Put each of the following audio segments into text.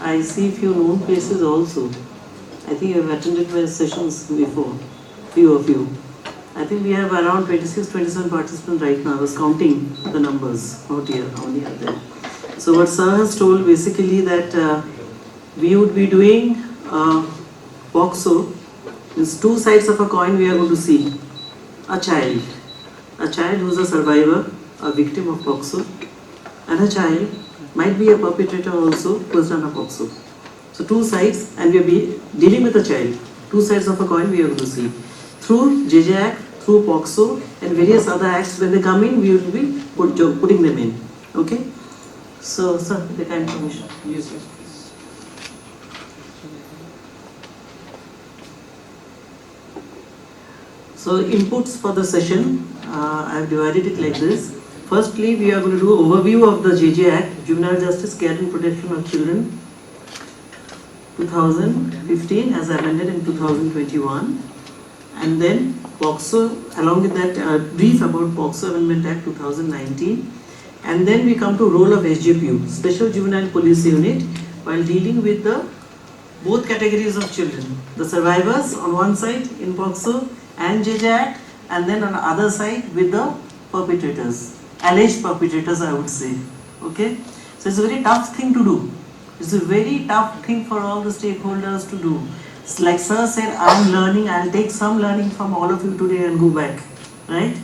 I see few known faces also. I think you have attended my sessions before, few of you. I think we have around 26-27 participants right now. I was counting the numbers out here, how many are there. So what sir has told basically that we would be doing POCSO. There's two sides of a coin we are going to see. A child who's a survivor, a victim of POCSO, and a child might be a perpetrator also who has done a POCSO. So two sides, and we are dealing with a child. Two sides of a coin we are going to see. Through JJ Act, through POCSO and various other acts, when they come in, we will be putting them in. Okay? So, sir, the kind permission. Use it. So, inputs for the session, I have divided it like this. Firstly, we are going to do overview of the JJ Act, Juvenile Justice Care and Protection of Children, 2015 as amended in 2021. And then POCSO, along with that brief about POCSO Amendment Act 2019. And then we come to role of SJPU, Special Juvenile Police Unit, while dealing with the both categories of children. The survivors on one side in POCSO and JJ Act, and then on the other side with the perpetrators, alleged perpetrators I would say. Okay? So it's a very tough thing to do. It's a very tough thing for all the stakeholders to do. Like sir said, I'm learning, I'll take some learning from all of you today and go back, right?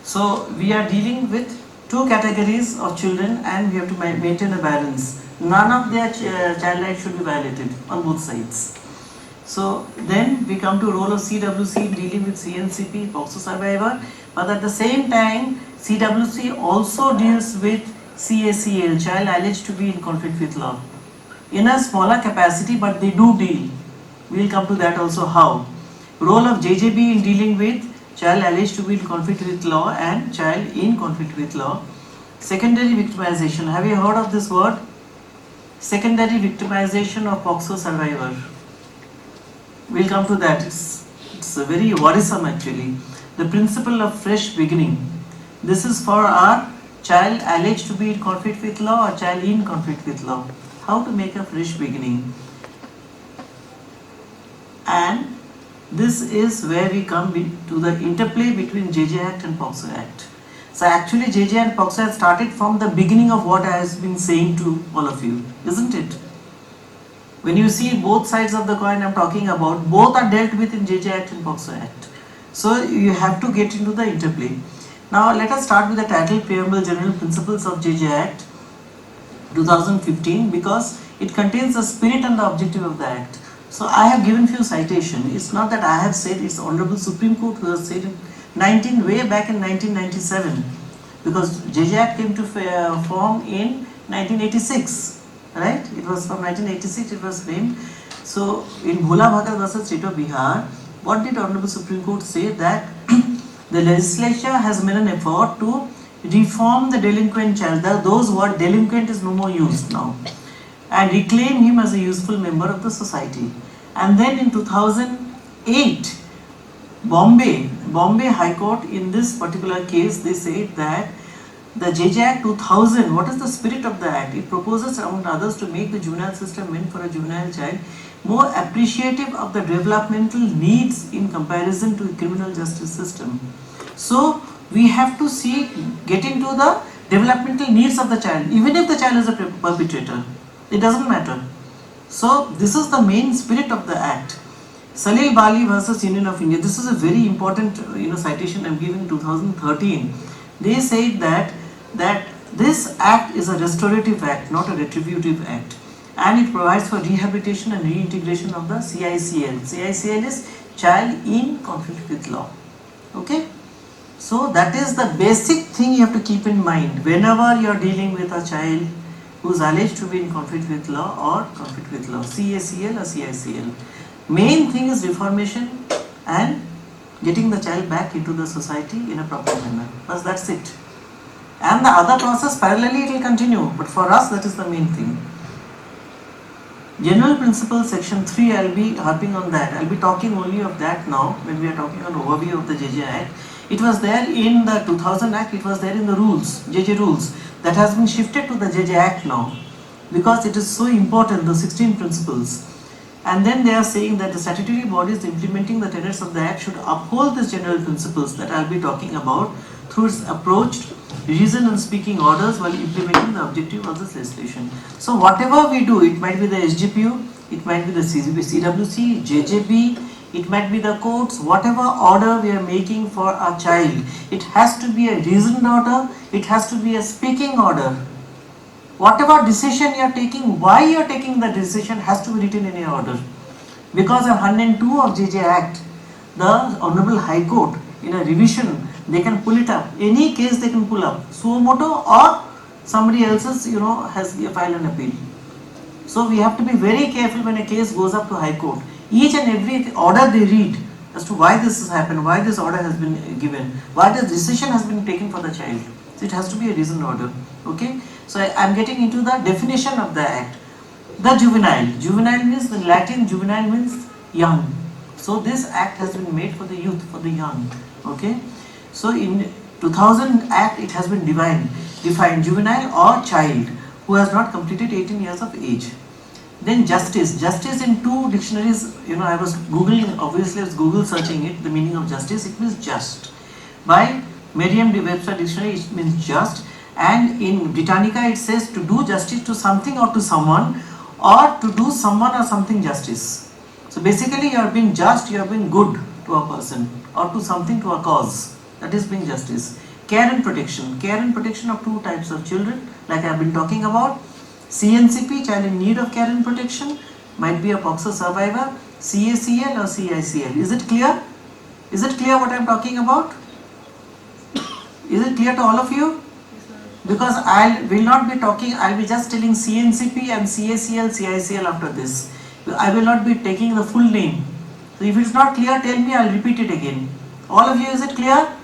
So we are dealing with two categories of children and we have to maintain a balance. None of their child rights should be violated on both sides. So then we come to role of CWC dealing with CNCP, POCSO survivor, but at the same time CWC also deals with CACL, child alleged to be in conflict with law. In a smaller capacity, but they do deal. We will come to that also how. Role of JJB in dealing with child alleged to be in conflict with law and child in conflict with law. Secondary victimization. Have you heard of this word? Secondary victimization of POCSO survivor. We will come to that. It's very worrisome actually. The principle of fresh beginning. This is for our child alleged to be in conflict with law or child in conflict with law. How to make a fresh beginning. And this is where we come to the interplay between JJ Act and POCSO Act. So actually JJ and POCSO Act started from the beginning of what I have been saying to all of you, isn't it? When you see both sides of the coin I'm talking about, both are dealt with in JJ Act and POCSO Act. So you have to get into the interplay. Now let us start with the title, Preamble, General Principles of JJ Act 2015 because it contains the spirit and the objective of the Act. So I have given few citations. It's not that I have said, it's Honorable Supreme Court who has said it way back in 1997 because JJ Act came to form in 1986, right? It was from 1986 it was framed. So in Bhola Bhagat versus State of Bihar, what did Honorable Supreme Court say? That the legislature has made an effort to reform the delinquent child. Those word delinquent is no more used now. And reclaim him as a useful member of the society. And then in 2008, Bombay High Court in this particular case, they said that the JJ Act 2000, what is the spirit of the Act? It proposes among others to make the juvenile system meant for a juvenile child more appreciative of the developmental needs in comparison to the criminal justice system. So we have to get into the developmental needs of the child, even if the child is a perpetrator. It doesn't matter. So this is the main spirit of the Act. Salil Bali versus Union of India. This is a very important citation I'm giving 2013. They said that this Act is a restorative Act, not a retributive Act. And it provides for rehabilitation and reintegration of the CICL. CICL is child in conflict with law. Okay? So that is the basic thing you have to keep in mind whenever you are dealing with a child who is alleged to be in conflict with law or conflict with law, CACL or CICL. Main thing is reformation and getting the child back into the society in a proper manner. But that's it. And the other process parallelly it will continue, but for us that is the main thing. General Principle Section 3, I will be harping on that. I will be talking only of that now when we are talking on overview of the JJ Act. It was there in the 2000 Act, it was there in the rules, JJ rules. That has been shifted to the JJ Act now. because it is so important, the 16 principles. And then they are saying that the statutory bodies implementing the tenets of the Act should uphold these general principles that I will be talking about through its approach, reason and speaking orders while implementing the objective of this legislation. So whatever we do, it might be the SGPU, it might be the CWC, JJB, it might be the courts, whatever order we are making for a child, it has to be a reasoned order, it has to be a speaking order. Whatever decision you are taking, why you are taking the decision has to be written in your order. Because of 102 of JJ Act, the Honorable High Court, in a revision, they can pull it up. Any case they can pull up. Suo moto or somebody else's, has filed an appeal. So we have to be very careful when a case goes up to High Court. Each and every order they read as to why this has happened, why this order has been given, why this decision has been taken for the child. So it has to be a reasoned order. Okay. So I am getting into the definition of the Act. The juvenile. Juvenile means, the Latin juvenile means young. So this Act has been made for the youth, for the young. Okay. So in 2000 Act it has been defined juvenile or child who has not completed 18 years of age. Then justice. Justice in two dictionaries, I was Googling, obviously I was Google searching it, the meaning of justice, it means just. By Merriam-Webster dictionary it means just, and in Britannica it says to do justice to something or to someone, or to do someone or something justice. So basically you are being just, you are being good to a person or to something, to a cause. That is being justice. Care and protection. Care and protection of two types of children, like I have been talking about. CNCP, child in need of care and protection, might be a POCSO survivor, CACL or CICL. Is it clear? Is it clear what I am talking about? Is it clear to all of you? Because I will not be talking, I will be just telling CNCP and CACL, CICL after this. I will not be taking the full name. So if it is not clear, tell me, I will repeat it again. All of you, is it clear?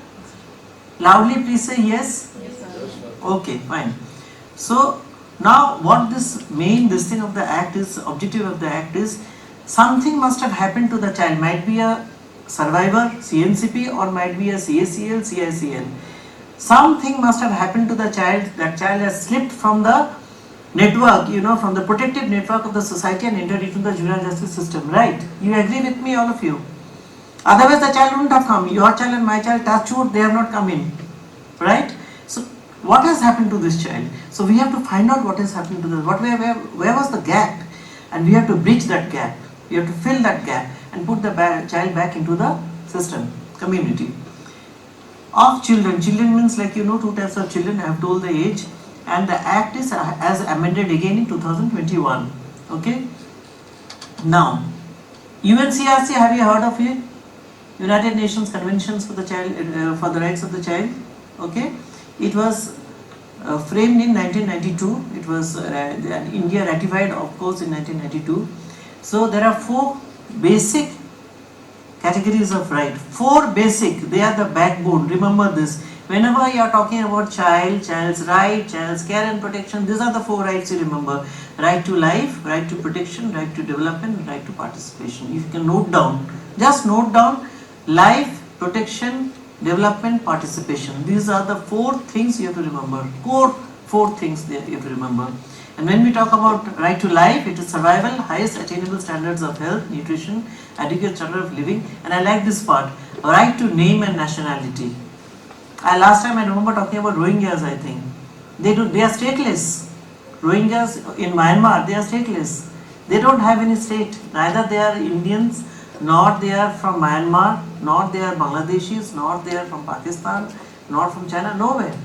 Loudly please say yes. Yes, sir. Okay, fine. So now what this thing of the Act is, objective of the Act is, something must have happened to the child. Might be a survivor, CNCP, or might be a CACL, CICL. Something must have happened to the child. That child has slipped from the network, from the protective network of the society and entered into the juvenile justice system, right? You agree with me, all of you? Otherwise the child wouldn't have come. Your child and my child, touch wood, they have not come in, right? So what has happened to this child? So we have to find out what has happened to this. Where was the gap? And we have to bridge that gap. We have to fill that gap and put the child back into the system, community. Of children. Children means, like two types of children. I have told the age, and the Act is as amended again in 2021. Okay. Now, UNCRC, have you heard of it? United Nations Conventions for the Child, for the Rights of the Child. Okay. It was framed in 1992. It was India ratified, of course, in 1992. So there are four basic categories of right. Four basic, they are the backbone. Remember this. Whenever you are talking about child, child's right, child's care and protection, these are the four rights you remember. Right to life, right to protection, right to development, right to participation. If you can note down, just note down life, protection, development, participation. These are the four things you have to remember. Core four things that you have to remember. And when we talk about right to life, it is survival, highest attainable standards of health, nutrition, adequate standard of living, and I like this part, right to name and nationality. Last time I remember talking about Rohingyas, I think. They are stateless. Rohingyas in Myanmar, they are stateless. They don't have any state. Neither they are Indians, nor they are from Myanmar, nor they are Bangladeshis, nor they are from Pakistan, nor from China, nowhere.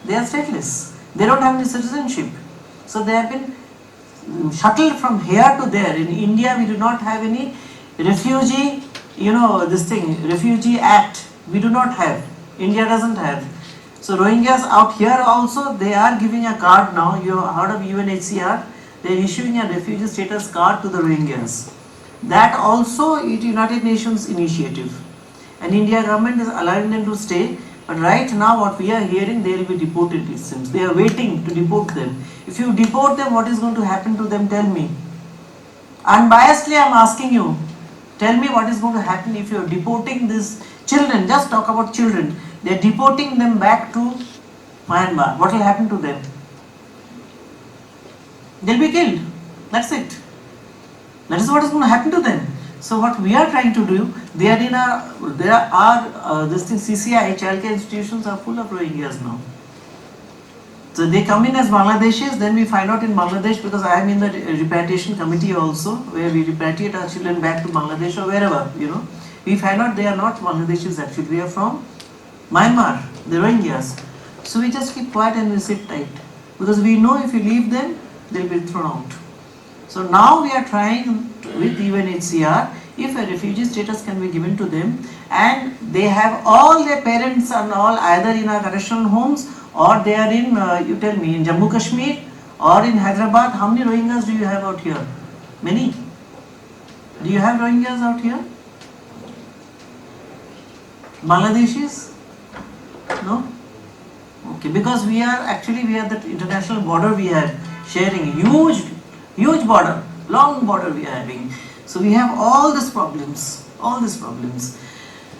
They are stateless. They don't have any citizenship. So they have been shuttled from here to there. In India, we do not have any refugee, refugee act. We do not have. India doesn't have. So Rohingyas out here also, they are giving a card now. You have heard of UNHCR? They are issuing a refugee status card to the Rohingyas. That also is United Nations initiative. And India government is allowing them to stay. But right now what we are hearing, they will be deported, it seems. They are waiting to deport them. If you deport them, what is going to happen to them? Tell me. Unbiasedly I am asking you. Tell me what is going to happen if you are deporting these children. Just talk about children. They are deporting them back to Myanmar. What will happen to them? They'll be killed. That's it. That is what is going to happen to them. So what we are trying to do, there are this thing, CCI, childcare institutions are full of Rohingyas now. So they come in as Bangladeshis, then we find out in Bangladesh, because I am in the repatriation committee also, where we repatriate our children back to Bangladesh or wherever, we find out they are not Bangladeshis actually, they are from Myanmar, the Rohingyas. So we just keep quiet and we sit tight, because we know if we leave them, they'll be thrown out. So now we are trying with UNHCR, if a refugee status can be given to them, and they have all their parents and all either in our correctional homes, or they are in, you tell me, in Jammu Kashmir or in Hyderabad. How many Rohingyas do you have out here? Many? Do you have Rohingyas out here? Bangladeshis? No? Okay, because we are the international border we are sharing, huge border, long border we are having. So we have all these problems.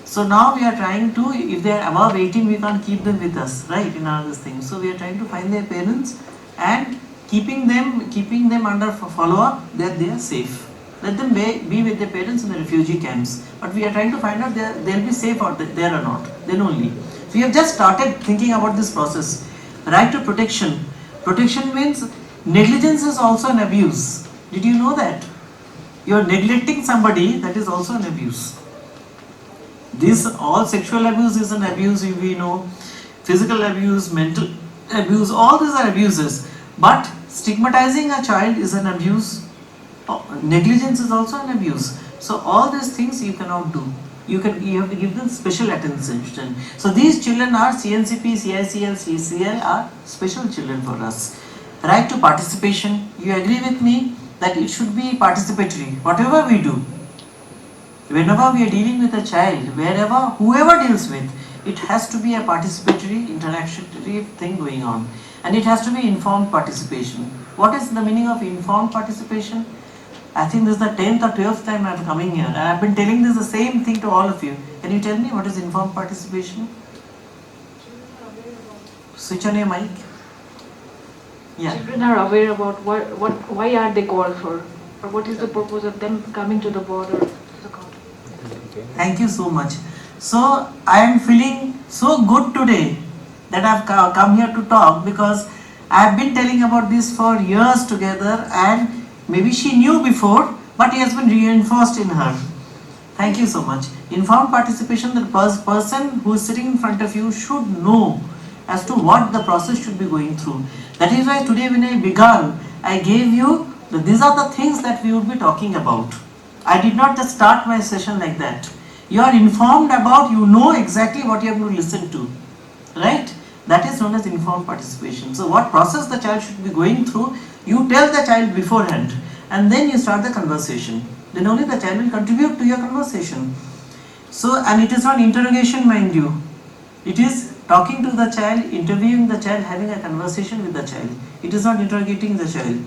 So now we are trying to, if they are above 18, we can't keep them with us, right, in all these things. So we are trying to find their parents and keeping them under follow-up that they are safe. Let them be with their parents in the refugee camps. But we are trying to find out they'll be safe out there or not, then only. We have just started thinking about this process. Right to protection. Protection means negligence is also an abuse. Did you know that? You are neglecting somebody, that is also an abuse. All sexual abuse is an abuse, we know. Physical abuse, mental abuse, all these are abuses. But stigmatizing a child is an abuse. Negligence is also an abuse. So all these things you cannot do. You have to give them special attention. So these children are CNCP, CICL, CCL are special children for us. Right to participation. You agree with me that it should be participatory. Whatever we do, whenever we are dealing with a child, whoever deals with, it has to be a participatory, interactive thing going on. And it has to be informed participation. What is the meaning of informed participation? I think this is the 10th or 12th time I am coming here, and I have been telling this the same thing to all of you. Can you tell me what is informed participation? Switch on your mic. Yeah. Children are aware about why are they called for, or what is the purpose of them coming to the border. Thank you so much. So I am feeling so good today that I have come here to talk, because I have been telling about this for years together, and maybe she knew before, but it has been reinforced in her. Thank you so much. Informed participation, the person who is sitting in front of you should know as to what the process should be going through. That is why today when I began, I gave you, these are the things that we would be talking about. I did not just start my session like that. You are informed about, you know exactly what you have to listen to, right? That is known as informed participation. So what process the child should be going through, you tell the child beforehand, and then you start the conversation. Then only the child will contribute to your conversation. So, and it is not interrogation, mind you. It is talking to the child, interviewing the child, having a conversation with the child. It is not interrogating the child.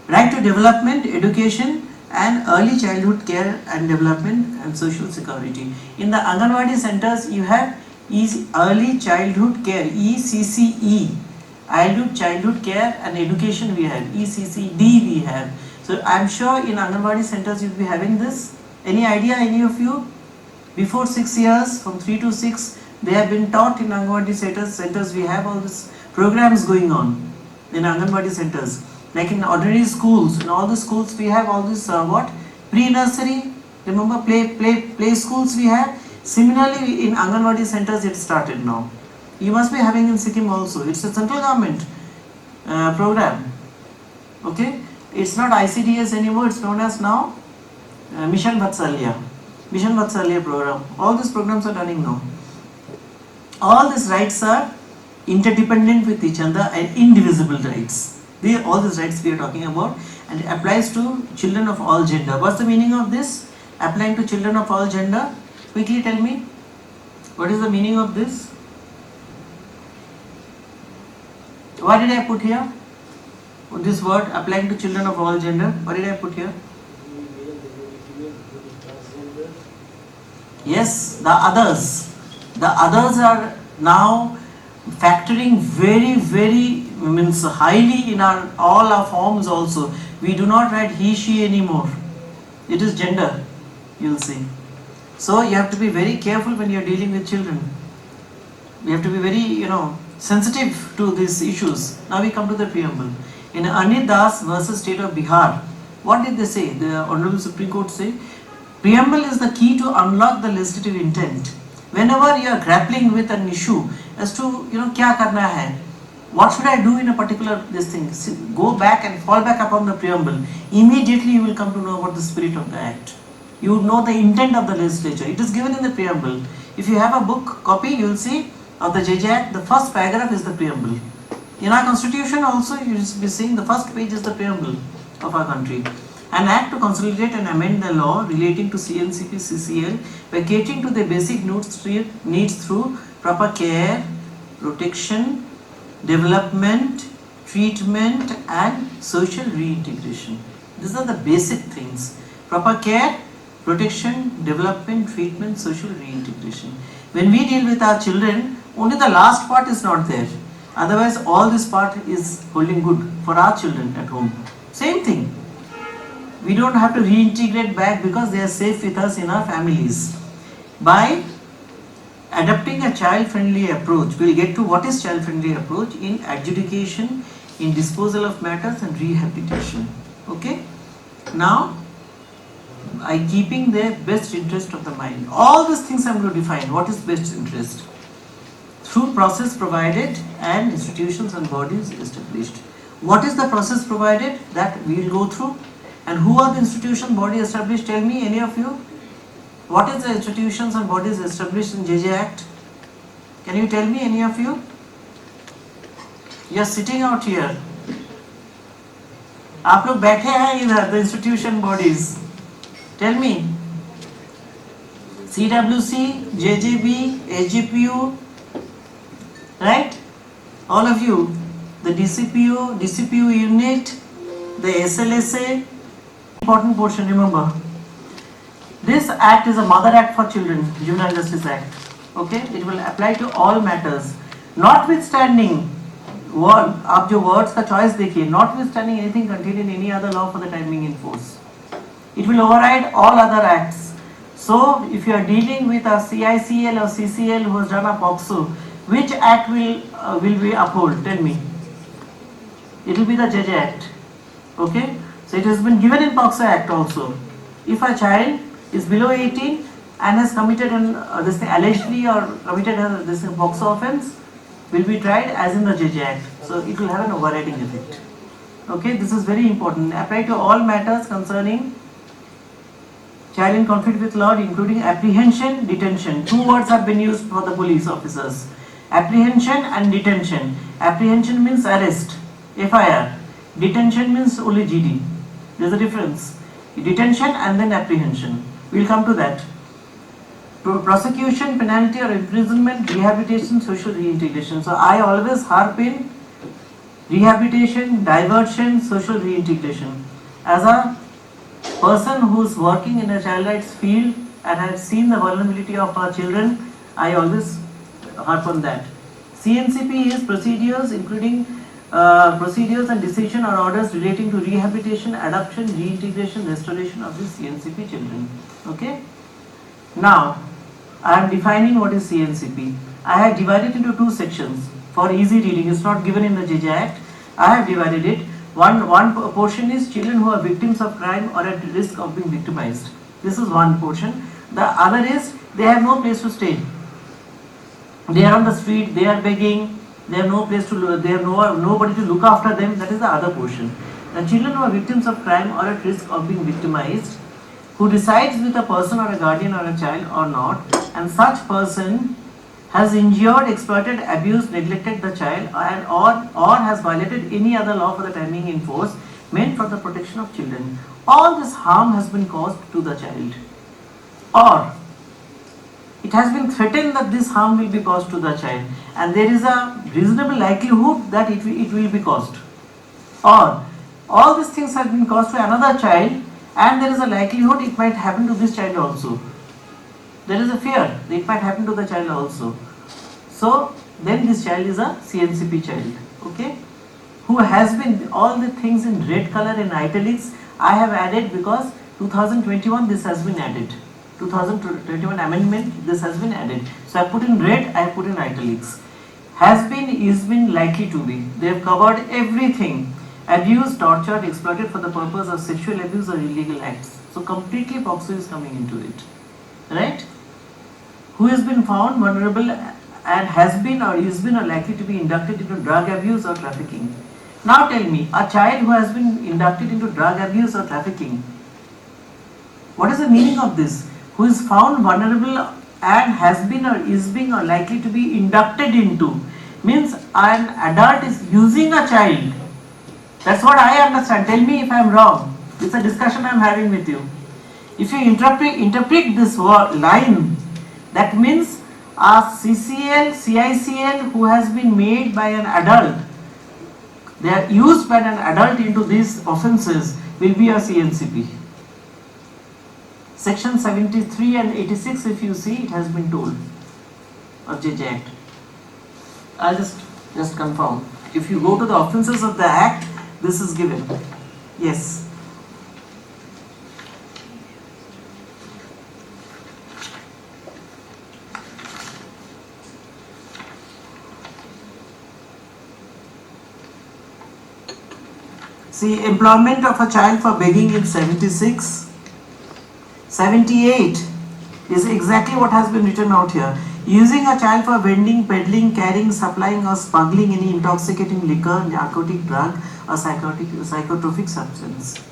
Right to development, education, and early childhood care and development and social security. In the Anganwadi centers, you have early childhood care, ECCE. Childhood care and education we have, ECCD we have. So I am sure in Anganwadi centers you will be having this. Any idea, any of you? Before 6 years, from 3 to 6, they have been taught in Anganwadi centers. We have all these programs going on in Anganwadi centers. Like in ordinary schools, in all the schools we have all this pre-nursery, remember play schools we have. Similarly in Anganwadi centers it started now. You must be having in Sikkim also. It's a central government program. Okay, it's not ICDS anymore. It's known as now Mission Vatsalya program. All these programs are running now. All these rights are interdependent with each other and indivisible rights. All these rights we are talking about, and it applies to children of all gender. What's the meaning of this? Applying to children of all gender? Quickly tell me. What is the meaning of this? What did I put here? This word applying to children of all gender. What did I put here? Yes, the others. The others are now factoring very, very means highly in all our forms also. We do not write he, she anymore. It is gender, you'll see. So you have to be very careful when you are dealing with children. We have to be very, sensitive to these issues. Now we come to the preamble. In Anit Das versus State of Bihar, what did they say? The Honorable Supreme Court say, preamble is the key to unlock the legislative intent. Whenever you are grappling with an issue as to, kya karna hai, what should I do in a particular this thing? Go back and fall back upon the preamble. Immediately you will come to know about the spirit of the act. You would know the intent of the legislature. It is given in the preamble. If you have a book copy, you will see of the JJ Act, the first paragraph is the preamble. In our constitution also, you will be seeing the first page is the preamble of our country. An act to consolidate and amend the law relating to CNCP, CCL by catering to the basic needs through proper care, protection, development, treatment and social reintegration. These are the basic things. Proper care, protection, development, treatment, social reintegration. When we deal with our children, only the last part is not there. Otherwise, all this part is holding good for our children at home. Same thing. We don't have to reintegrate back because they are safe with us in our families. By adopting a child-friendly approach, we'll get to what is child-friendly approach in adjudication, in disposal of matters and rehabilitation. Okay? Now, I keeping the best interest of the mind. All these things I'm going to define. What is best interest? Through process provided and institutions and bodies established. What is the process provided? That we will go through. And who are the institution body established? Tell me, any of you? What is the institutions and bodies established in JJ Act? Can you tell me, any of you? You are sitting out here. आप लोग बैठे हैं इधर, the institution bodies. Tell me. CWC, JJB, SGPU, right? All of you. The DCPU unit, the SLSA. Important portion, remember. This act is a mother act for children, Juvenile Justice Act. Okay? It will apply to all matters. Notwithstanding, आप जो words का choice देखिए, notwithstanding anything contained in any other law for the time being in force. It will override all other acts. So, if you are dealing with a CICL or CCL who has done a POCSO, which act will be upheld? Tell me. It will be the JJ Act. Okay? So it has been given in POCSO Act also. If a child is below 18 and has committed this thing allegedly or committed this POCSO offence, will be tried as in the JJ Act. So it will have an overriding effect. Okay, this is very important. Apply to all matters concerning child in conflict with law, including apprehension, detention. Two words have been used for the police officers. Apprehension and detention. Apprehension means arrest, FIR. Detention means only GD. There's a difference. Detention and then apprehension. We'll come to that. Prosecution, penalty or imprisonment, rehabilitation, social reintegration. So I always harp in rehabilitation, diversion, social reintegration. As a person who's working in a child rights field and has seen the vulnerability of our children, I always harp on that. CNCP is procedures including procedures and decision or orders relating to rehabilitation, adoption, reintegration, restoration of the CNCP children. Okay? Now, I am defining what is CNCP. I have divided into two sections for easy reading. It's not given in the JJ Act. I have divided it. One portion is children who are victims of crime or at risk of being victimized. This is one portion. The other is they have no place to stay. They are on the street, they are begging, they have no place to, they have nobody to look after them. That is the other portion. The children who are victims of crime or at risk of being victimized, who resides with a person or a guardian or a child or not, and such person has injured, exploited, abused, neglected the child and or has violated any other law for the time being in force meant for the protection of children. All this harm has been caused to the child, or it has been threatened that this harm will be caused to the child, and there is a reasonable likelihood that it will be caused, or all these things have been caused to another child and there is a likelihood it might happen to this child also. There is a fear that it might happen to the child also. So then this child is a CNCP child. Okay. has been, all the things in red color and italics, I have added because 2021 this has been added. 2021 amendment, this has been added. So I put in red, I put in italics. Has been, is been, likely to be. They have covered everything. Abused, tortured, exploited for the purpose of sexual abuse or illegal acts. So completely POCSO is coming into it. Right? Who has been found vulnerable and has been or is been or likely to be inducted into drug abuse or trafficking. Now tell me, a child who has been inducted into drug abuse or trafficking, what is the meaning of this? Who is found vulnerable and has been or is being or likely to be inducted into, means an adult is using a child. That's what I understand. Tell me if I am wrong. It's a discussion I am having with you. If you interpret this line, that means a CICL who has been made by an adult, they are used by an adult into these offences, will be a CNCP. Section 73 and 86, if you see, it has been told of JJ Act. I'll just confirm. If you go to the offences of the Act, this is given. Yes. See, employment of a child for begging in 76. 78 is exactly what has been written out here. Using a child for vending, peddling, carrying, supplying or smuggling any intoxicating liquor, narcotic drug or psychotropic substance.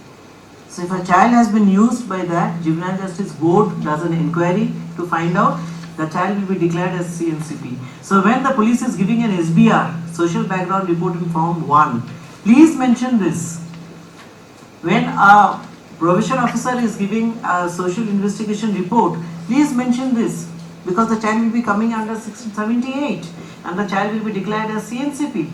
So if a child has been used by that, Juvenile Justice Board does an inquiry to find out, the child will be declared as CNCP. So when the police is giving an SBR, Social Background Report in Form 1, please mention this. When a probation officer is giving a social investigation report, please mention this, because the child will be coming under Section 78 and the child will be declared as CNCP.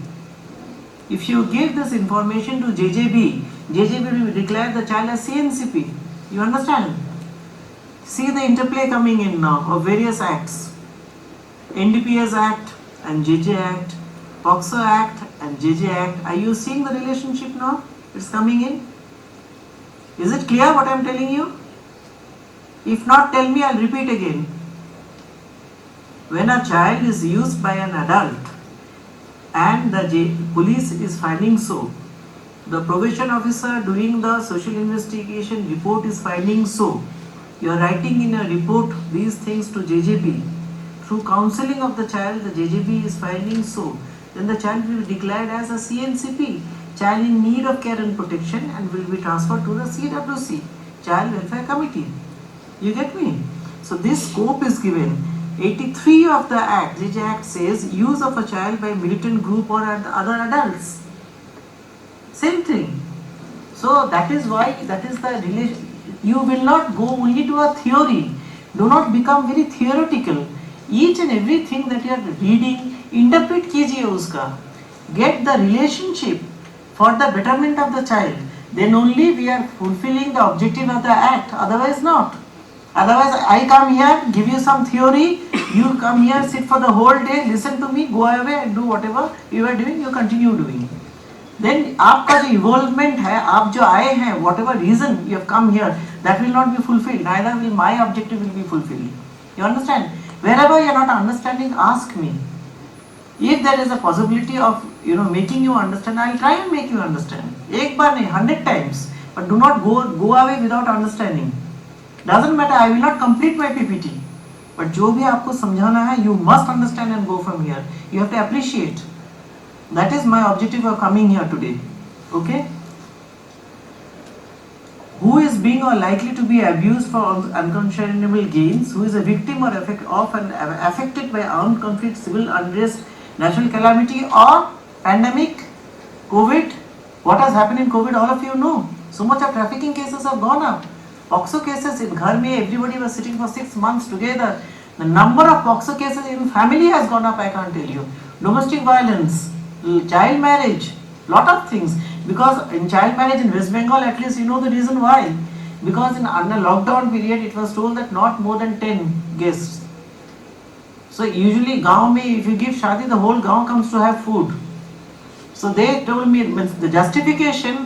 If you give this information to JJB, JJB will declare the child as CNCP. You understand? See the interplay coming in now of various acts. NDPS Act and JJ Act, POCSO Act and JJ Act. Are you seeing the relationship now? It's coming in. Is it clear what I am telling you? If not, tell me, I'll repeat again. When a child is used by an adult and the police is finding so, the probation officer doing the social investigation report is finding so, you are writing in a report these things to JJB. Through counseling of the child, the JJB is finding so, then the child will be declared as a CNCP, child in need of care and protection, and will be transferred to the CWC, Child Welfare Committee. You get me? So this scope is given. 83 of the Act, JJ Act says use of a child by militant group or other adults. Same thing. So that is why, that is the relation. You will not go only to a theory. Do not become very theoretical. Each and everything that you are reading, interpret कीजिए उसका. Get the relationship for the betterment of the child. Then only we are fulfilling the objective of the Act. Otherwise not. Otherwise I come here, give you some theory, you come here, sit for the whole day, listen to me, go away and do whatever you are doing, you continue doing. Then आपका जो involvement है, आप जो आए हैं, whatever reason you have come here, that will not be fulfilled. Neither will my objective will be fulfilled. You understand? Wherever you are not understanding, ask me. If there is a possibility of making you understand, I will try and make you understand. एक बार नहीं, 100 times. But do not go away without understanding. Doesn't matter, I will not complete my PPT. But जो भी आपको समझाना है, you must understand and go from here. You have to appreciate. That is my objective of coming here today. Okay? Who is being or likely to be abused for unconscionable gains, who is a victim or affected by armed conflict, civil unrest, natural calamity or pandemic, COVID. What has happened in COVID, all of you know. So much of trafficking cases have gone up. POCSO cases in Ghar Mein, everybody was sitting for 6 months together. The number of POCSO cases in family has gone up, I can't tell you. Domestic violence, child marriage, lot of things. Because in child marriage in West Bengal, at least you know the reason why. Because in under lockdown period, it was told that not more than 10 guests. So usually gaon mein, if you give shadi, the whole gaon comes to have food. So they told me, means the justification,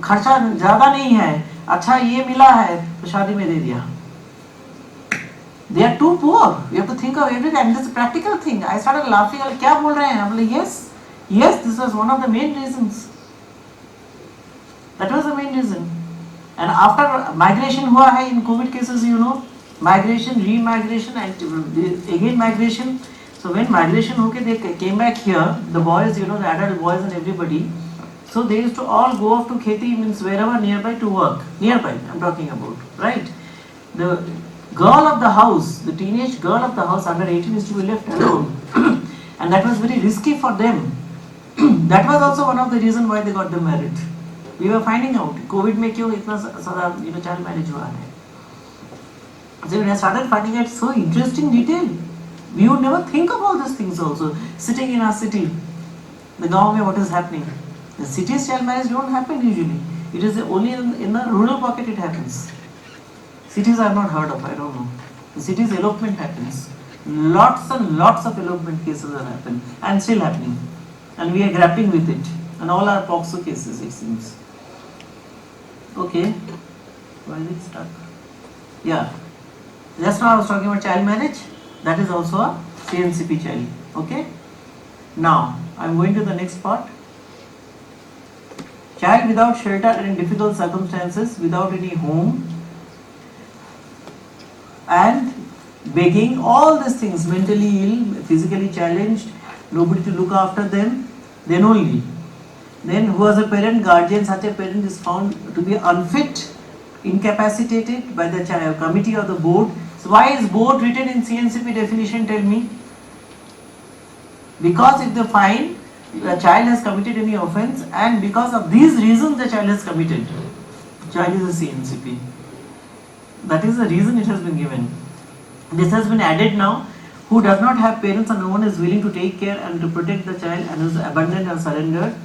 खर्चा ज़्यादा नहीं है, अच्छा ये मिला है तो शादी में दे दिया. They are too poor. You have to think of everything. And this is a practical thing. I started laughing. क्या बोल रहे हैं? I'm like, yes, this was one of the main reasons. That was the main reason. And after migration हुआ है in COVID cases, you know, migration, re-migration, and again migration. So when migration होके they came back here, the boys, you know, the adult boys and everybody. So they used to all go off to Kheti, means wherever nearby to work. Nearby, I'm talking about, right? The girl of the house, the teenage girl of the house under 18 is to be left alone. And that was very risky for them. That was also one of the reasons why they got them married. We were finding out, COVID में क्यों इतना सारा, you know, child marriage हुआ है. So when I started finding out so interesting detail, we would never think of all these things also. Sitting in our city, the गाँव में what is happening. The city's child marriage don't happen usually. It is only in the rural pocket it happens. Cities I have not heard of, I don't know. The cities elopement happens. Lots and lots of elopement cases are happening and still happening. And we are grappling with it. And all are POCSO cases, it seems. Okay. Why is it stuck? Yeah. Just now I was talking about child marriage. That is also a CNCP child. Okay. Now, I am going to the next part. Child without shelter and in difficult circumstances, without any home, and begging, all these things, mentally ill, physically challenged, nobody to look after them, then only. Then who as a parent, guardian, such a parent is found to be unfit, incapacitated by the committee of the board. So why is board written in CNCP definition, tell me? Because if they find the child has committed any offence and because of these reasons the child has committed, child is a CNCP. That is the reason it has been given. This has been added now. Who does not have parents and no one is willing to take care and to protect the child and is abandoned or surrendered.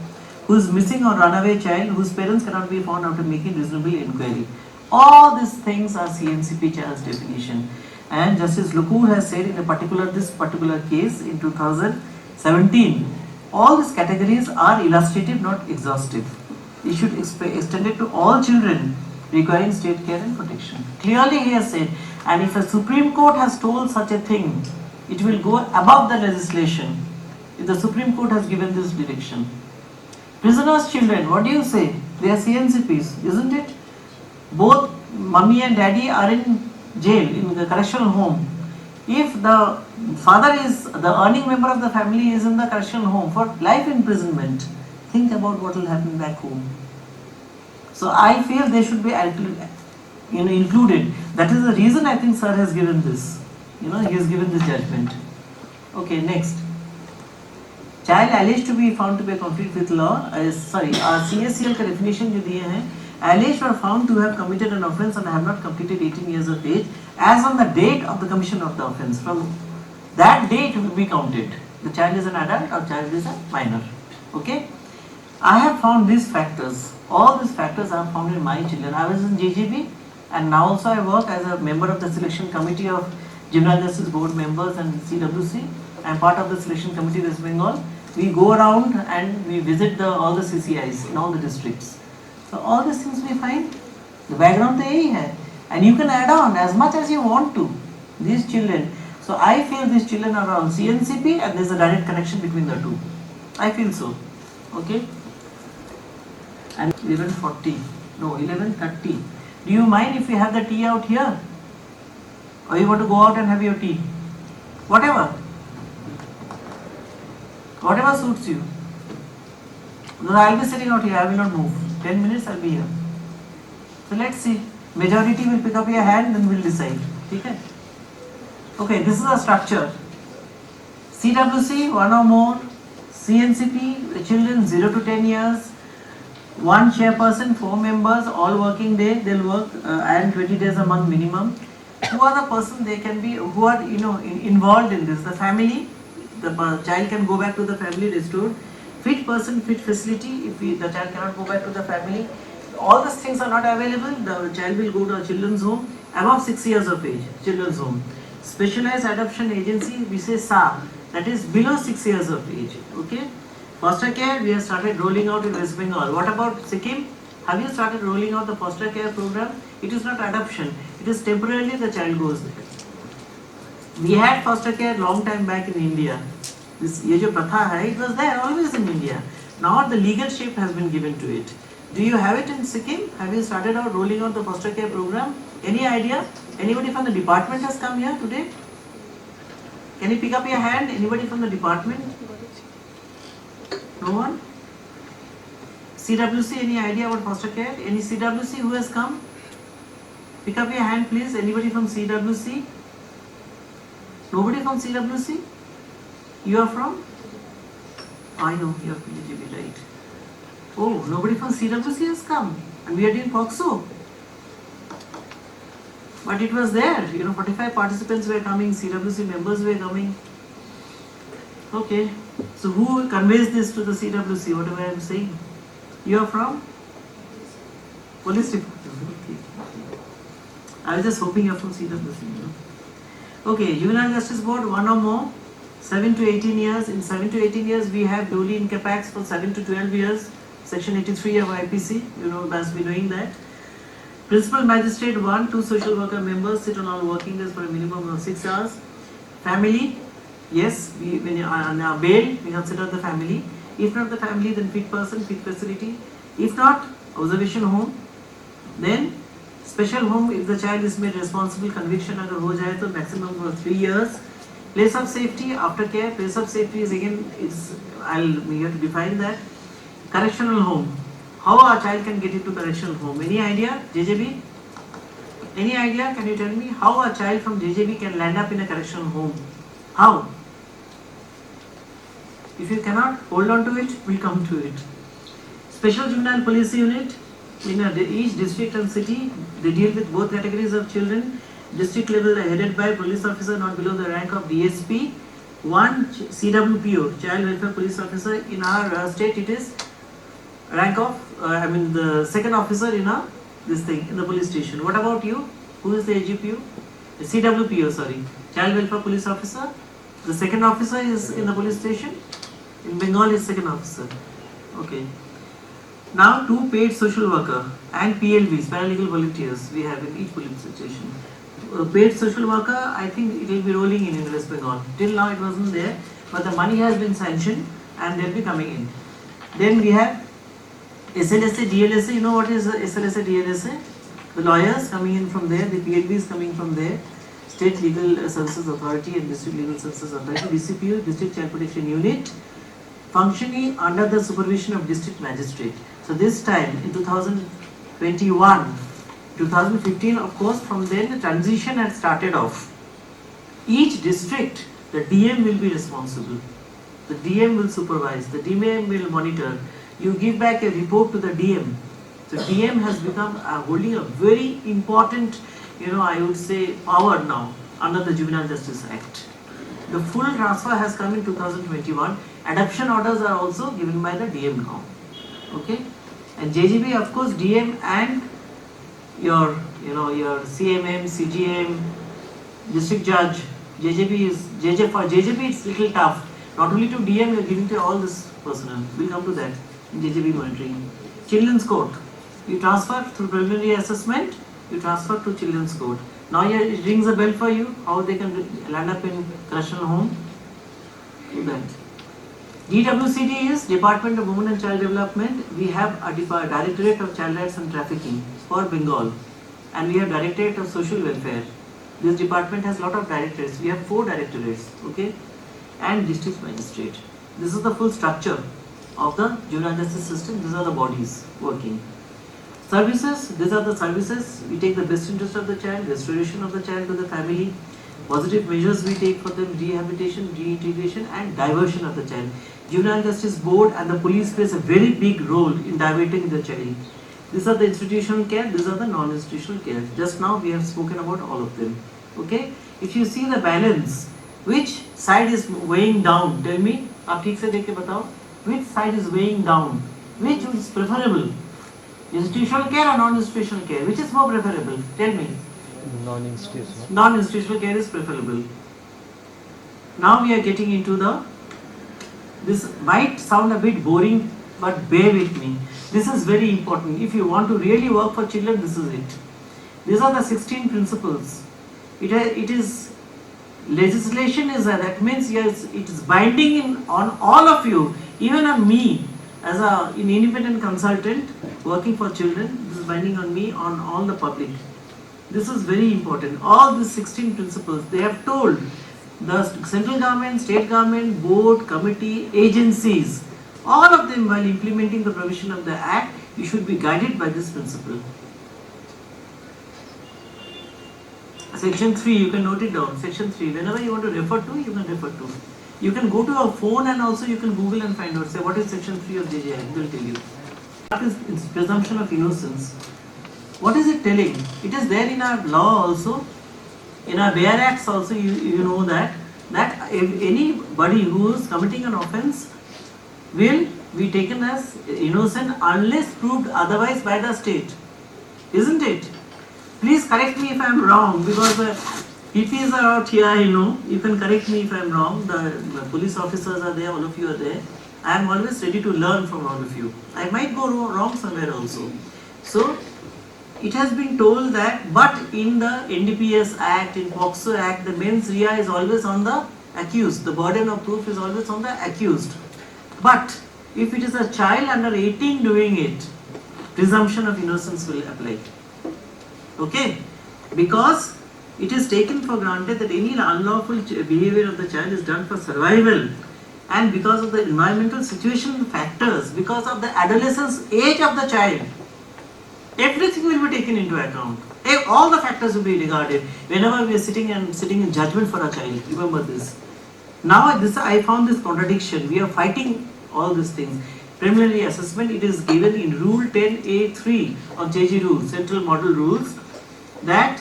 Who is missing or runaway child whose parents cannot be found after making reasonable inquiry. All these things are CNCP child's definition. And Justice Lukur has said in this particular case in 2017, all these categories are illustrative, not exhaustive. It should extend it to all children requiring state care and protection. Clearly he has said, and if a Supreme Court has told such a thing, it will go above the legislation. If the Supreme Court has given this direction. Prisoners' children, what do you say? They are CNCPs, isn't it? Both mummy and daddy are in jail, in the correctional home. If the father is, the earning member of the family is in the correctional home for life imprisonment, think about what will happen back home. So I feel they should be included. That is the reason I think sir has given this. He has given this judgment. Okay, next. Child alleged to be found to be a conflict with law. CSCL का definition जो दिए हैं, alleged or found to have committed an offence and have not completed 18 years of age, as on the date of the commission of the offence. From that date will be counted. The child is an adult or child is a minor. Okay. I have found these factors. All these factors I have found in my children. I was in JGB and now also I work as a member of the selection committee of Juvenile Justice Board members and CWC. I am part of the selection committee West Bengal. We go around and we visit all the CCIs in all the districts. So all these things we find. The background तो यही है. And you can add on as much as you want to. These children. So I feel these children are on CNCP and there is a direct connection between the two. I feel so. Okay. And 11:40. No, 11:30. Do you mind if we have the tea out here? Or you want to go out and have your tea? Whatever. Whatever suits you. No, I will be sitting out here. I will not move. 10 minutes I will be here. So let's see. Majority will pick up your hand, then we will decide. Okay? Okay, this is the structure. CWC, one or more. CNCP, the children 0 to 10 years. One chairperson, 4 members, all working day, they'll work and 20 days a month minimum. Who are the person they can be, who are involved in this? The family, the child can go back to the family restored. Fit person, fit facility, if the child cannot go back to the family. All these things are not available, the child will go to a children's home above 6 years of age, children's home. Specialized adoption agency, we say SA, that is below 6 years of age. Okay. Foster care, we have started rolling out in West Bengal. What about Sikkim? Have you started rolling out the foster care program? It is not adoption. It is temporarily the child goes there. We had foster care long time back in India. This ye jo pratha hai, it was there always in India. Now the legal shape has been given to it. Do you have it in Sikkim? Have you started out rolling out the foster care program? Any idea? Anybody from the department has come here today? Can you pick up your hand? Anybody from the department? No one? CWC, any idea about foster care? Any CWC who has come? Pick up your hand please. Anybody from CWC? Nobody from CWC? You are from? I know, you are PGB, right. Oh, nobody from CWC has come. And we are doing POCSO. But it was there, 45 participants were coming, CWC members were coming. Okay, so who conveys this to the CWC, whatever I am saying? You are from? Police department. Okay. I was just hoping you are from CWC. Okay, Juvenile Justice Board, one or more, 7 to 18 years. In 7 to 18 years, we have duly incapax for 7 to 12 years. Section 83 of IPC, must be knowing that. Principal Magistrate 1, 2 social worker members sit on all working days for a minimum of 6 hours. Family, yes, when you are on bail, we consider the family. If not the family, then fit person, fit facility. If not, observation home. Then special home if the child is made responsible, conviction agar ho jaye to maximum for 3 years. Place of safety, aftercare. Place of safety is again, we have to define that. Correctional home. How a child can get into correctional home? Any idea? JJB? Any idea? Can you tell me how a child from JJB can land up in a correctional home? How? If you cannot, hold on to it, we'll come to it. Special Juvenile Police Unit. In each district and city, they deal with both categories of children. District level headed by police officer not below the rank of DSP. One CWPO, Child Welfare Police Officer. In our state, it is rank of, the second officer in the police station. What about you? Who is the AGPO? The CWPO, sorry. Child Welfare Police Officer. The second officer is in the police station. In Bengal is second officer. Okay. Now 2 paid social worker and PLVs, paralegal volunteers, we have in each police station. Paid social worker, I think it will be rolling in West Bengal. Till now it wasn't there, but the money has been sanctioned and they'll be coming in. Then we have SLSA, DLSA. You know what is SLSA, DLSA? The lawyers coming in from there, the PLVs coming from there. State Legal Services Authority and District Legal Services Authority, DCPU, District Child Protection Unit, functioning under the supervision of District Magistrate. So this time in 2021, 2015, of course, from then the transition had started off. Each district, the DM will be responsible. The DM will supervise, the DM will monitor. You give back a report to the DM. So DM has become holding a very important, I would say, power now under the Juvenile Justice Act. The full transfer has come in 2021. Adoption orders are also given by the DM now. Okay? And JGB, of course, DM and your CMM, CGM, district judge, for JJB it's little tough. Not only to DM, you are giving to all this personnel. We'll come to that in JJB monitoring. Children's Court. You transfer through preliminary assessment, you transfer to Children's Court. Now it rings a bell for you, how they can land up in correctional home. Do that. DWCD is Department of Women and Child Development. We have a Directorate of Child Rights and Trafficking for Bengal, and we have Directorate of Social Welfare. This department has a lot of directorates. We have 4 directorates, okay, and District Magistrate. This is the full structure of the juvenile justice system. These are the bodies working. Services, these are the services. We take the best interest of the child, restoration of the child to the family, positive measures we take for them, rehabilitation, reintegration, and diversion of the child. Juvenile Justice Board and the police plays a very big role in diverting the child. These are the institutional care, these are the non-institutional care. Just now we have spoken about all of them. Okay? If you see the balance, which side is weighing down? Tell me. आप ठीक से देख के बताओ. Which side is weighing down? Which is preferable? Institutional care or non-institutional care? Which is more preferable? Tell me. Non-institutional. Non-institutional care is preferable. Now we are getting into the This might sound a bit boring, but bear with me. This is very important. If you want to really work for children, this is it. These are the 16 principles. It is legislation is that means yes, it is binding on all of you, even on me as an independent consultant working for children. This is binding on me, on all the public. This is very important. All these 16 principles, they have told the central government, state government, board, committee, agencies, all of them while implementing the provision of the Act, you should be guided by this principle. Section 3, you can note it down. Section 3, whenever you want to refer to, you can refer to. You can go to your phone and also you can Google and find out. Say, what is Section 3 of JJ Act? It will tell you. What is its presumption of innocence? What is it telling? It is there in our law also. In our bare acts also, you know that if anybody who is committing an offence will be taken as innocent unless proved otherwise by the state. Isn't it? Please correct me if I am wrong, because PPs are out here, I know. You can correct me if I am wrong. The police officers are there, all of you are there. I am always ready to learn from all of you. I might go wrong somewhere also. So, it has been told that, but in the NDPS Act, in POCSO Act, the mens rea is always on the accused. The burden of proof is always on the accused. But, if it is a child under 18 doing it, presumption of innocence will apply. Okay? Because it is taken for granted that any unlawful behavior of the child is done for survival, and because of the environmental situation factors, because of the adolescence age of the child, everything will be taken into account. All the factors will be regarded whenever we are sitting in judgment for a child. Remember this. Now I found this contradiction. We are fighting all these things. Preliminary assessment, it is given in Rule 10A3 of JG Rules, Central Model Rules, that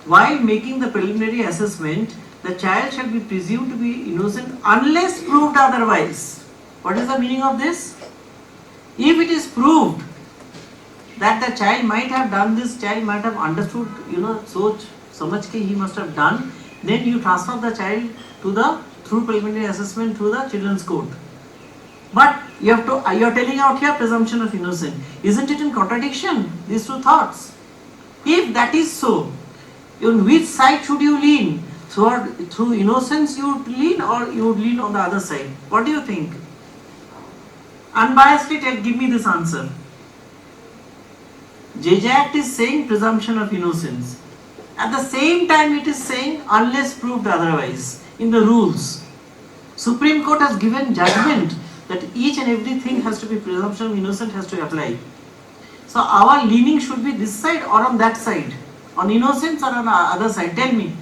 while making the preliminary assessment, the child shall be presumed to be innocent unless proved otherwise. What is the meaning of this? If it is proved that the child might have done this, child might have understood, so much he must have done, then you transfer the child through preliminary assessment to the children's court. But you are telling out here presumption of innocence. Isn't it in contradiction, these two thoughts? If that is so, on which side should you lean? Through innocence you would lean, or you would lean on the other side? What do you think? Unbiasedly give me this answer. JJ Act is saying presumption of innocence. At the same time it is saying unless proved otherwise in the rules. Supreme Court has given judgment that each and everything has to be presumption of innocence has to apply. So our leaning should be this side or on that side? On innocence or on the other side? Tell me.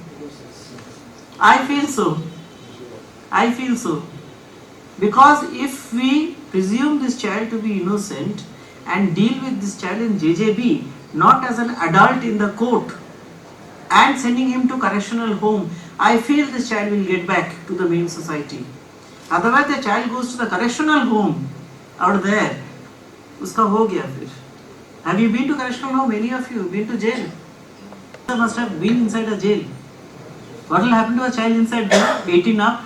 I feel so. I feel so. Because if we presume this child to be innocent and deal with this child in JJB, not as an adult in the court, and sending him to correctional home, I feel this child will get back to the main society. Otherwise the child goes to the correctional home out there. Uska ho gaya fir. Have you been to correctional home? Many of you been to jail. You must have been inside a jail. What will happen to a child inside there? 18 up?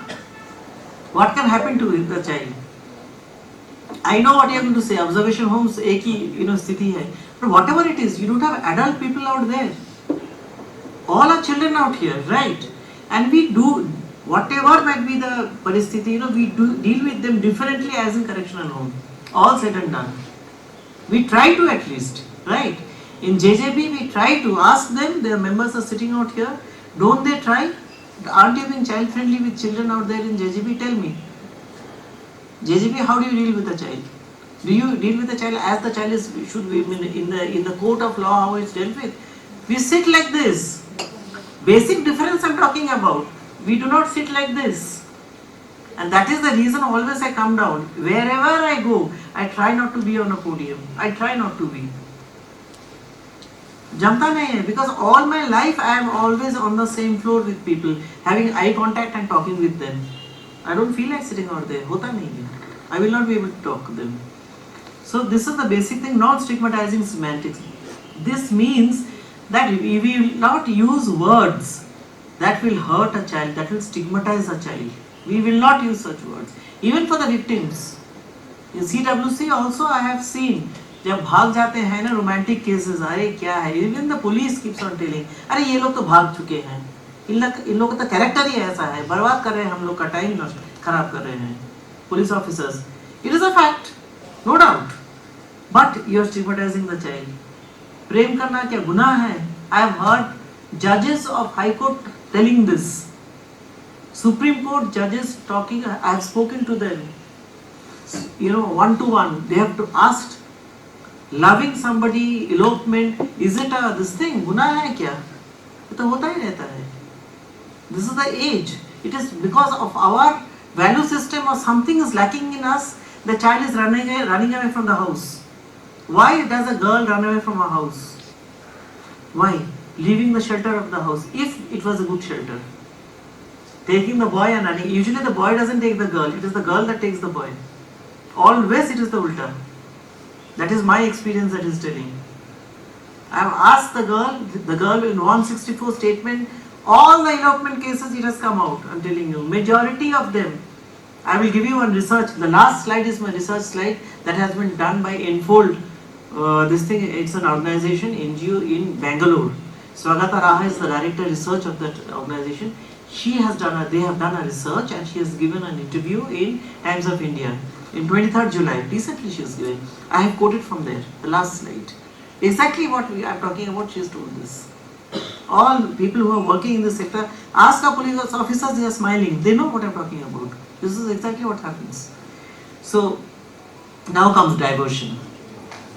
What can happen to the child? I know what you are going to say. Observation homes, एक ही स्थिति है. But whatever it is, you don't have adult people out there. All are children out here, right? And we do whatever might be the paristhiti. We do deal with them differently as in correctional home. All said and done. We try to at least, right? In JJB, we try to ask them. Their members are sitting out here. Don't they try? Aren't you being child friendly with children out there in JJB? Tell me. JJB, how do you deal with the child? Do you deal with the child as the child should be in the court of law, how it's dealt with? We sit like this. Basic difference I'm talking about. We do not sit like this. And that is the reason always I come down. Wherever I go, I try not to be on a podium. I try not to be. Jamta nahi hai, because all my life I am always on the same floor with people, having eye contact and talking with them. I don't feel like sitting out there. Hota nahi hai. I will not be able to talk to them. So this is the basic thing, not stigmatizing semantics. This means that we will not use words that will hurt a child, that will stigmatize a child. We will not use such words. Even for the victims. In CWC also I have seen, जब भाग जाते हैं ना romantic cases, अरे क्या है, even the police keeps on telling, अरे ये लोग तो भाग चुके हैं, इन लोगों का कैरेक्टर ही ऐसा है, बर्बाद कर रहे हैं हम लोग का टाइम खराब कर रहे हैं, police officers. It is a fact, no doubt, but you are stigmatizing the child. प्रेम करना क्या गुनाह है? I have heard judges of High Court telling this. Supreme Court judges talking, I have spoken to them, one to one. They have to ask, loving somebody, elopement, is it this thing? गुनाह है क्या? ये तो होता ही रहता है. This is the age. It is because of our value system or something is lacking in us. The child is running away from the house. Why does a girl run away from a house? Why? Leaving the shelter of the house, if it was a good shelter. Taking the boy and running. Usually the boy doesn't take the girl. It is the girl that takes the boy. Always it is the ulta. That is my experience that is telling. I have asked the girl in 164 statement, all the elopement cases it has come out, I am telling you, majority of them. I will give you one research, the last slide is my research slide that has been done by Enfold. This thing, it's an organization, NGO in Bangalore. Swagata Raha is the director research of that organization. They have done a research and she has given an interview in Times of India in 23rd July. Recently she has given. I have quoted from there, the last slide. Exactly what I am talking about, she has told this. All people who are working in this sector, ask our police officers, they are smiling. They know what I am talking about. This is exactly what happens. So, now comes diversion.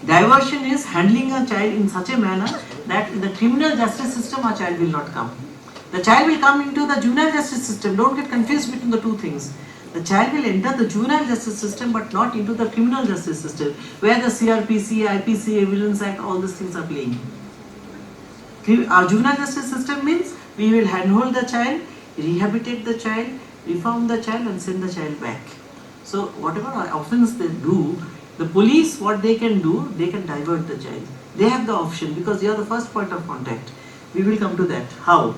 Diversion is handling a child in such a manner that in the criminal justice system a child will not come. The child will come into the juvenile justice system. Don't get confused between the two things. The child will enter the juvenile justice system but not into the criminal justice system where the CRPC, IPC, Evidence Act, all these things are playing. Our juvenile justice system means we will handhold the child, rehabilitate the child, reform the child and send the child back. So whatever offense they do, the police, what they can do, they can divert the child. They have the option because they are the first point of contact. We will come to that. How?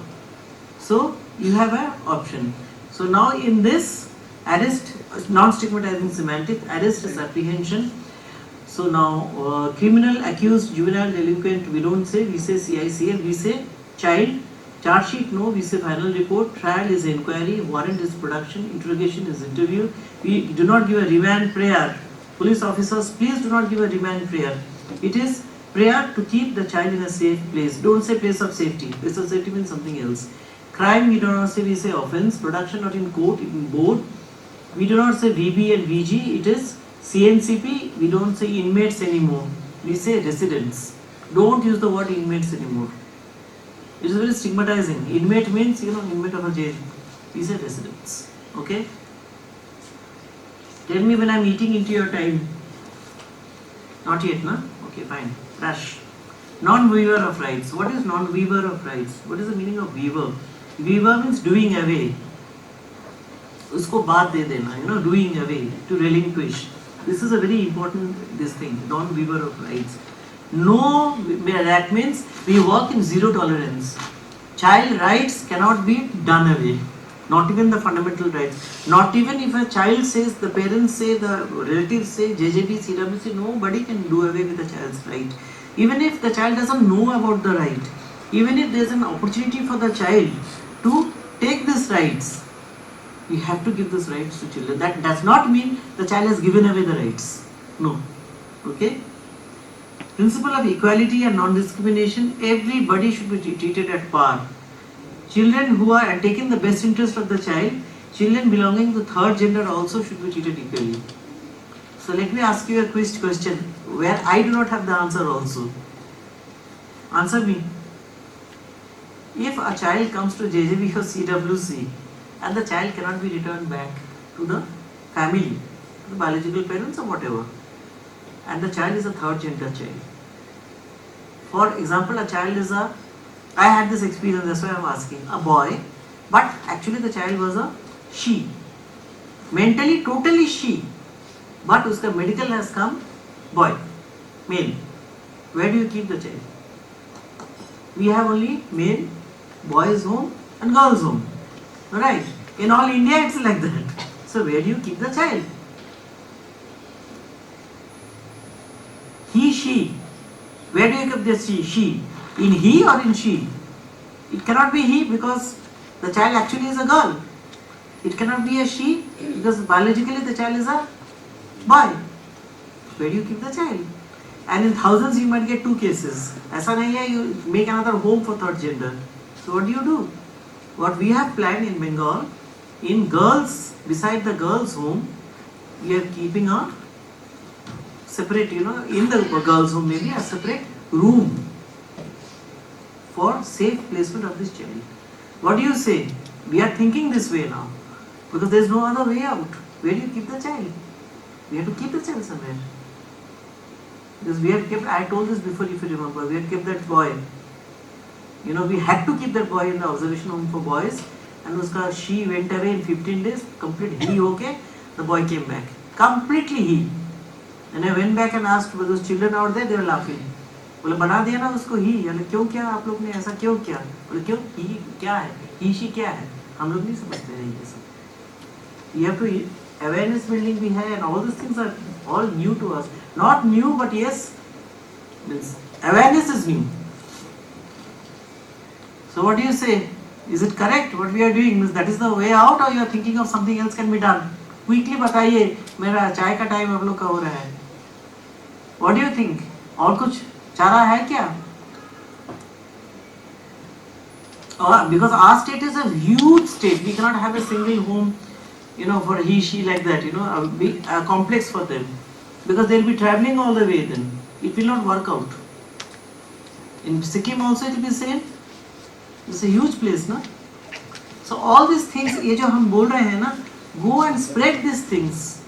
So you have an option. So now in this, arrest, non-stigmatizing semantic, arrest is apprehension. So now criminal, accused, juvenile, delinquent, we don't say, we say CICL, we say child, charge sheet no, we say final report, trial is inquiry, warrant is production, interrogation is interview. We do not give a remand prayer. Police officers, please do not give a remand prayer. It is prayer to keep the child in a safe place. Don't say place of safety. Place of safety means something else. Crime we do not say, we say offense. Production not in court, in board. We do not say VB and VG. It is CNCP. We don't say inmates anymore. We say residents. Don't use the word inmates anymore. It is very stigmatizing. Inmate means, inmate of a jail. We say residents. Okay? Tell me when I am eating into your time. Not yet, na? Okay, fine. Rush. Non-weaver of rights. What is non-weaver of rights? What is the meaning of weaver? Weaver means doing away. उसको बात दे देना, doing away, to relinquish. This is a very important thing, non-weaver of rights. No, that means we work in zero tolerance. Child rights cannot be done away. Not even the fundamental rights. Not even if a child says, the parents say, the relatives say, JJB, CWC, nobody can do away with the child's right. Even if the child doesn't know about the right, even if there is an opportunity for the child to take these rights, we have to give these rights to children. That does not mean the child has given away the rights. No. Okay? Principle of equality and non-discrimination, everybody should be treated at par. Children who are taking the best interest of the child, children belonging to third gender also should be treated equally. So let me ask you a question where I do not have the answer also. Answer me. If a child comes to JJB or CWC and the child cannot be returned back to the family, the biological parents or whatever, and the child is a third gender child. For example, a child is I had this experience, that's why I am asking, a boy, but actually the child was a she. Mentally, totally she. But uska medical has come, boy, male. Where do you keep the child? We have only male, boys home and girls home. Right? In all India it's like that. So where do you keep the child? He, she. Where do you keep the she? In he or in she? It cannot be he because the child actually is a girl. It cannot be a she because biologically the child is a boy. Where do you keep the child? And in thousands you might get two cases. ऐसा नहीं है you make another home for third gender. So what do? What we have planned in Bengal, in girls, beside the girls' home, we are keeping a separate, in the girls' home maybe a separate room for safe placement of this child. What do you say? We are thinking this way now because there is no other way out. Where do you keep the child? We have to keep the child somewhere. Because we have kept, I told this before if you remember, we have kept that boy. We had to keep that boy in the observation home for boys, and she went away in 15 days, complete he okay, the boy came back. Completely he. And I went back and asked were those children out there, they were laughing. बोले बना दिया ना उसको ही, यानी क्यों क्या आप लोग ने ऐसा क्यों किया? बोले क्यों ही क्या है? ही she क्या है? हम लोग नहीं समझते हैं ये सब. You have to awareness building भी है, and all these things are all new to us. Not new, but yes, means awareness is new. So what do you say? Is it correct what we are doing? Means that is the way out, or you are thinking of something else can be done? Quickly बताइए, मेरा चाय का time आप लोग का हो रहा है. What do you think? और कुछ चारा है क्या? Because our state is a huge state, we cannot have a single home, for he, she like that, a complex for them. Because they will be traveling all the way then. It will not work out. In Sikkim also it will be same. It's a huge place, no? So all these things, ये जो हम बोल रहे हैं ना, go and spread these things.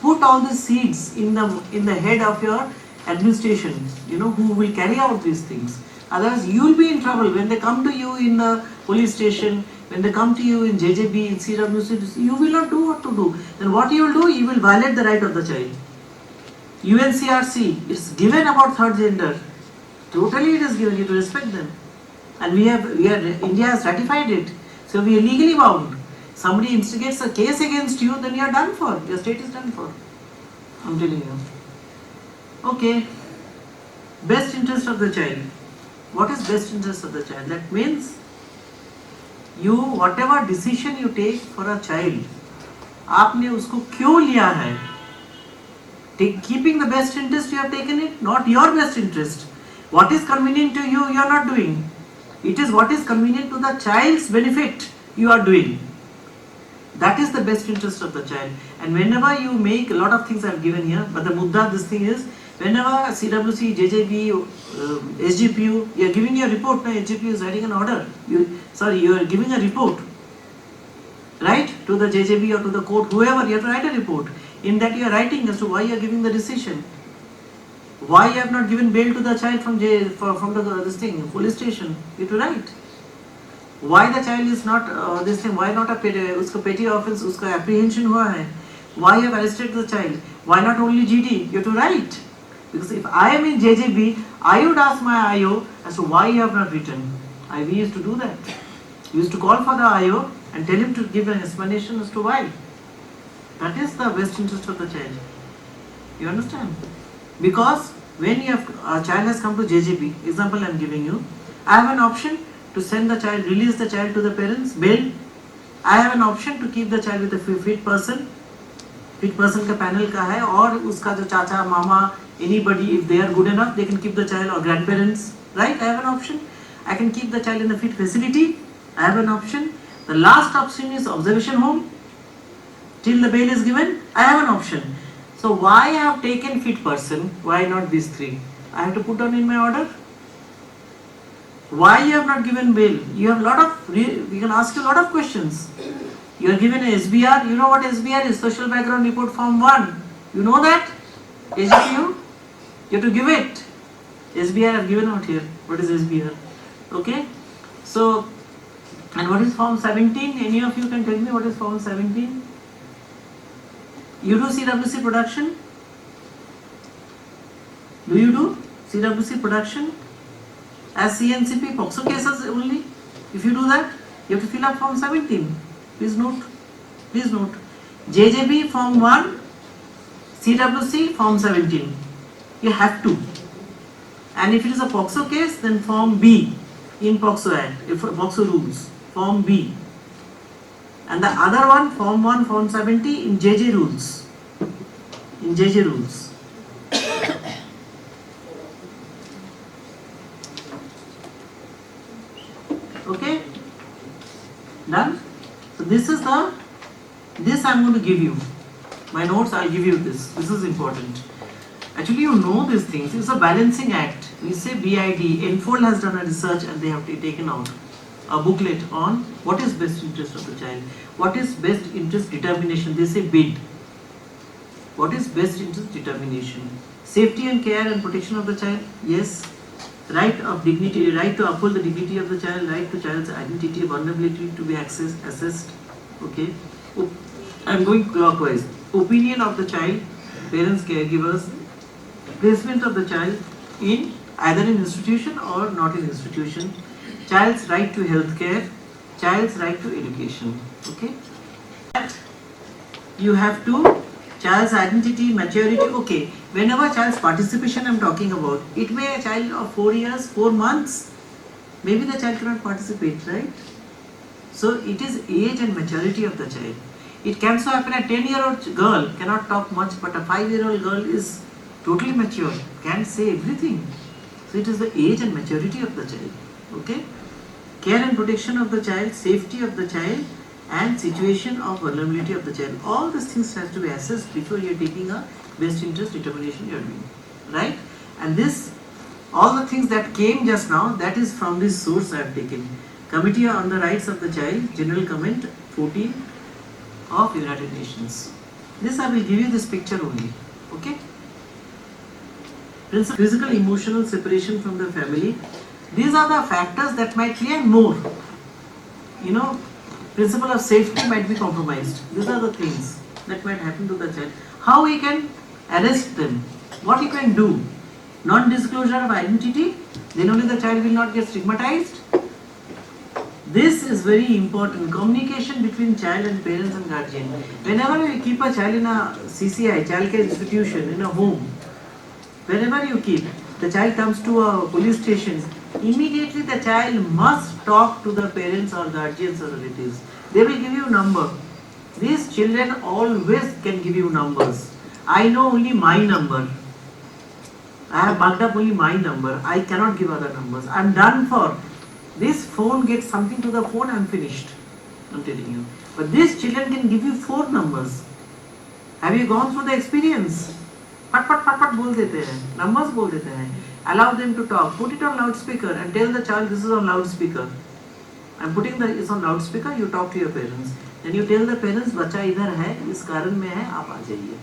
Put all these seeds in the head of your administration, who will carry out these things. Otherwise, you will be in trouble when they come to you in the police station, when they come to you in JJB, in CWC, you will not do what to do. Then what you will do, you will violate the right of the child. UNCRC, it's given about third gender. Totally it is given, you have to respect them. And India has ratified it. So we are legally bound. Somebody instigates a case against you, then you are done for. Your state is done for. I'm telling you. Okay. Best interest of the child. What is best interest of the child? That means whatever decision you take for a child, आपने उसको क्यों लिया है? Keeping the best interest, you have taken it, not your best interest. What is convenient to you, you are not doing. It is what is convenient to the child's benefit you are doing. That is the best interest of the child. And whenever you make, a lot of things I have given here, but the mudda, this thing is, whenever CWC, JJB, SGPU, you are giving a report, no, SGPU is writing an order. You are giving a report, right, to the JJB or to the court, whoever, you have to write a report. In that you are writing as to why you are giving the decision. Why you have not given bail to the child from the police station. You have to write. Why the child is not why not a petty offense, uska apprehension hua hai. Why you have arrested the child? Why not only GD? You have to write. Because if I am in JJB, I would ask my IO as to why you have not written. We used to do that. We used to call for the IO and tell him to give an explanation as to why. That is the best interest of the child. You understand? Because when a child has come to JJB, example I am giving you, I have an option to send the child, release the child to the parents, bail. I have an option to keep the child with a fit person. Fit person का panel का है, और उसका जो चाचा, मामा, anybody, if they are good enough, they can keep the child, or grandparents, right? I have an option. I can keep the child in a fit facility. I have an option. The last option is observation home. Till the bail is given, I have an option. So why I have taken fit person? Why not these three? I have to put down in my order. Why you have not given bail? You have we can ask you a lot of questions. You are given a SBR. You know what SBR is? Social Background Report Form 1. You know that? SGPU? You have to give it. SBR I have given out here. What is SBR? Okay. So, and what is Form 17? Any of you can tell me what is Form 17? You do CWC production? Do you do CWC production? As CNCP, POCSO cases only? If you do that, you have to fill up Form 17. Please note. Please note. JJB Form 1, CWC Form 17. You have to. And if it is a POCSO case, then Form B in POCSO Act, if POCSO rules, Form B. And the other one, Form 1, Form 70 in JJ rules. In JJ rules. Okay? Done? So this is this I am going to give you. My notes, I will give you this. This is important. Actually, you know these things. It's a balancing act. We say BID. Enfold has done a research and they have taken out a booklet on what is best interest of the child. What is best interest determination? They say BID. What is best interest determination? Safety and care and protection of the child? Yes. Right of dignity, right to uphold the dignity of the child, right to child's identity, vulnerability to be assessed. Okay. I am going clockwise. Opinion of the child, parents, caregivers, placement of the child in either in institution or not in institution, child's right to health care, child's right to education. Okay. You have to child's identity, maturity. Okay. Whenever child's participation I am talking about, it may a child of 4 years, 4 months, maybe the child cannot participate, right? So it is age and maturity of the child. It can so happen a 10-year-old girl cannot talk much, but a 5-year-old girl is totally mature, can say everything. So it is the age and maturity of the child. Okay? Care and protection of the child, safety of the child, and situation of vulnerability of the child. All these things have to be assessed before you are taking a best interest determination you are doing. Right? And this, all the things that came just now, that is from this source I have taken. Committee on the Rights of the Child, General Comment 14 of United Nations. This I will give you this picture only. Okay? Physical, emotional separation from the family. These are the factors that might play more. You know, principle of safety might be compromised. These are the things that might happen to the child. How we can arrest them? What you can do? Non-disclosure of identity, then only the child will not get stigmatized. This is very important. Communication between child and parents and guardian. Whenever you keep a child in a CCI, child care institution, in a home, wherever you keep, the child comes to a police station, immediately the child must talk to the parents or guardians or relatives. They will give you a number. These children always can give you numbers. I know only my number. I have bugged up only my number. I cannot give other numbers. I am done for. This phone gets something to the phone, I am finished. I am telling you. But these children can give you 4 numbers. Have you gone through the experience? Pat pat pat pat bol dete hain. Numbers bol dete hain. Allow them to talk. Put it on loudspeaker and tell the child this is on loudspeaker. I am putting this on loudspeaker. You talk to your parents. Then you tell the parents, बच्चा इधर है, इस कारण में है, आप आ जाइए.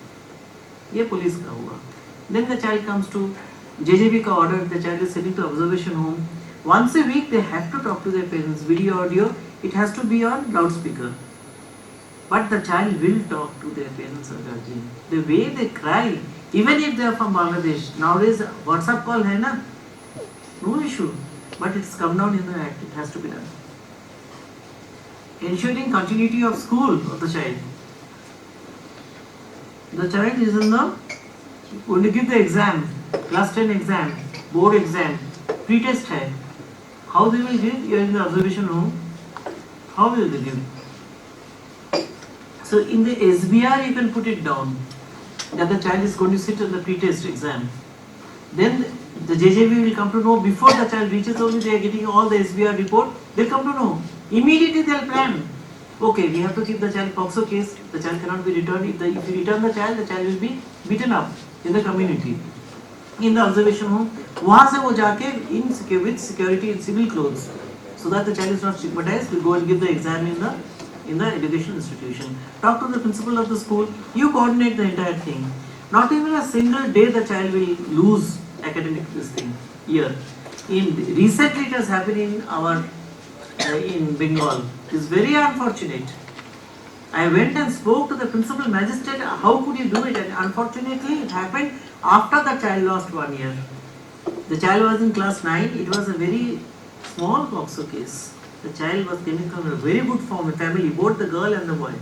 ये पुलिस का हुआ. Then the child comes to JJB का order. The child is sent to observation home. Once a week they have to talk to their parents. Video, audio, it has to be on loudspeaker. But the child will talk to their parents or guardian. The way they cry, even if they are from Bangladesh. Nowadays WhatsApp call hai na, no issue. But it's come down in the act. It has to be done. Ensuring continuity of school of the child. The child is in the, going to give the exam, class 10 exam, board exam, pre-test hai. How they will give? You are in the observation home. How will they give? So in the SBR you can put it down that the child is going to sit on the pre-test exam. Then the JJB will come to know before the child reaches only they are getting all the SBR report. They will come to know. Immediately they will plan. Okay, we have to keep the child POCSO case. The child cannot be returned. If you return the child will be beaten up in the community. In the observation home, वहाँ से वो जाके with security in civil clothes, so that the child is not stigmatized, will go and give the exam in the education institution. Talk to the principal of the school. You coordinate the entire thing. Not even a single day the child will lose academic this thing year. Recently it has happened in our in Bengal. It is very unfortunate. I went and spoke to the principal magistrate. How could you do it? And unfortunately, it happened after the child lost 1 year. The child was in class 9. It was a very small POCSO case. The child was coming from a very good family, both the girl and the boy.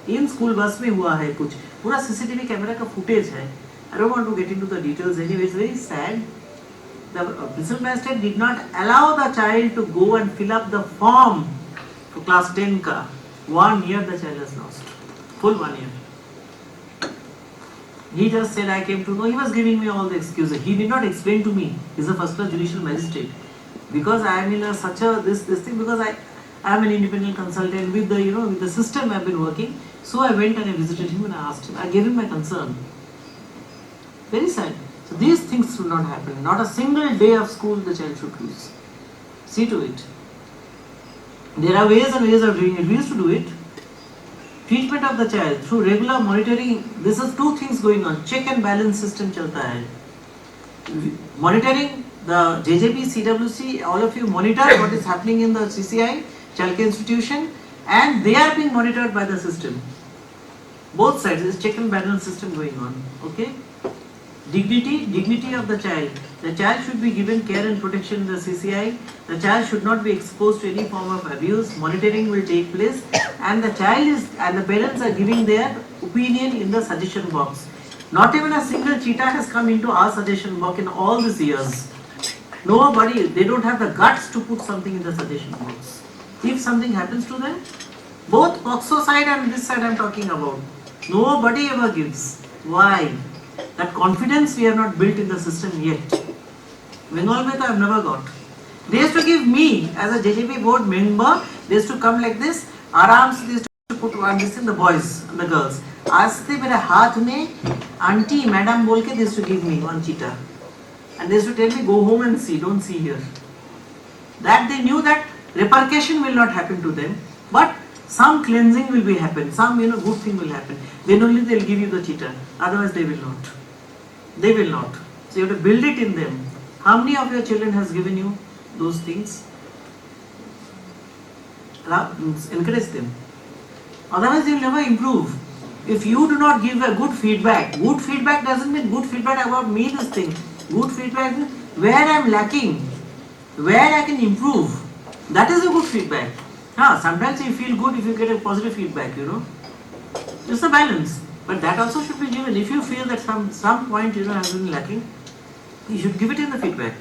In school bus में हुआ है कुछ, पूरा CCTV camera का footage है. I don't want to get into the details anyway. It's very sad. The principal magistrate did not allow the child to go and fill up the form for class 10 ka. 1 year the child has lost, full 1 year. He just said, I came to know. He was giving me all the excuses. He did not explain to me. He's a first class judicial magistrate. Because I am in a, such a this thing, because I am an independent consultant with the with the system I've been working. So I went and I visited him and I asked him. I gave him my concern. Very sad. So these things should not happen. Not a single day of school the child should lose. See to it. There are ways and ways of doing it. We used to do it. Treatment of the child through regular monitoring. This is two things going on. Check and balance system chalta hai. Monitoring the JJP, CWC, all of you monitor what is happening in the CCI, childcare institution, and they are being monitored by the system. Both sides, this check and balance system going on. Okay. Dignity of the child. The child should be given care and protection in the CCI. The child should not be exposed to any form of abuse. Monitoring will take place, and the parents are giving their opinion in the suggestion box. Not even a single cheetah has come into our suggestion box in all these years. Nobody, they don't have the guts to put something in the suggestion box. If something happens to them, both POCSO side and this side I am talking about, nobody ever gives. Why? That confidence we have not built in the system yet. Bengal mein I have never got. They used to give me as a JJP board member, they used to come like this, arams, they used to put one this in the boys and the girls. Aste mere haath mein, auntie, madam bolke, they used to give me one cheetah. And they used to tell me, go home and see, don't see here. That they knew that repercussion will not happen to them, but some cleansing will be happen, some good thing will happen. Then only they will give you the cheetah, otherwise they will not. They will not. So you have to build it in them. How many of your children has given you those things? Encourage them. Otherwise they will never improve. If you do not give a good feedback doesn't mean good feedback about me this thing. Good feedback means where I am lacking, where I can improve. That is a good feedback. Sometimes you feel good if you get a positive feedback, It's a balance. But that also should be given. If you feel that some point has been lacking, you should give it in the feedback.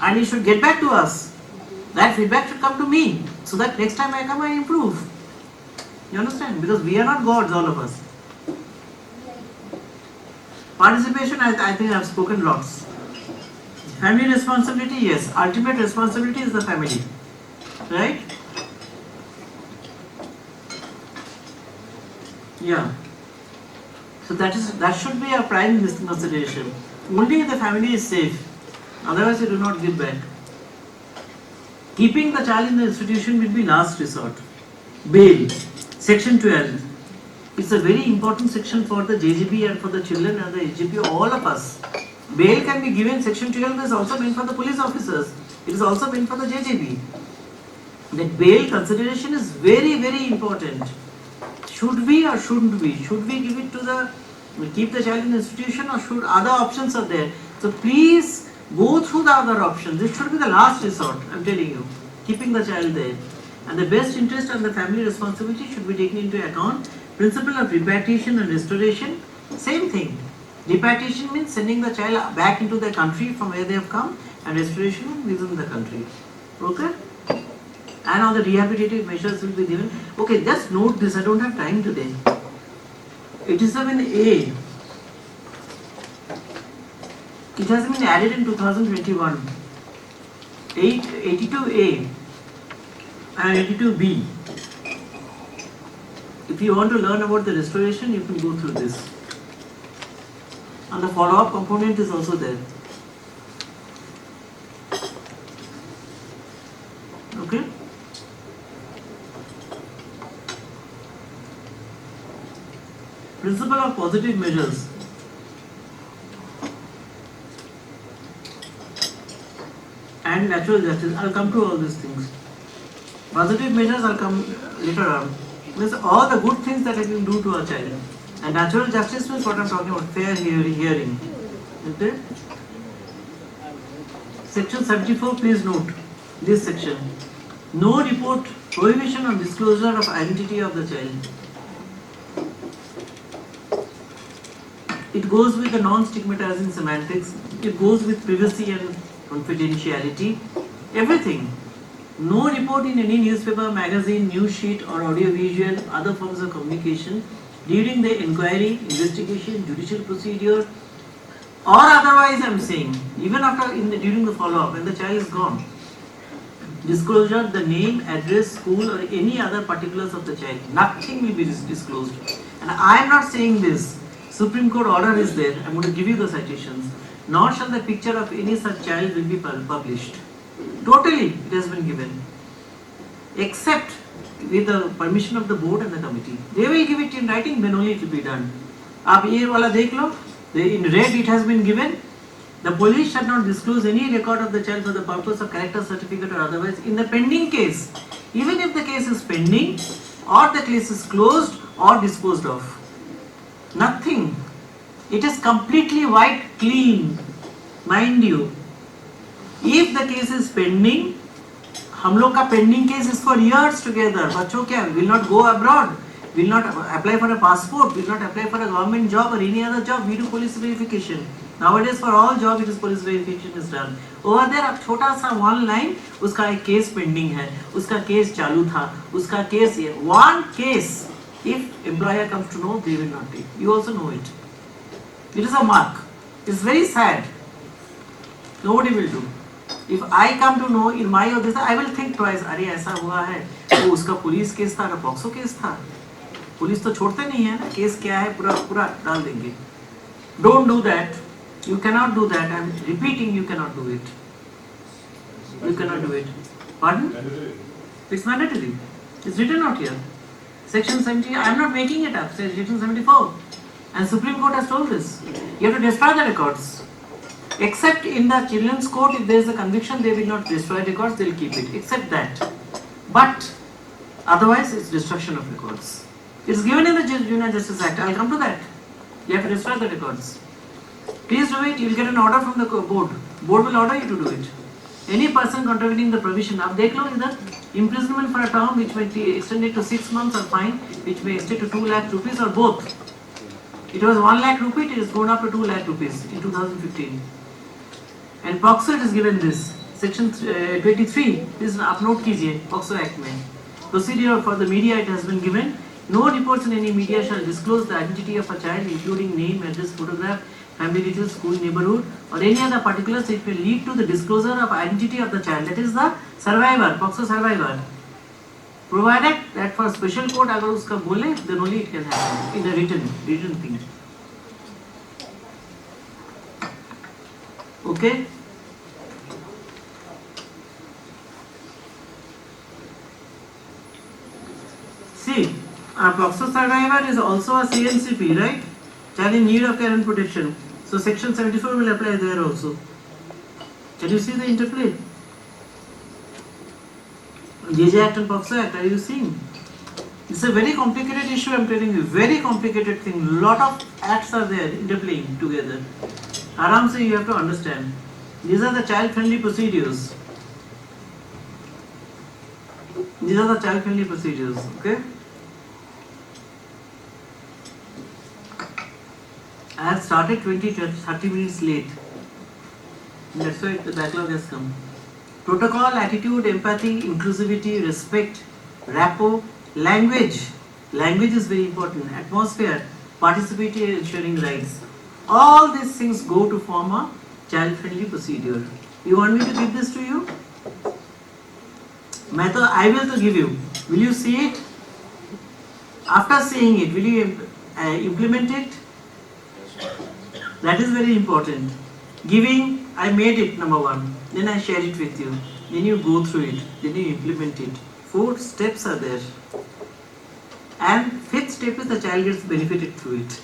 And you should get back to us. That feedback should come to me, so that next time I come I improve. You understand? Because we are not gods, all of us. Participation, I think I have spoken lots. Family responsibility, yes. Ultimate responsibility is the family. Right? Yeah. So that should be a prime consideration. Only if the family is safe. Otherwise you do not give back. Keeping the child in the institution will be last resort. Bail. Section 12. It's a very important section for the JGB and for the children and the HGP, all of us. Bail can be given. Section 12 is also meant for the police officers. It is also meant for the JJB. That bail consideration is very, very important. Should we or shouldn't we? Should we give it to keep the child in the institution, or should other options are there? So please go through the other options. This should be the last resort, I'm telling you. Keeping the child there. And the best interest and the family responsibility should be taken into account. Principle of repatriation and restoration, same thing. Repatriation means sending the child back into the country from where they have come, and restoration within the country. Okay? And all the rehabilitative measures will be given. Okay, just note this, I don't have time today. 87A. It has been added in 2021. 82A and 82B. If you want to learn about the restoration, you can go through this. And the follow-up component is also there. Okay? Principle of positive measures. And natural justice. I'll come to all these things. Positive measures will come later on. Means all the good things that I can do to a child. And natural justice means what I'm talking about, fair hearing. Okay? Section 74, please note this section. No report, prohibition on disclosure of identity of the child. It goes with the non-stigmatizing semantics. It goes with privacy and confidentiality. Everything. No report in any newspaper, magazine, news sheet or audiovisual, other forms of communication during the inquiry, investigation, judicial procedure or otherwise, I am saying, even after during the follow-up when the child is gone. Disclosure, the name, address, school or any other particulars of the child. Nothing will be disclosed. And I am not saying this. Supreme Court order is there. I am going to give you the citations. Nor shall the picture of any such child will be published. Totally, it has been given. Except with the permission of the board and the committee. They will give it in writing, then only it will be done. Ab ye wala dekh lo. In red it has been given. The police shall not disclose any record of the child for the purpose of character certificate or otherwise in the pending case. Even if the case is pending or the case is closed or disposed of. Nothing. It is completely white, clean. Mind you, if the case is pending, हम लोग का pending case is for years together. बच्चों क्या will not go abroad, will not apply for a passport, will not apply for a government job or any other job. We do police verification. Nowadays for all job it is police verification is done. Over there अब छोटा सा one line, उसका एक case pending है, उसका case चालू था, उसका case one case. If employer comes to know, they will not take. You also know it. It is a mark. It is very sad. Nobody will do. If I come to know in my or this, I will think twice. अरे ऐसा हुआ है, वो उसका police case था, ना POCSO case था. Police तो छोड़ते नहीं है ना, केस क्या है पूरा डाल देंगे. Don't do that. You cannot do that. I am repeating, you cannot do it. You cannot do it. Pardon? It's mandatory. It's written out here. Section 70, I am not making it up, Section 74. And Supreme Court has told this. You have to destroy the records. Except in the children's court, if there is a conviction, they will not destroy records, they will keep it. Except that. But otherwise, it's destruction of records. It's given in the Juvenile Justice Act. I will come to that. You have to destroy the records. Please do it, you will get an order from the board. Board will order you to do it. Any person contravening the provision, अब देख लो इधर, imprisonment for a term which may be extended to 6 months or fine which may extend to 2 lakh rupees or both. It was 1 lakh rupee, it is gone up to 2 lakh rupees in 2015. And POCSO it is given this. Section 23, this upload कीजिए POCSO Act में. Procedure for the media it has been given. No reports in any media shall disclose the identity of a child including name, address, photograph, family details, school, neighborhood or any other particulars which will lead to the disclosure of identity of the child. That is the survivor, POCSO survivor. Provided that for special court अगर उसका बोले, then only it can happen in a written thing. Okay? See, a POCSO survivor is also a CNCP, right? Child in need of care and protection. So section 74 will apply there also. Can you see the interplay? JJ Act and POCSO Act, are you seeing? It's a very complicated issue, I am telling you. Very complicated thing. Lot of acts are there interplaying together. Aram se you have to understand. These are the child-friendly procedures. These are the child-friendly procedures. Okay? I have started 20-30 minutes late. That's why the backlog has come. Protocol, attitude, empathy, inclusivity, respect, rapport, language. Language is very important. Atmosphere, participatory, ensuring rights. All these things go to form a child-friendly procedure. You want me to give this to you? I will to give you. Will you see it? After seeing it, will you implement it? That is very important. Giving, I made it number 1. Then I share it with you. Then you go through it. Then you implement it. 4 steps are there. And 5th step is the child gets benefited through it.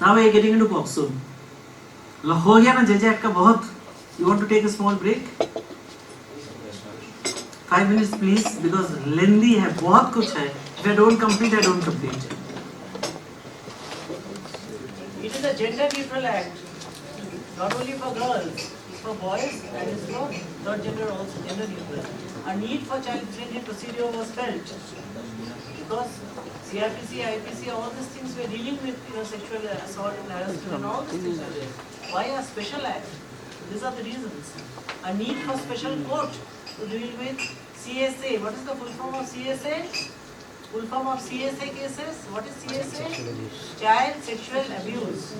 Now we are getting into POCSO. हो गया ना JJ Act का बहुत. You want to take a small break? 5 minutes please, because lengthy है, बहुत कुछ है. If I don't complete, I don't complete. It is a gender neutral act, not only for girls. for boys and is for third gender also, gender neutral. A need for child-friendly procedure was felt because CRPC, IPC, all these things were dealing with sexual assault and harassment and all these things are there. Why a special act? These are the reasons. A need for special court to deal with CSA. What is the full form of CSA? Full form of CSA cases. What is CSA? Child sexual abuse.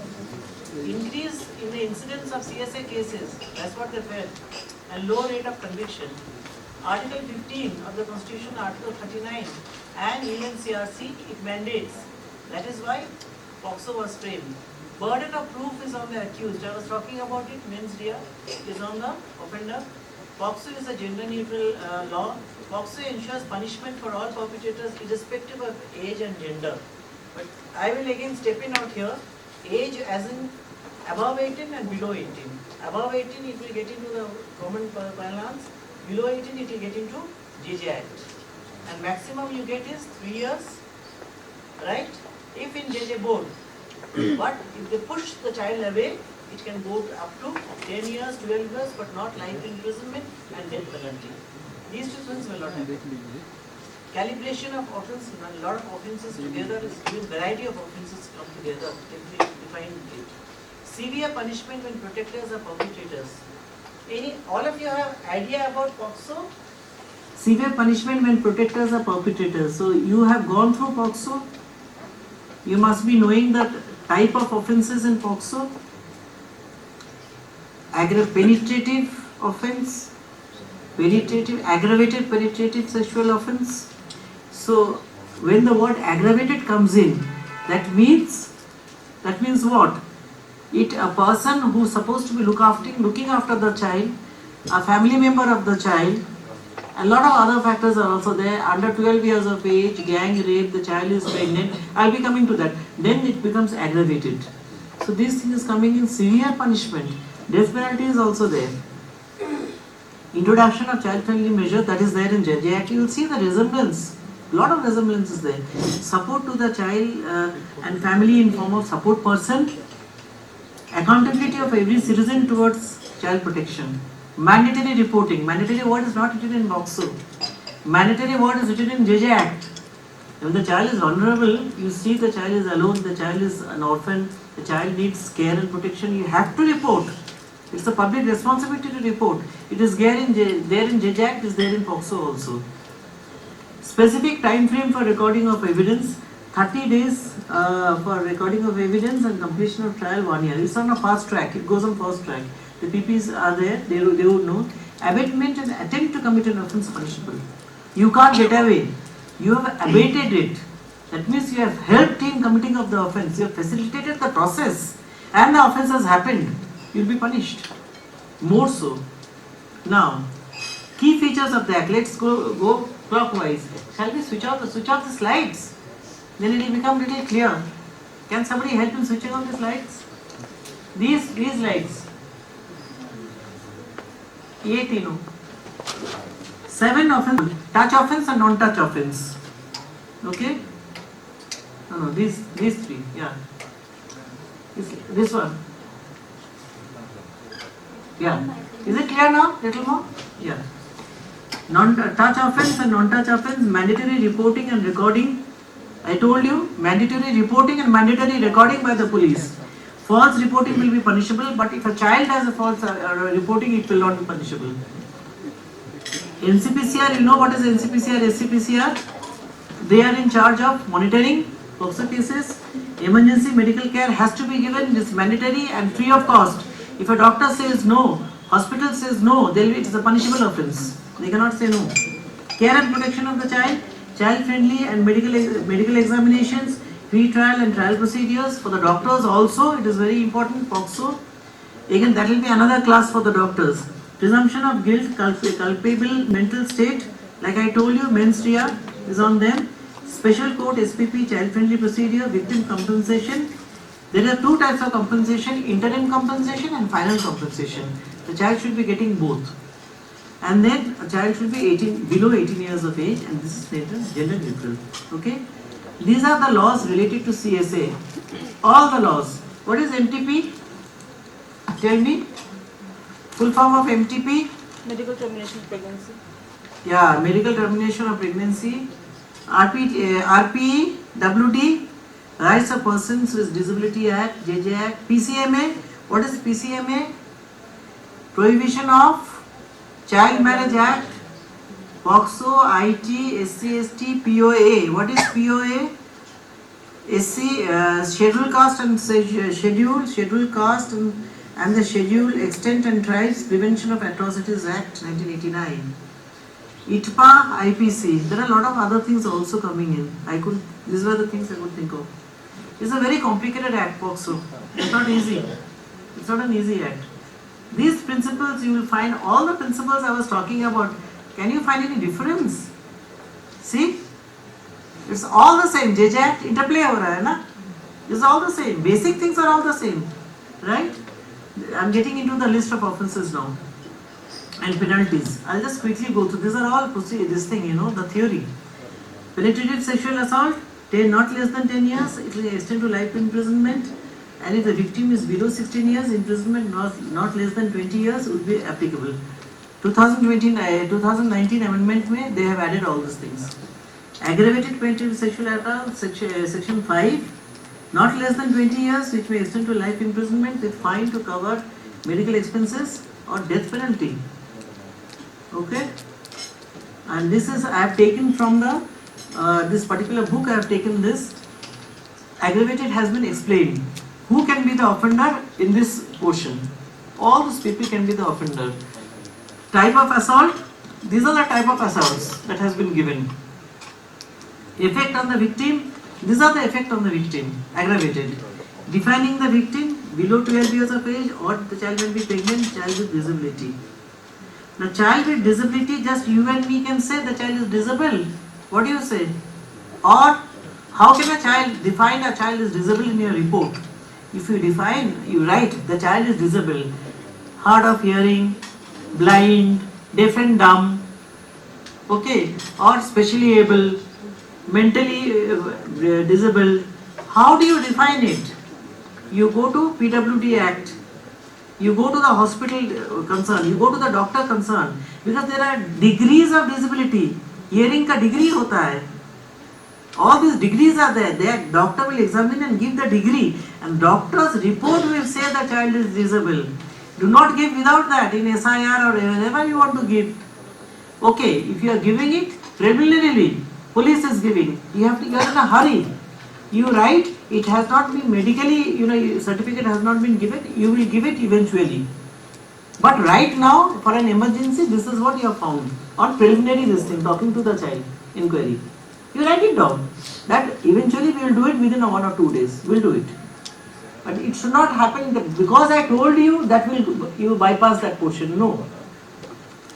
Increase in the incidence of CSA cases. That's what they felt. And low rate of conviction. Article 15 of the Constitution, Article 39 and Union CRC, it mandates. That is why POCSO was framed. Burden of proof is on the accused. I was talking about it, mens rea is on the offender. POCSO is a gender neutral law. POCSO ensures punishment for all perpetrators irrespective of age and gender. But I will again step in out here. Age as in above 18 and below 18. Above 18 it will get into the common parlance. Below 18 it will get into JJ Act. And maximum you get is 3 years, right? If in JJ board. But if they push the child away, it can go up to 10 years, 12 years, but not life imprisonment and death penalty. These two things will not happen. Calibration of offences, a lot of offences together is doing variety of offences come together, define it. Severe punishment when protectors are perpetrators. All of you have idea about POCSO? Severe punishment when protectors are perpetrators. So you have gone through POCSO. You must be knowing that type of offences in POCSO. Penetrative offence, aggravated penetrative sexual offence. So when the word aggravated comes in, that means what? A person who is supposed to be looking after the child, a family member of the child, a lot of other factors are also there. Under 12 years of age, gang rape, the child is pregnant. I'll be coming to that. Then it becomes aggravated. So this thing is coming in severe punishment. Death penalty is also there. Introduction of child-friendly measure, that is there in JJ Act. You will see the resemblance. A lot of resemblance is there. Support to the child and family in form of support person. Accountability of every citizen towards child protection. Mandatory reporting. Mandatory word is not written in POCSO. Mandatory word is written in JJ Act. When the child is vulnerable, you see the child is alone, the child is an orphan, the child needs care and protection, you have to report. It's a public responsibility to report. It is there in JJ Act, is there in POCSO also. Specific time frame for recording of evidence. 30 days for recording of evidence and completion of trial 1 year. It's on a fast track. It goes on fast track. The PPs are there. They would know. Abatement and attempt to commit an offence punishable. You can't get away. You have abated it. That means you have helped in committing of the offence. You have facilitated the process, and the offence has happened. You will be punished. More so. Now, key features of the Act. Let's go clockwise. Shall we switch off the slides? Then it will become little clear. Can somebody help in switching on the lights? These lights. ये तीनों. 7 offense, touch offense and non-touch offense. Okay? No, these 3. Yeah. This one. Yeah. Is it clear now? Little more? Yeah. Non-touch offense and non-touch offense, mandatory reporting and recording. I told you, mandatory reporting and mandatory recording by the police. False reporting will be punishable, but if a child has a false reporting, it will not be punishable. NCPCR, you know what is NCPCR, SCPCR? They are in charge of monitoring POCSO cases. Emergency medical care has to be given, it is mandatory and free of cost. If a doctor says no, hospital says no, it is a punishable offence. They cannot say no. Care and protection of the child. Child-friendly and medical examinations, pre-trial and trial procedures. For the doctors also, it is very important, POCSO. Again, that will be another class for the doctors. Presumption of guilt, culpable mental state. Like I told you, mens rea is on them. Special court, SPP, child-friendly procedure, victim compensation. There are 2 types of compensation, interim compensation and final compensation. The child should be getting both. And then a child should be below 18 years of age, and this is gender neutral. Okay? These are the laws related to CSA. All the laws. What is MTP? Tell me. Full form of MTP? Medical termination of pregnancy. Yeah, medical termination of pregnancy. RPWD, Rights of Persons with Disability Act, JJ Act. PCMA, what is PCMA? Prohibition of Child Marriage Act. POCSO, IT, SC, ST, POA. What is POA? SC, Scheduled Caste and Scheduled Caste and the Scheduled Extent and Tribes Prevention of Atrocities Act 1989. ITPA, IPC. There are a lot of other things also coming in. These were the things I could think of. It's a very complicated act, POCSO. It's not easy. It's not an easy act. These principles, you will find all the principles I was talking about. Can you find any difference? See? It's all the same. JJ Act interplay हो रहा है ना? It's all the same. Basic things are all the same, right? I'm getting into the list of offences now and penalties. I'll just quickly go through. These are all this thing, the theory. Penetrative sexual assault, not less than 10 years. It will extend to life imprisonment. And if the victim is below 16 years, imprisonment not less than 20 years would be applicable. 2019 amendment mein, they have added all these things. Aggravated penetrative sexual assault, section 5, not less than 20 years, which may extend to life imprisonment with fine to cover medical expenses or death penalty. Okay? And this is, I have taken from the, this particular book, I have taken this. Aggravated has been explained. Who can be the offender in this portion? All these people can be the offender. Type of assault, these are the type of assaults that has been given. Effect on the victim, these are the effect on the victim, aggravated. Defining the victim, below 12 years of age, or the child may be pregnant, child with disability. The child with disability, just you and me can say the child is disabled. What do you say? Or how can a child define a child is disabled in your report? If you define, you write the child is disabled, hard of hearing, blind, deaf and dumb, okay, or specially able, mentally disabled. How do you define it? You go to PWD Act, you go to the hospital concern, you go to the doctor concern, because there are degrees of disability. Hearing ka degree hota hai. All these degrees are there. The doctor will examine and give the degree, and doctor's report will say the child is disabled. Do not give without that in SIR or whenever you want to give. Okay, if you are giving it preliminarily, police is giving, you are in a hurry. You write, it has not been medically, certificate has not been given, you will give it eventually. But right now, for an emergency, this is what you have found. On preliminary this thing, talking to the child, inquiry. You write it down. That eventually we will do it within 1 or 2 days. We will do it. But it should not happen that because I told you that you bypass that portion. No.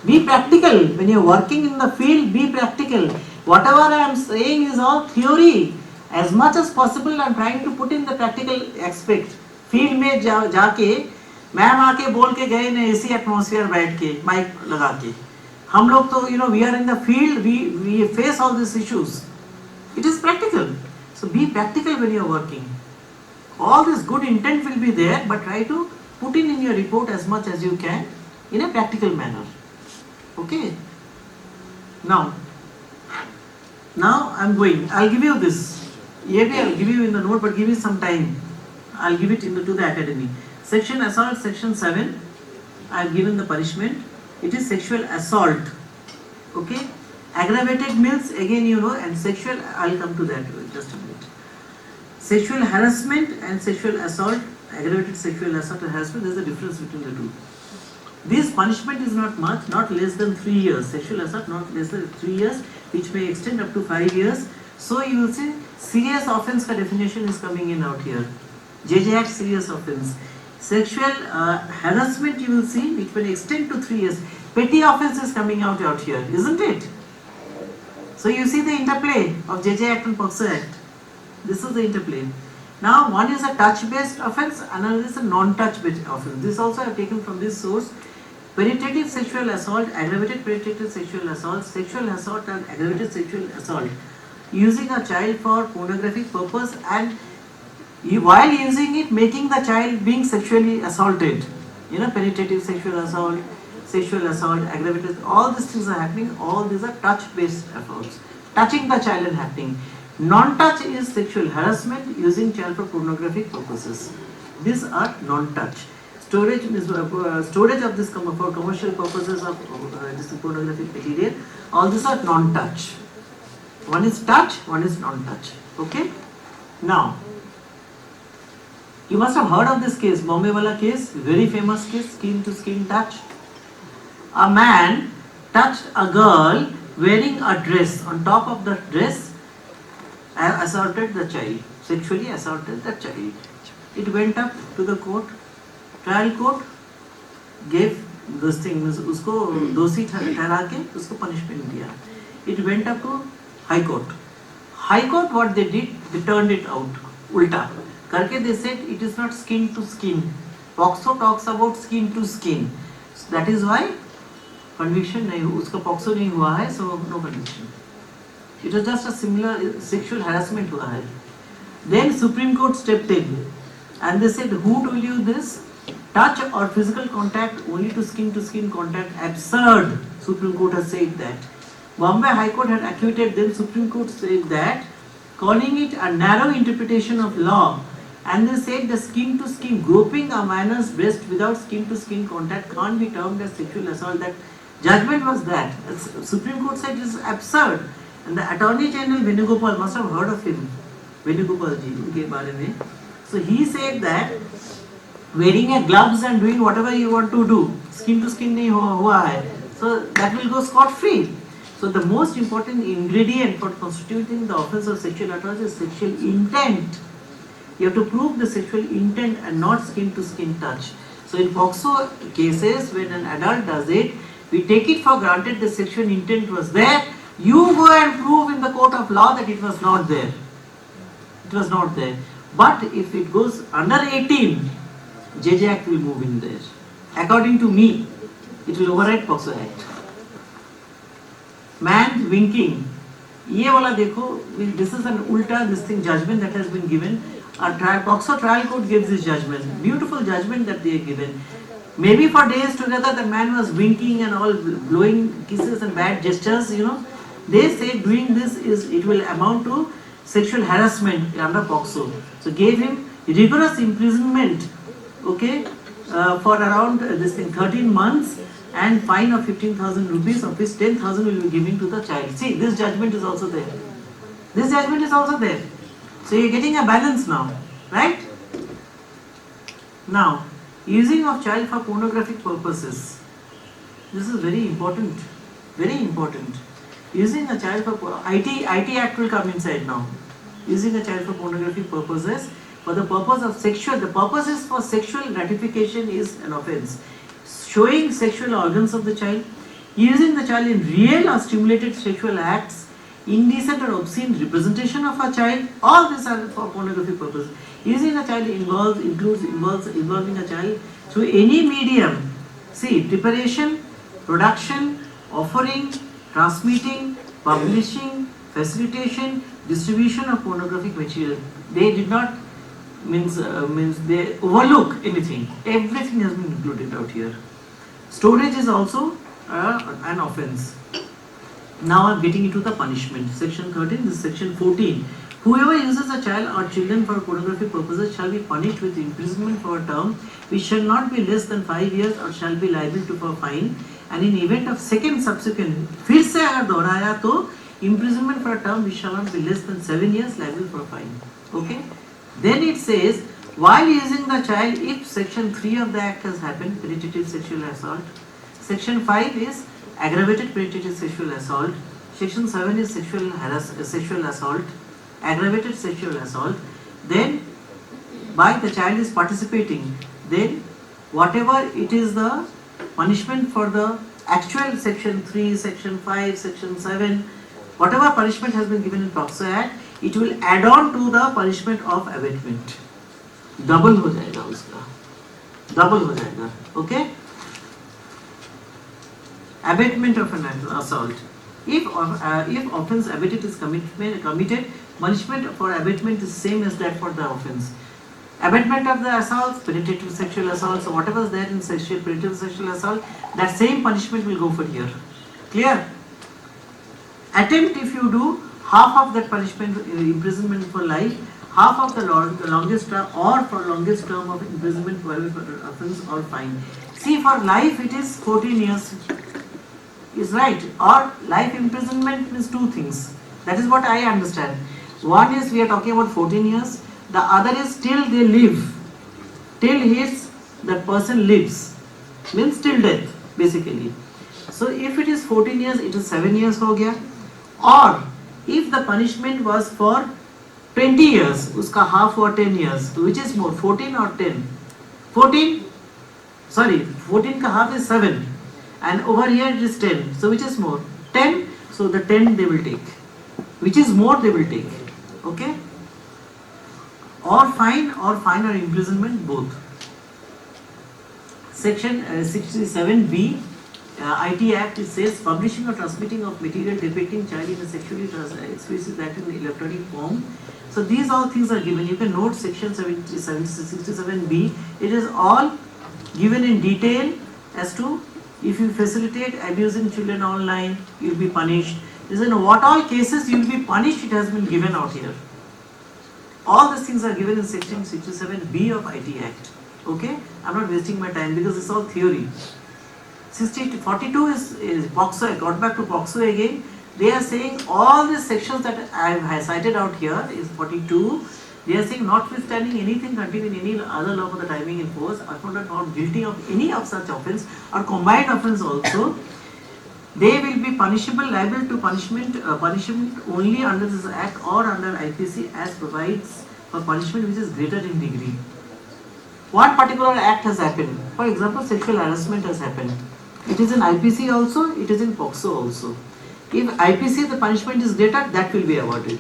Be practical. When you are working in the field, be practical. Whatever I am saying is all theory. As much as possible I am trying to put in the practical aspect. Field में जाके ma'am आके बोल के गए ने AC atmosphere बैठ के mic लगा के हम लोग तो we are in the field, we face all these issues. It is practical. So be practical when you are working. All this good intent will be there, but try to put in your report as much as you can in a practical manner. Okay. Now I am going. I'll give you this. Maybe I'll give you in the note, but give me some time. I'll give it to the academy. Section assault, section 7. I have given the punishment. It is sexual assault. Okay. Aggravated means again and sexual. I'll come to that just a minute. Sexual harassment and sexual assault. Aggravated sexual assault and harassment. There is a difference between the two. This punishment is not much, not less than 3 years. Sexual assault not less than 3 years, which may extend up to 5 years. So you will see serious offence ka definition is coming in out here. JJ Act serious offence. Sexual harassment you will see which may extend to 3 years. Petty offence is coming out here, isn't it? So you see the interplay of JJ Act and POCSO Act. This is the interplay. Now one is a touch-based offence, another is a non-touch-based offence. This also I have taken from this source. Penetrative sexual assault, aggravated penetrative sexual assault and aggravated sexual assault. Using a child for pornographic purpose and while using it, making the child being sexually assaulted. You know, penetrative sexual assault, aggravated, all these things are happening. All these are touch-based efforts. Touching the child is happening. Non-touch is sexual harassment using child for pornographic purposes. These are non-touch. Storage is storage of this for commercial purposes of this pornographic material. All these are non-touch. One is touch, one is non-touch. Okay. Now, you must have heard of this case, Bombay wala case, very famous case, skin to skin touch. A man touched a girl wearing a dress. On top of the dress, assaulted the child, sexually assaulted the child. It went up to the court. Trial court gave this thing, usko doshi ठहरा के उसको punishment दिया. It went up to High Court. High Court, what they did, they turned it out, ulta. करके they said it is not skin to skin. POCSO talks about skin to skin. So that is why conviction नहीं हुआ, उसका POCSO नहीं हुआ है, so no conviction. It was just a similar sexual harassment हुआ है. Then Supreme Court stepped in and they said, who told you this? Touch or physical contact only to skin contact, absurd. Supreme Court has said that. Bombay High Court had acquitted them. Supreme Court said that, calling it a narrow interpretation of law, and they said the skin to skin groping a minor's breast without skin to skin contact can't be termed as sexual assault. That judgment was that. Supreme Court said it is absurd. And the Attorney General Venugopal, must have heard of him, Venugopal ji, unke baare mein. So he said that wearing a gloves and doing whatever you want to do, skin to skin nahi hua hai, so that will go scot free. So the most important ingredient for constituting the offence of sexual atrocity is sexual intent. You have to prove the sexual intent and not skin to skin touch. So in POCSO cases, when an adult does it, we take it for granted the sexual intent was there. You go and prove in the court of law that it was not there. It was not there. But if it goes under 18, JJ Act will move in there. According to me, it will override POCSO Act. Man winking. ये वाला देखो, this is an ulta, this thing judgment that has been given. A POCSO trial court gives this judgment. Beautiful judgment that they are given. Maybe for days together the man was winking and all, blowing kisses and bad gestures, you know. They say doing this it will amount to sexual harassment under POCSO. So gave him rigorous imprisonment, okay, for around 13 months and fine of 15,000 rupees, of which 10,000 will be given to the child. See, this judgment is also there. This judgment is also there. So you're getting a balance now, right? Now, using of child for pornographic purposes. This is very important. Very important. Using a child for IT Act will come inside now. Using a child for pornographic purposes for the purpose of sexual. The purpose is for sexual gratification is an offence. Showing sexual organs of the child, using the child in real or stimulated sexual acts, indecent or obscene representation of a child, all these are for pornography purposes. Using a child involving a child through any medium. See, preparation, production, offering, transmitting, publishing, facilitation, distribution of pornographic material. They did not means they overlook anything. Everything has been included out here. Storage is also an offence. Now I am getting into the punishment. Section 13, this is section 14. Whoever uses a child or children for pornographic purposes shall be punished with imprisonment for a term which shall not be less than 5 years or shall be liable to for fine, and in event of second subsequent, फिर से अगर दोहराया तो imprisonment for a term which shall not be less than 7 years, liable for fine. Okay? Then it says, while using the child, if section 3 of the act has happened, penetrative sexual assault. Section 5 is aggravated penetrative sexual assault. Section 7 is sexual assault, aggravated sexual assault. Then, by the child is participating, then whatever it is the punishment for the actual section 3, section 5, section 7, whatever punishment has been given in POCSO Act, it will add on to the punishment of abatement. Double हो जाएगा उसका, double हो जाएगा, okay? Abatement of an assault. If offence abated is committed, punishment for abatement is same as that for the offence. Abetment of the assaults, penetrative sexual assaults, or whatever is there in penetrative sexual assault, that same punishment will go for here. Clear? Attempt, if you do, half of that punishment, imprisonment for life, half of the longest term or for longest term of imprisonment for offence or fine. See, for life it is 14 years, is right, or life imprisonment means two things. That is what I understand. One is we are talking about 14 years, the other is till they live, till the person lives, means till death basically. So if it is 14 years, it is 7 years ho gaya. Or if the punishment was for 20 years, uska half or 10 years, which is more, 14 or 10? 14, sorry, 14 ka half is 7, and over here it is 10, so which is more? 10, so the 10 they will take, which is more they will take, okay? Or fine or imprisonment, both. Section 67B, IT Act, it says publishing or transmitting of material depicting child in a sexually explicit that in electronic form. So these all things are given. You can note section 67B. It is all given in detail as to if you facilitate abusing children online, you will be punished. This is in what all cases you will be punished. It has been given out here. All these things are given in section 67B of IT Act. Okay, I'm not wasting my time because it's all theory. 42 is POCSO. I got back to POCSO again. They are saying all these sections that I have cited out here is 42. They are saying notwithstanding anything contained in any other law for the timing in force, are found guilty of any of such offence or combined offence also, they will be punishable, liable to punishment only under this Act or under IPC as provides for punishment which is greater in degree. What particular act has happened? For example, sexual harassment has happened. It is in IPC also, it is in POCSO also. If IPC the punishment is greater, that will be awarded.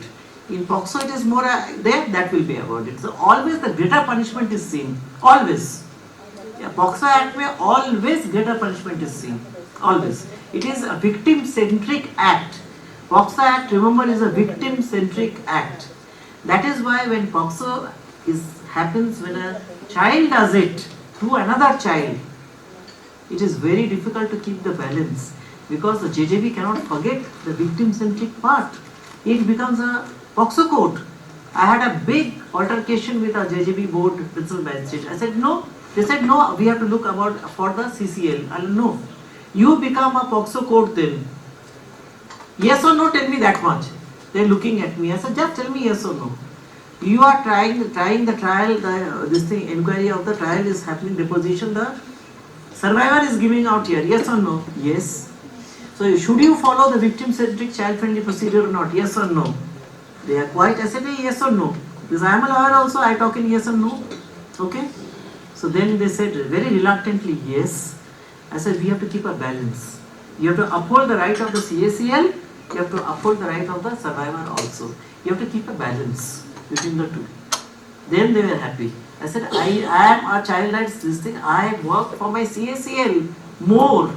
In POCSO it is more there, that will be awarded. So always the greater punishment is seen. Always. Yeah, POCSO Act mein always greater punishment is seen. Always. It is a victim-centric act. POCSO Act, remember, is a victim-centric act. That is why when POCSO happens, when a child does it to another child, it is very difficult to keep the balance because the JJB cannot forget the victim-centric part. It becomes a POCSO court. I had a big altercation with a JJB board principal magistrate. I said no. They said no, we have to look for the CCL. I said no. You become a POCSO court then. Yes or no, tell me that much. They are looking at me. I said just tell me yes or no. You are trying the trial, inquiry of the trial is happening, deposition, the survivor is giving out here, yes or no? Yes. So should you follow the victim-centric child-friendly procedure or not? Yes or no? They are quiet. I said yes or no. Because I am a lawyer also, I talk in yes or no. Okay? So then they said very reluctantly yes. I said we have to keep a balance. You have to uphold the right of the CACL, you have to uphold the right of the survivor also. You have to keep a balance between the two. Then they were happy. I said, I am a child rights this thing. I work for my CACL more.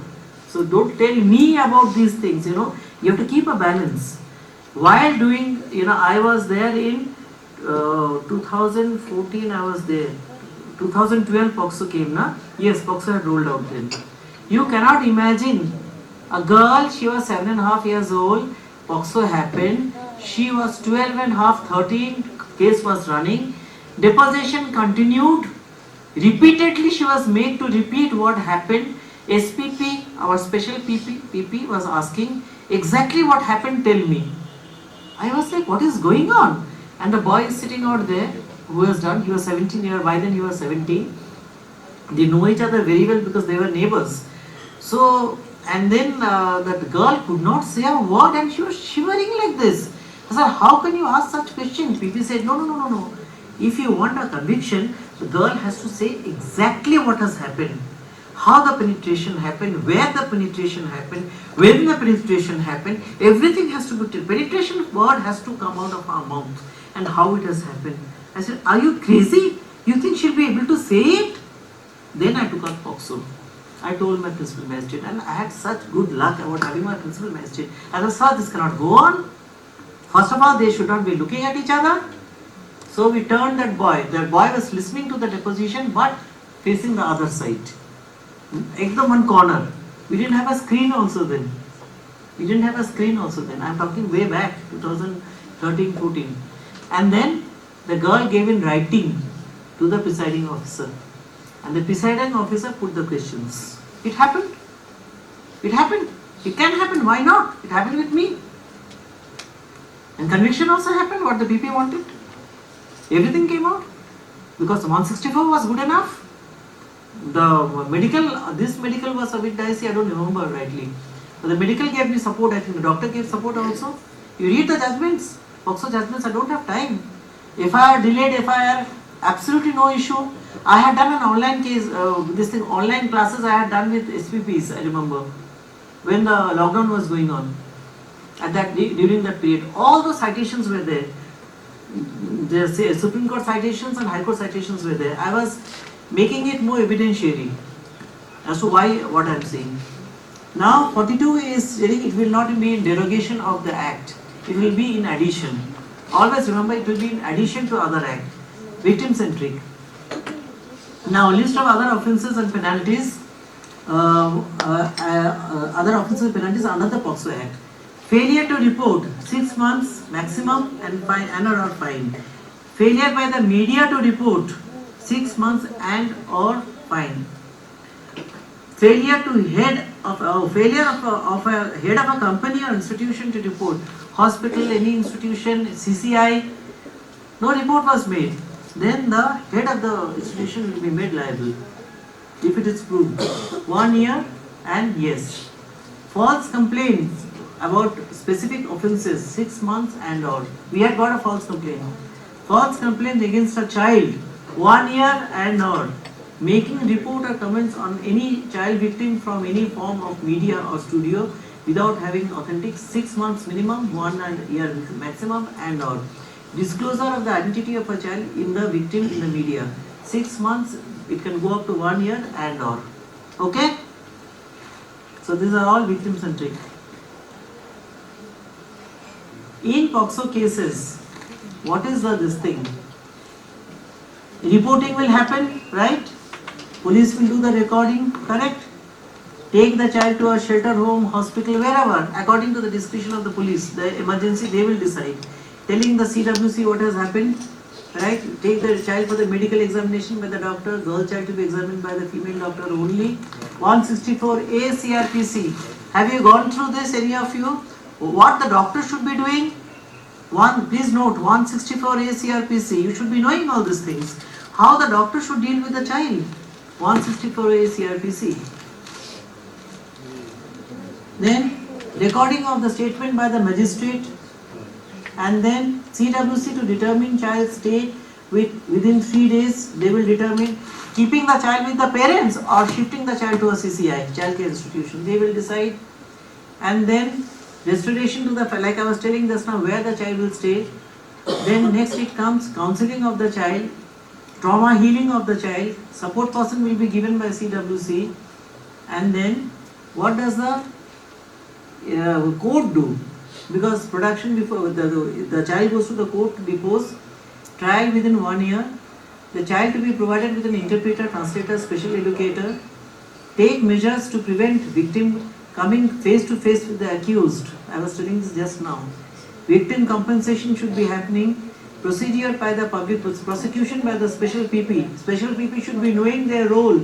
So don't tell me about these things, You have to keep a balance. While doing, I was there in 2014, I was there. 2012 POCSO came, na? Yes, POCSO had rolled out then. You cannot imagine a girl, she was 7.5 years old, POCSO happened. She was 12.5, 13, case was running. Deposition continued. Repeatedly she was made to repeat what happened. SPP, our special PP was asking exactly what happened, tell me. I was like, what is going on? And the boy is sitting out there who has done, he was 17 years, by then he was 17. They know each other very well because they were neighbors. So, and then that girl could not say a word and she was shivering like this. I said, how can you ask such questions? PP said, no. If you want a conviction, the girl has to say exactly what has happened. How the penetration happened, where the penetration happened, when the penetration happened, everything has to be, penetration word has to come out of our mouth and how it has happened. I said, are you crazy? You think she'll be able to say it? Then I took out POCSO. I told my principal magistrate, and I had such good luck about having my principal magistrate. I said, sir, this cannot go on. First of all, they should not be looking at each other. So we turned that boy. That boy was listening to the deposition but facing the other side. Ekdam one corner. We didn't have a screen also then. I'm talking way back, 2013-14. And then the girl gave in writing to the presiding officer. And the presiding officer put the questions. It happened. It can happen. Why not? It happened with me. And conviction also happened, what the BP wanted. Everything came out. Because 164 was good enough. This medical was a bit dicey, I don't remember rightly. But the medical gave me support, I think the doctor gave support also. You read the judgments, POCSO judgments, I don't have time. FIR, delayed FIR, absolutely no issue. I had done an online case, online classes I had done with SPPs, I remember, when the lockdown was going on. During that period, all those citations were there. The Supreme Court citations and High Court citations were there. I was making it more evidentiary as to why what I am saying. Now 42 is saying it will not be in derogation of the Act. It will be in addition. Always remember it will be in addition to other Act. Victim centric. Now list of other offences and penalties. Other offences and penalties under the POCSO Act. Failure to report 6 months maximum and or fine. Failure by the media to report 6 months and or fine. Failure of a head of a company or institution to report, hospital, any institution, CCI, no report was made, then the head of the institution will be made liable if it is proved. 1 year and yes. False complaints about specific offences 6 months and or. We had got a false complaint. False complaint against a child 1 year and or. Making report or comments on any child victim from any form of media or studio without having authentic 6 months minimum, 1 year maximum and or. Disclosure of the identity of a child in the victim in the media 6 months, it can go up to 1 year and or. Okay? So these are all victim centric. In POCSO cases, what is this thing? Reporting will happen, right? Police will do the recording, correct? Take the child to a shelter home, hospital, wherever, according to the discretion of the police. The emergency, they will decide. Telling the CWC what has happened, right? Take the child for the medical examination by the doctor, girl child to be examined by the female doctor only. 164A CRPC. Have you gone through this, any of you? What the doctor should be doing? Please note, 164A CRPC. You should be knowing all these things. How the doctor should deal with the child. 164A CRPC. Then recording of the statement by the magistrate, and then CWC to determine child's state within 3 days. They will determine keeping the child with the parents or shifting the child to a CCI, child care institution. They will decide. And then restoration to the, like I was telling just now, where the child will stay. Then next it comes counseling of the child, trauma healing of the child, support person will be given by CWC. And then what does the court do? Because production before the child goes to the court to depose, trial within 1 year, the child to be provided with an interpreter, translator, special educator, take measures to prevent victim coming face to face with the accused. I was telling this just now. Victim compensation should be happening. Procedure by the public prosecution by the special PP. Special PP should be knowing their role.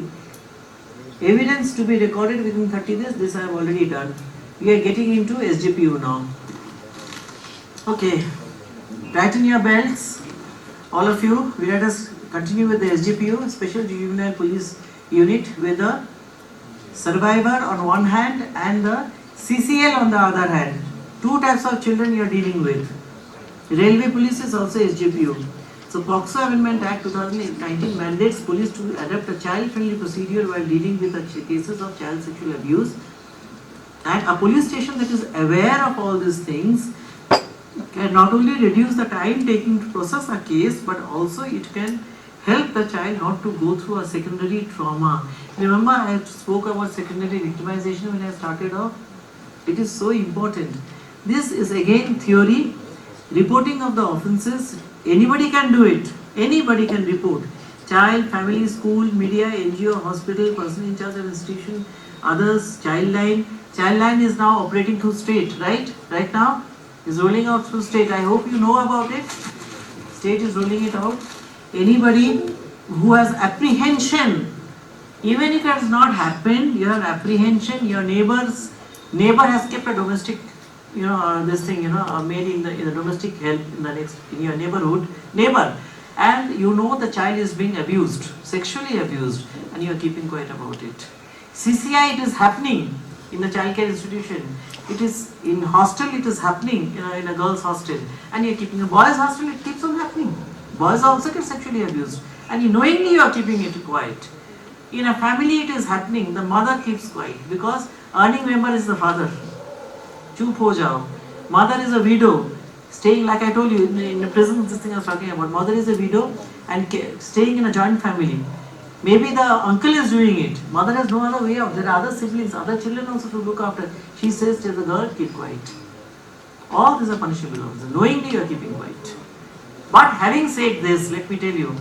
Evidence to be recorded within 30 days. This I have already done. We are getting into SJPU now. Okay, tighten your belts, all of you. Let us continue with the SJPU, Special Juvenile Police Unit, with the survivor on one hand and the CCL on the other hand. 2 types of children you are dealing with. Railway Police is also SJPU. So POCSO Amendment Act 2019 mandates police to adopt a child-friendly procedure while dealing with the cases of child sexual abuse. And a police station that is aware of all these things can not only reduce the time taken to process a case, but also it can help the child not to go through a secondary trauma. Remember I spoke about secondary victimization when I started off? It is so important. This is again theory. Reporting of the offences Anybody can do it. Anybody can report. Child, family, school, media, NGO, hospital, person in charge of institution, others, child line. Child line is now operating through state, right? Right now is rolling out through state. I hope you know about it. State is rolling it out. Anybody who has apprehension, even if it has not happened, you have apprehension. Your neighbor has kept a domestic, this thing, made in the domestic help in your neighbor, and you know the child is being abused, sexually abused, and you are keeping quiet about it. CCI, it is happening in the childcare institution. It is in hostel, it is happening in a girls' hostel, and you are keeping a boys' hostel. It keeps on happening. Boys also get sexually abused, and knowingly you are keeping it quiet. In a family, it is happening. The mother keeps quiet because earning member is the father. Chup ho jao. Mother is a widow, staying, like I told you, in the prison, this thing I was talking about. Mother is a widow and staying in a joint family. Maybe the uncle is doing it. Mother has no other way out. There are other siblings, other children also to look after. She says to the girl, keep quiet. All these are punishable offenses. Knowingly you are keeping quiet. But having said this, let me tell you,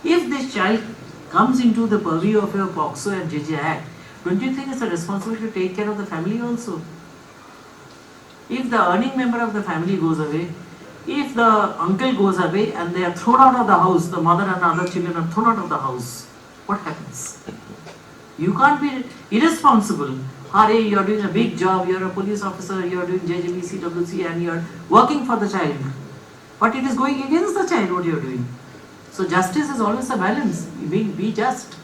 if this child comes into the purview of your POCSO and JJ Act, don't you think it's a responsibility to take care of the family also? If the earning member of the family goes away, if the uncle goes away and they are thrown out of the house, the mother and other children are thrown out of the house, what happens? You can't be irresponsible. Hare, you are doing a big job, you are a police officer, you are doing JJBC, WC, and you are working for the child. But it is going against the child what you are doing. So justice is always a balance. Be just.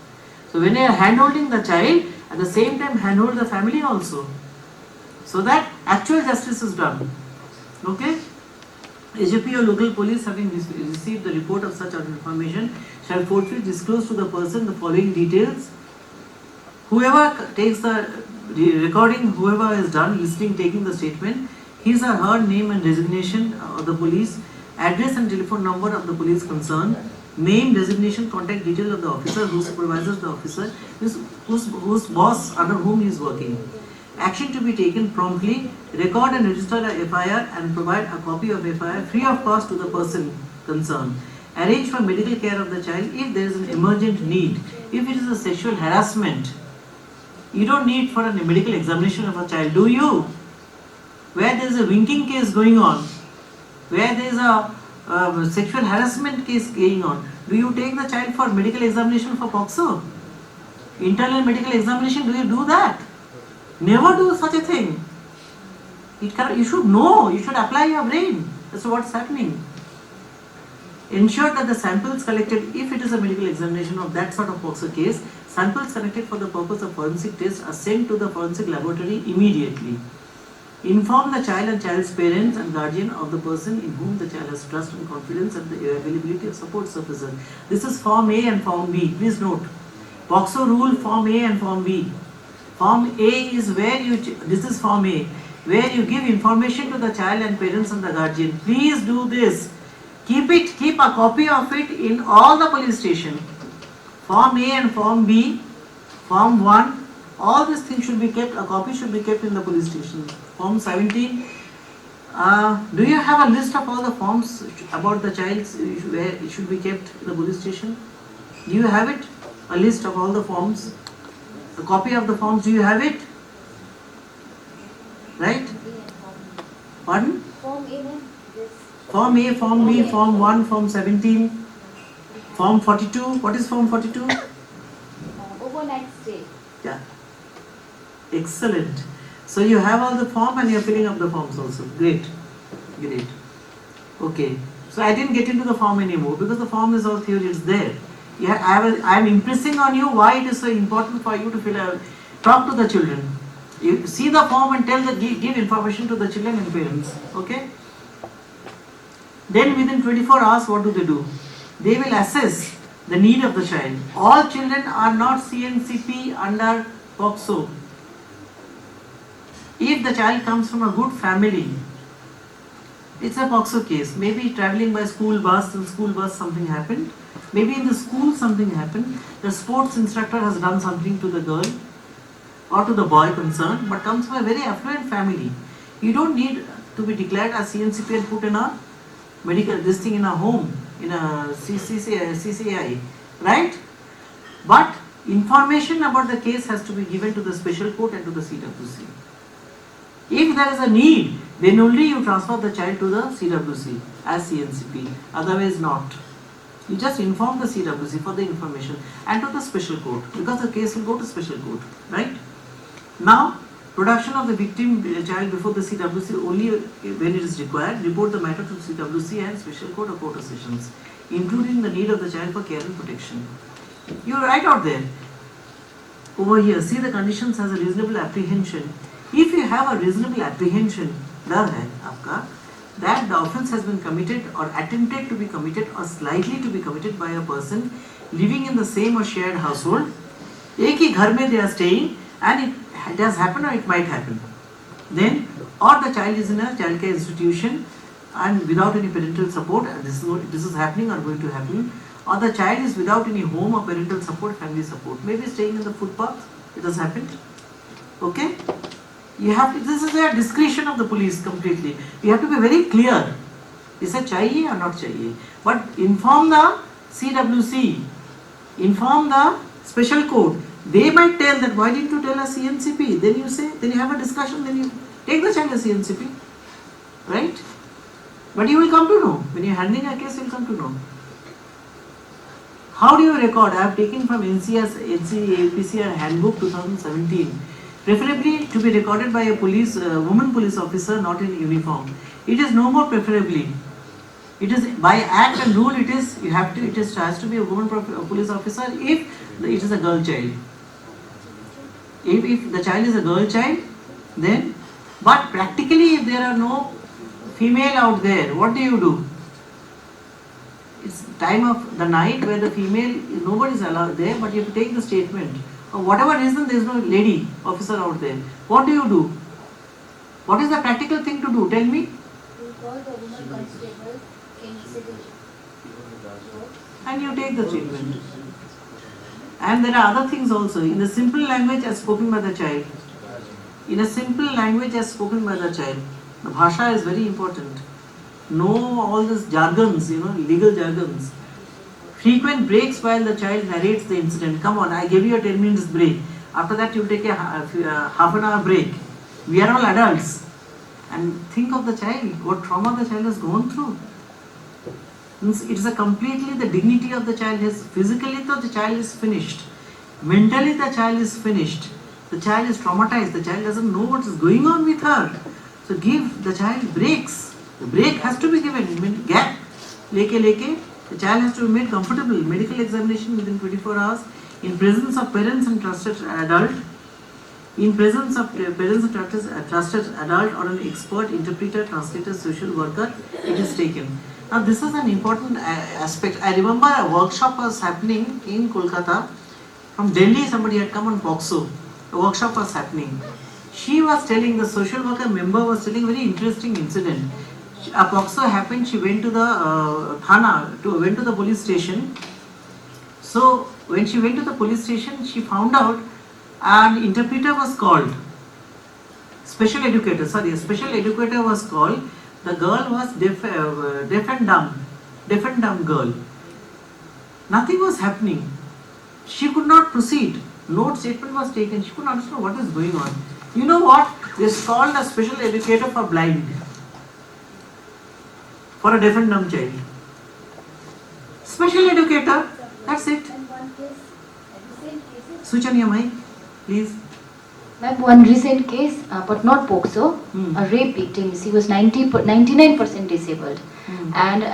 So when you are handholding the child, at the same time handhold the family also, so that actual justice is done. Okay? AGP or local police, having received the report of such information, shall forthwith disclose to the person the following details. Whoever takes the recording, whoever is done listening, taking the statement, his or her name and designation of the police, address and telephone number of the police concerned, name, designation, contact details of the officer who supervises the officer, whose boss under whom he is working. Action to be taken promptly, record and register a FIR and provide a copy of FIR free of cost to the person concerned. Arrange for medical care of the child if there is an emergent need. If it is a sexual harassment, you don't need for a medical examination of a child, do you? Where there is a winking case going on, where there is a sexual harassment case going on, do you take the child for medical examination for POCSO? Internal medical examination, do you do that? Never do such a thing. You should know, you should apply your brain as to what's happening. Ensure that the samples collected, if it is a medical examination of that sort of POCSO case, samples collected for the purpose of forensic test are sent to the forensic laboratory immediately. Inform the child and child's parents and guardian of the person in whom the child has trust and confidence and the availability of support services. This is Form A and Form B. Please note. POCSO rule Form A and Form B. Form A is where this is Form A, where you give information to the child and parents and the guardian. Please do this. Keep a copy of it in all the police station. Form A and Form B, Form 1, all these things should be kept, a copy should be kept in the police station. Form 17, do you have a list of all the forms about the child where it should be kept in the police station? Do you have it? A list of all the forms? A copy of the forms, do you have it? Right? Pardon? Form A, yes. Form A, Form B, Form 1, Form 17, Form 42. What is Form 42? Overnight stay. Yeah. Excellent. So you have all the form and you are filling up the forms also. Great. Great. Okay. So I didn't get into the form anymore because the form is all theory, it's there. Yeah, I am impressing on you why it is so important for you to talk to the children. You see the form and give information to the children and parents. Okay? Then within 24 hours, what do? They will assess the need of the child. All children are not CNCP under POCSO. If the child comes from a good family, it's a POCSO case. Maybe traveling by school bus, in school bus something happened. Maybe in the school something happened. The sports instructor has done something to the girl or to the boy concerned, but comes from a very affluent family. You don't need to be declared as CNCP and put in a medical this thing in a home, in a CCI, right? But information about the case has to be given to the special court and to the CWC. If there is a need, then only you transfer the child to the CWC as CNCP, otherwise not. You just inform the CWC for the information and to the special court, because the case will go to special court, right? Now, production of the victim child before the CWC only when it is required. Report the matter to CWC and special court or court of sessions, including the need of the child for care and protection. You write out there. Over here, see the conditions as a reasonable apprehension. If you have a reasonable apprehension, डर है आपका, that the offence has been committed or attempted to be committed or slightly to be committed by a person living in the same or shared household. एक ही घर में they are staying and it has happened or it might happen. Then, or the child is in a child care institution and without any parental support, and this is happening or going to happen, or the child is without any home or parental support, family support, maybe staying in the footpath, it has happened. Okay? You have to, this is a discretion of the police completely. You have to be very clear. Is it chahiye or not chahiye? But inform the CWC, inform the special court. They might tell that why didn't you tell us CNCP? Then you say, then you have a discussion, then you take the child as CNCP. Right? But you will come to know. When you are handling a case, you will come to know. How do you record? I have taken from NCAPC Handbook 2017. Preferably to be recorded by a woman police officer not in uniform. It is no more preferably. It is by act and rule. It is has to be a woman police officer if it is a girl child. If the child is a girl child, then. But practically, if there are no female out there, what do? It's time of the night where the female, nobody is allowed there, but you have to take the statement. For whatever reason, there is no lady officer out there. What do? What is the practical thing to do? Tell me. You call the woman constable in city. And you take the treatment. And there are other things also. In a simple language as spoken by the child. In a simple language as spoken by the child. The bhasha is very important. Know all these jargons, legal jargons. Frequent breaks while the child narrates the incident. Come on, I gave you a 10 minutes break. After that, you take a half an hour break. We are all adults. And think of the child, what trauma the child has gone through. It is a completely the dignity of the child. Physically, the child is finished. Mentally, the child is finished. The child is traumatized. The child doesn't know what is going on with her. So give the child breaks. The break has to be given. Gap. Leke. The child has to be made comfortable. Medical examination within 24 hours in presence of parents and trusted adult. In presence of parents and trusted adult or an expert interpreter, translator, social worker, it is taken. Now this is an important aspect. I remember a workshop was happening in Kolkata. From Delhi, somebody had come on POCSO. A workshop was happening. She was telling, the social worker member was telling a very interesting incident. A POCSO happened, she went to the went to the police station. So when she went to the police station, she found out an interpreter was called. A special educator was called. The girl was deaf and dumb girl. Nothing was happening. She could not proceed. No statement was taken. She could not understand what is going on. You know what? This is called a special educator for blind. For a deaf and dumb child. Special educator. That's it. And one case, recent cases. Switch on your mic, please. Ma'am, one recent case, but not POCSO, a rape victim. She was 99% disabled. And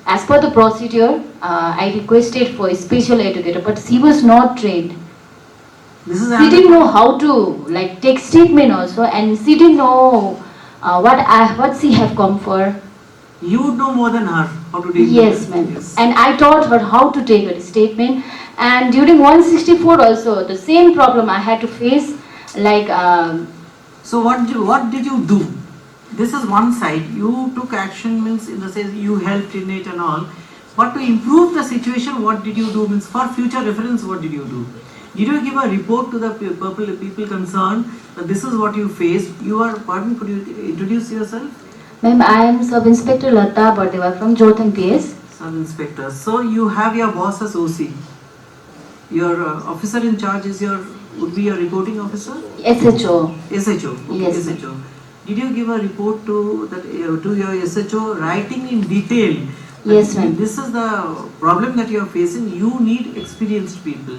as per the procedure, I requested for a special educator, but she was not trained. She didn't know how to take statement also, and she didn't know what she have come for. You would know more than her how to deal with Yes, this. ma'am. Yes. And I taught her how to take a statement. And during 164 also, the same problem I had to face. So what did you do? This is one side. You took action, means in the sense you helped in it and all. But to improve the situation, what did you do? Means for future reference, what did you do? Did you give a report to the people concerned that this is what you faced? You are, pardon, could you introduce yourself? Ma'am, I am Sub Inspector Lata Bardeva from Jordan PS. Sub Inspector. So you have your boss as OC. Your officer in charge is would be your reporting officer? SHO. SHO. Okay, Yes. SHO. Did you give a report to your SHO writing in detail? Yes, ma'am. This is the problem that you are facing. You need experienced people.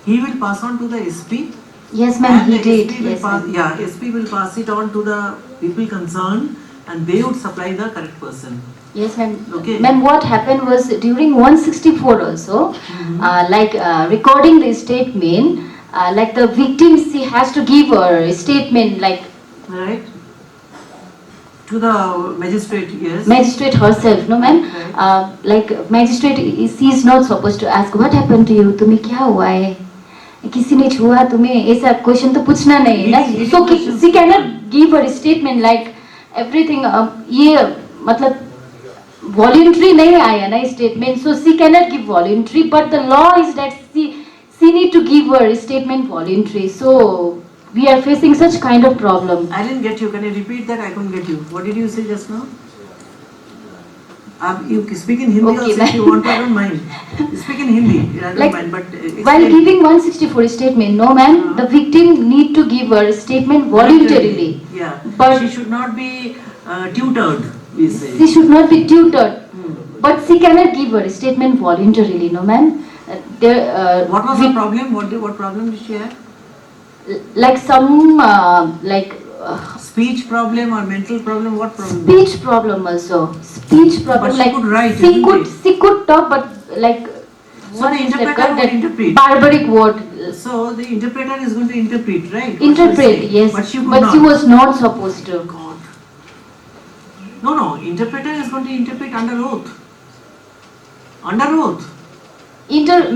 He will pass on to the SP. Yes, ma'am, And he the did. SP will Yes, pass, ma'am. yeah, SP will pass it on to the people concerned, and they would supply the correct person. Yes, ma'am. Okay. Ma'am, what happened was during 164 also, recording the statement, like the victim, she has to give her statement, like Right? To the magistrate, yes. magistrate herself, no ma'am? Right. Like magistrate, she is not supposed to ask, what happened to you? तुम्हें क्या हुआ है? किसी ने छुआ तुम्हें? ऐसा question तो पूछना नहीं है ना? Leading So questions. she cannot give her statement like everything. ये मतलब voluntary नहीं आया ना statement, so she cannot give voluntary. But the law is that she need to give her statement voluntary. So we are facing such kind of problem. I didn't get you. Can you repeat that? I couldn't get you. What did you say just now? You speak in Hindi Okay, also if you want to, I don't mind. You speak in Hindi, I don't Like, mind. But While explain. giving 164 statement, no ma'am, the victim need to give her statement voluntarily. Yeah. But- she should not be tutored, we say. She should not be tutored, Hmm. but she cannot give her statement voluntarily, no ma'am. What was the problem? What problem did she have? Like some Speech problem or mental problem? What problem? speech problem also. Speech problem, But she like could write, she isn't could it? she could talk, but like So the is that interpreter called? would That interpret. barbaric word. So the interpreter is going to interpret, right? What Interpret, she's saying. yes, But she could but not. she was not supposed to. God. No, interpreter is going to interpret under oath. Under oath.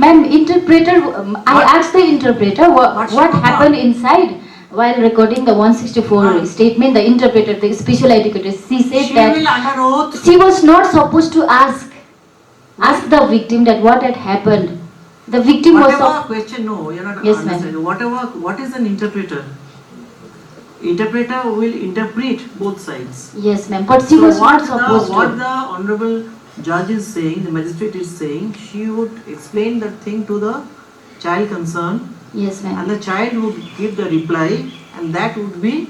Ma'am, interpreter, I What? asked the interpreter What she what could happened not? inside while recording the 164 Ah. statement. The interpreter, the special educator, she said She that will under oath. she was not supposed to ask the victim that what had happened. The victim was Whatever question, no, you're not Yes, ma'am. understanding. What is an interpreter? Interpreter will interpret both sides. yes, ma'am, but she So was not supposed what to. the honorable judge is saying, the magistrate is saying, she would explain that thing to the child concerned, Yes, and ma'am. the child would give the reply, and that would be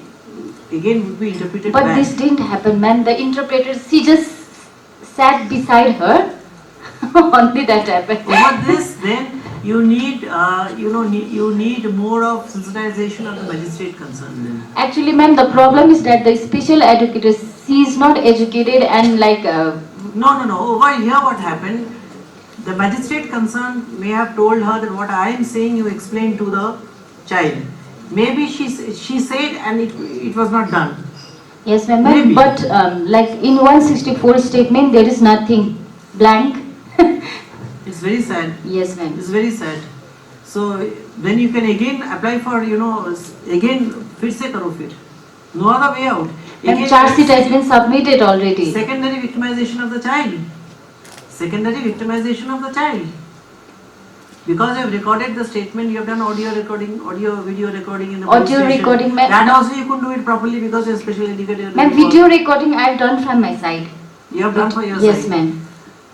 interpreted But back. this didn't happen, ma'am. The interpreter, she just sat beside her. Only that happened. Over this, then you need, you need more of sensitization of the magistrate concerned. Then. Actually, ma'am, the problem is that the special educator, she is not educated and like. No. Over here, what happened? The magistrate concerned may have told her that what I am saying, you explain to the child. Maybe she said, and it was not done. Yes, ma'am. Maybe. But like in 164 statement, there is nothing blank. It's very sad. Yes, ma'am. It's very sad. So then you can again apply for, again फिर से करो फिर. No other way out. Ma'am, Again, charge sheet has been submitted already. secondary victimization of the child. Secondary victimization of the child. Because you have recorded the statement, you have done audio recording, video recording in the police Audio station. recording, ma'am. That also you couldn't do it properly because you are special educated. Ma'am, video recording I have done from my side. You have done for your Yes, side. ma'am.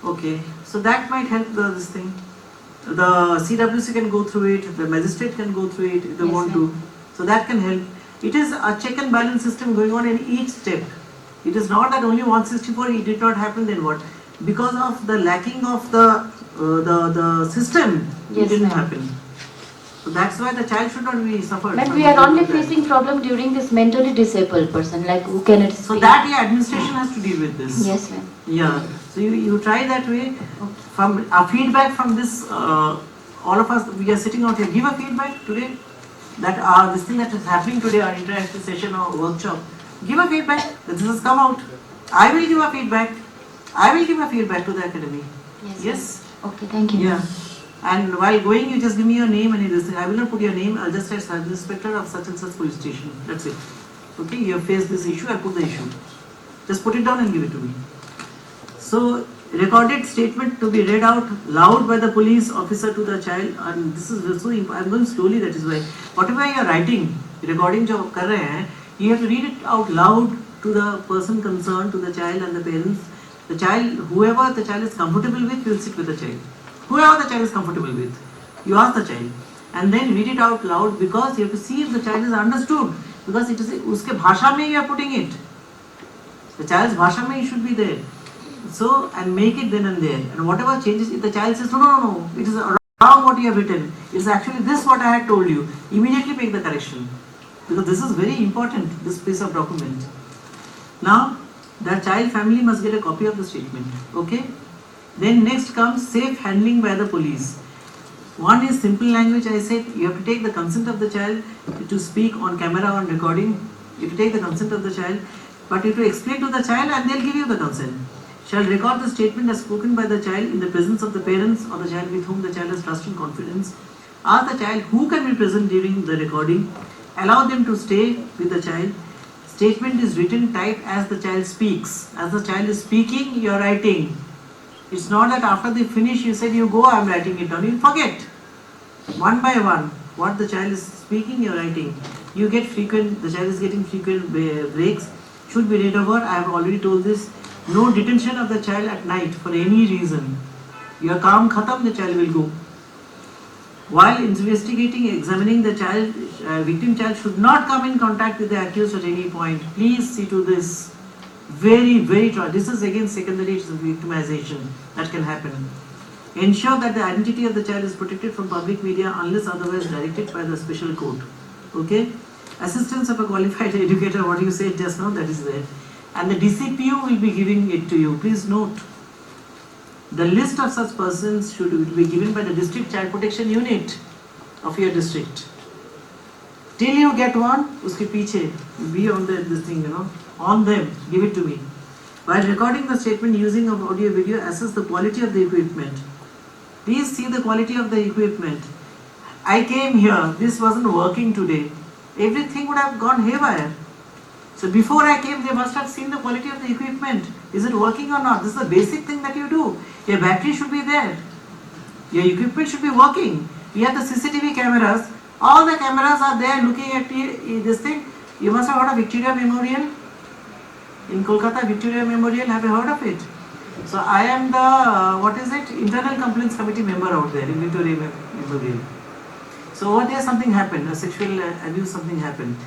Okay, so that might help this thing. The CWC can go through it, the magistrate can go through it if they Yes, want to. So that can help. It is a check and balance system going on in each step. It is not that only 164 it did not happen, then what? Because of the lacking of the system, Yes, it didn't ma'am. happen. So that's why the child should not be suffered. Ma'am, from we are because only of that. facing problem during this mentally disabled person, like who cannot speak. So that administration has to deal with this. Yes, ma'am. Yeah, so you try that way. From a feedback from this, all of us, we are sitting out here, give a feedback today that this thing that is happening today, our interactive session or workshop, give a feedback that this has come out. I will give a feedback. I will give a feedback to the academy. Yes. Yes? Okay, thank you. Yeah. And while going, you just give me your name and this thing. I will not put your name, I'll just write Sub Inspector of such and such police station. That's it. Okay, you have faced this issue, I'll put the issue. Just put it down and give it to me. So, recorded statement to be read out loud by the police officer to the child, and this is also I'm going slowly, that is why. Whatever you are writing, recording जो कर रहे हैं, you have to read it out loud to the person concerned, to the child and the parents. The child, whoever the child is comfortable with, will sit with the child. Whoever the child is comfortable with, you ask the child, and then read it out loud, because you have to see if the child is understood, because it is uske bhasha mein you are putting it. The child's bhasha mein should be there. So, and make it then and there. And whatever changes, if the child says, no, it is wrong what you have written, it's actually this what I had told you, immediately make the correction. Because this is very important, this piece of document. Now, the child family must get a copy of the statement. Okay? Then next comes safe handling by the police. One is simple language, I said, you have to take the consent of the child to speak on camera or recording. You have to take the consent of the child, but you have to explain to the child and they'll give you the consent. Shall record the statement as spoken by the child in the presence of the parents or the child with whom the child has trust and confidence. Ask the child who can be present during the recording. Allow them to stay with the child. Statement is written typed as the child speaks. As the child is speaking, you are writing. It's not that after they finish, you said, you go, I am writing it down. You forget. One by one, what the child is speaking, you are writing. You get frequent, the child is getting frequent breaks. Should be read over. I have already told this. No detention of the child at night for any reason. Your calm khatam, the child will go. While investigating, examining the child, victim child should not come in contact with the accused at any point. Please see to this. Very, very true. This is again secondary victimization that can happen. Ensure that the identity of the child is protected from public media unless otherwise directed by the special court. Okay? Assistance of a qualified educator, what you said just now, that is there. And the DCPU will be giving it to you. Please note, the list of such persons should be given by the district child protection unit of your district. Till you get one, uske piche, be on this thing, on them, give it to me. While recording the statement using of audio video, assess the quality of the equipment. Please see the quality of the equipment. I came here, this wasn't working today. Everything would have gone haywire. So before I came, they must have seen the quality of the equipment. Is it working or not? This is the basic thing that you do. Your battery should be there. Your equipment should be working. We have the CCTV cameras. All the cameras are there looking at this thing. You must have heard of Victoria Memorial. In Kolkata, Victoria Memorial, have you heard of it? So I am the, Internal Complaints Committee member out there in Victoria Memorial. So over there something happened, a sexual abuse, something happened.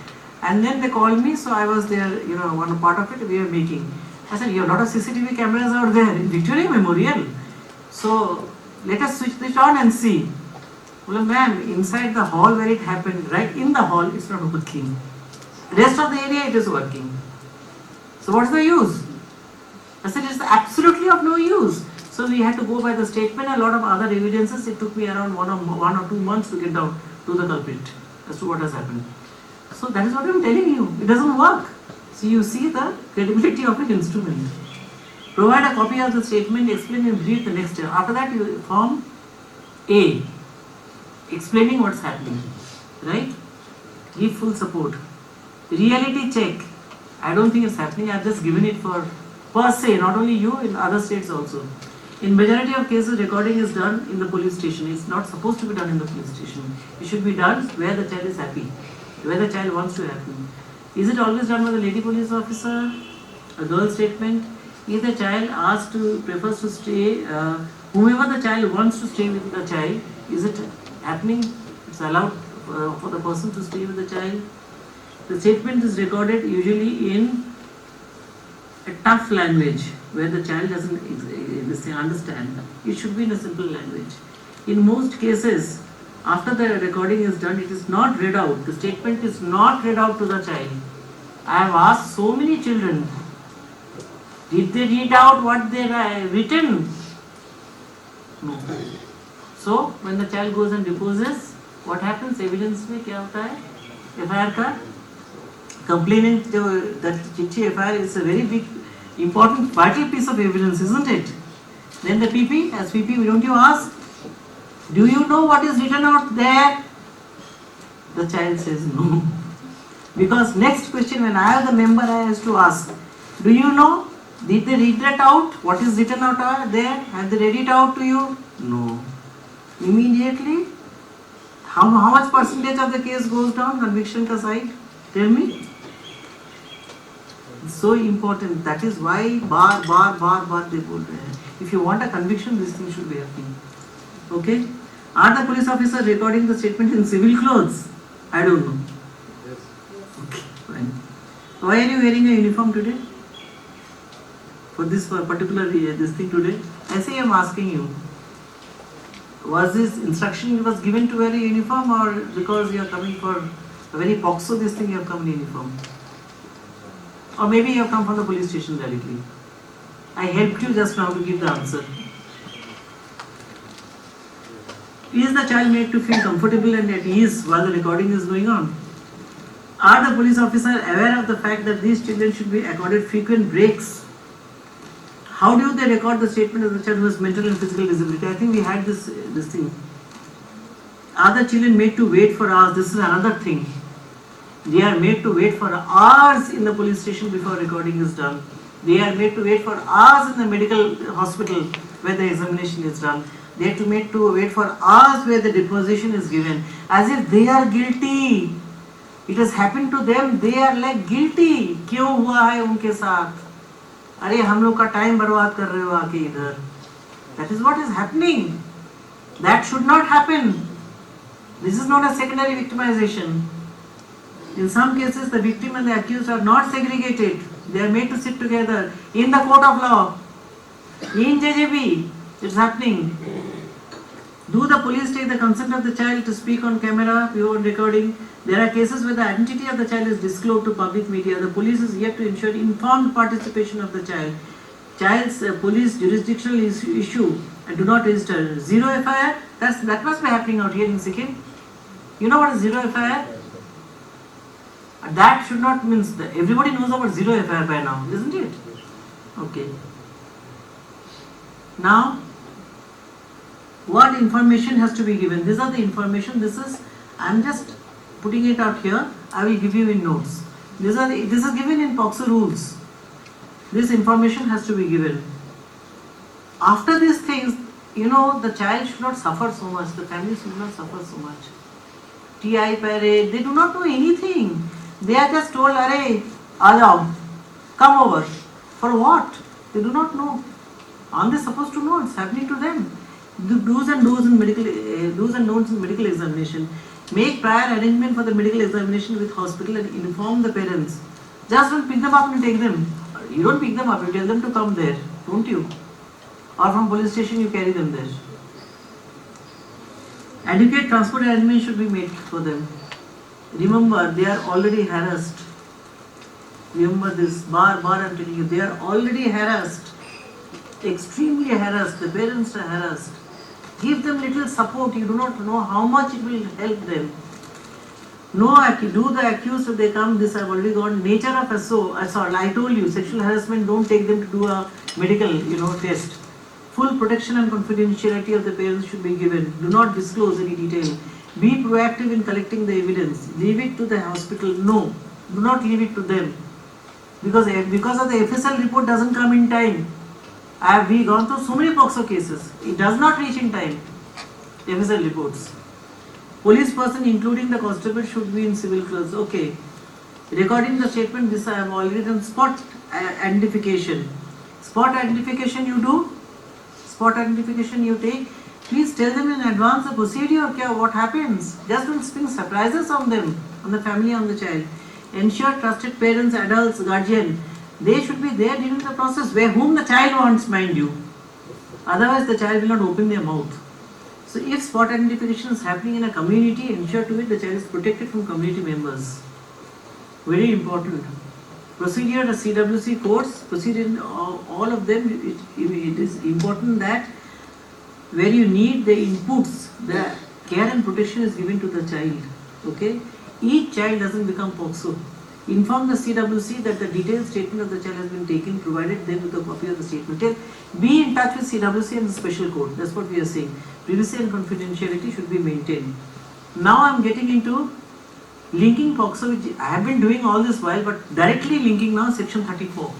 And then they called me, so I was there, one part of it we are making. I said, you have a lot of CCTV cameras out there in Victoria Memorial. So let us switch this on and see. Well, ma'am, inside the hall where it happened, right in the hall, it's not working. Rest of the area it is working. So what's the use? I said, it's absolutely of no use. So we had to go by the statement, a lot of other evidences. It took me around one or 2 months to get down to the culprit as to what has happened. So that is what I am telling you. It doesn't work. So you see the credibility of an instrument. Provide a copy of the statement, explain in brief the next step. After that, you form A, explaining what's happening, right? Give full support. Reality check. I don't think it's happening. I've just given it for per se, not only you, in other states also. In majority of cases, recording is done in the police station. It's not supposed to be done in the police station. It should be done where the child is happy, where the child wants to happen. Is it always done by the lady police officer? A girl statement? If the child prefers to stay, whomever the child wants to stay with the child, is it happening? It's allowed for the person to stay with the child. The statement is recorded usually in a tough language where the child doesn't understand. It should be in a simple language. In most cases, after the recording is done, it is not read out. The statement is not read out to the child. I have asked so many children, did they read out what they have written? No. So, when the child goes and deposes, what happens? Evidence में क्या होता है? FIR का complainant that चिट्ठी FIR is a very big, important, vital piece of evidence, isn't it? Then the PP, as PP, don't you ask? Do you know what is written out there? The child says no. Because next question, when I am the member, I have to ask, do you know? Did they read that out? What is written out there? Have they read it out to you? No. Immediately, how much percentage of the case goes down? Conviction ka side? Tell me. It's so important. That is why bar they बोल रहे हैं. If you want a conviction, this thing should be happening. Okay? Are the police officer recording the statement in civil clothes? I don't know. Okay, fine. Why are you wearing a uniform today? For this particular this thing today? I say I'm asking you. Was this instruction was given to wear a uniform, or because you are coming for a very POCSO this thing you have come in uniform? Or maybe you have come from the police station directly. I helped you just now to give the answer. Is the child made to feel comfortable and at ease while the recording is going on? Are the police officers aware of the fact that these children should be accorded frequent breaks? How do they record the statement of the child who has mental and physical disability? I think we had this thing. Are the children made to wait for hours? This is another thing. They are made to wait for hours in the police station before recording is done. They are made to wait for hours in the medical hospital where the examination is done. They are made to wait for hours where the deposition is given. As if they are guilty. It has happened to them. They are like guilty. क्यों हुआ है उनके साथ? अरे हम लोग का time बर्बाद कर रहे हो आके इधर. That is what is happening. That should not happen. This is not a secondary victimization. In some cases, the victim and the accused are not segregated. They are made to sit together in the court of law. In JJB, it's happening. Do the police take the consent of the child to speak on camera, view on recording? There are cases where the identity of the child is disclosed to public media. The police is yet to ensure informed participation of the child. Child's police jurisdictional issue and do not register. Zero FIR? That must be happening out here in Sikkim. You know what is zero FIR? That should not mean that everybody knows about zero FIR by now, isn't it? Okay. Now, what information has to be given? These are the information. I'm just putting it out here. I will give you in notes. This is given in POCSO rules. This information has to be given. After these things, the child should not suffer so much. The family should not suffer so much. TI parade, they do not know anything. They are just told, "Arey, aajao, come over." For what? They do not know. Aren't they supposed to know? It's happening to them. The do's and don'ts in medical examination. Make prior arrangement for the medical examination with hospital and inform the parents. Just don't pick them up and take them. You don't pick them up, you tell them to come there, don't you? Or from police station you carry them there. Adequate transport arrangement should be made for them. Remember, they are already harassed. Remember this, bar I'm telling you, they are already harassed. Extremely harassed. The parents are harassed. Give them little support. You do not know how much it will help them. No, do the accused if they come, this I've already gone. Nature of assault, I told you, sexual harassment, don't take them to do a medical, test. Full protection and confidentiality of the parents should be given. Do not disclose any detail. Be proactive in collecting the evidence. Leave it to the hospital. No, do not leave it to them. Because of the FSL report doesn't come in time. We gone through so many POCSO cases. It does not reach in time. FSL reports. Police person including the constable should be in civil clothes. Okay. Recording the statement, this I have already done. Spot identification. Spot identification you do. Spot identification you take. Please tell them in advance the procedure, what happens. Just don't spring surprises on them, on the family, on the child. Ensure trusted parents, adults, guardian. They should be there during the process, whom the child wants, mind you. Otherwise the child will not open their mouth. So if spot identification is happening in a community, ensure to it the child is protected from community members. Very important. Procedure, the CWC courts, procedure, all of them, it is important that where you need the inputs, the care and protection is given to the child. Okay? Each child doesn't become POCSO. Inform the CWC that the detailed statement of the child has been taken, provided them with a copy of the statement. Be in touch with CWC and the special court. That's what we are saying. Privacy and confidentiality should be maintained. Now I am getting into linking POCSO, which I have been doing all this while, but directly linking now section 34.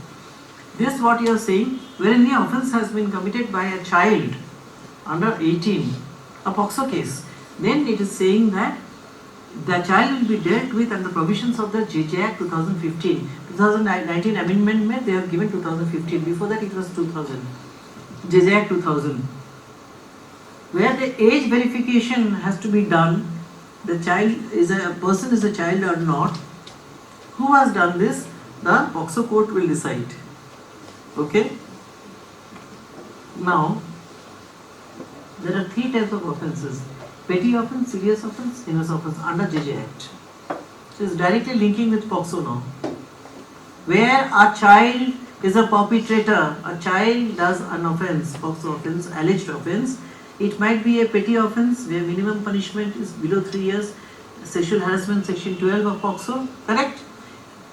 This what you are saying, wherein the offence has been committed by a child under 18, a POCSO case. Then it is saying that the child will be dealt with under the provisions of the JJ Act 2015. 2019 amendment they have given 2015. Before that it was 2000. JJ Act 2000. Where the age verification has to be done, the person is a child or not. Who has done this? The POCSO court will decide. Okay? Now, there are three types of offences: petty offence, serious offence, heinous offence under JJ Act. So it's directly linking with POCSO now. Where a child is a perpetrator, a child does an offence, POCSO offence, alleged offence, it might be a petty offence where minimum punishment is below 3 years, sexual harassment section 12 of POCSO, correct?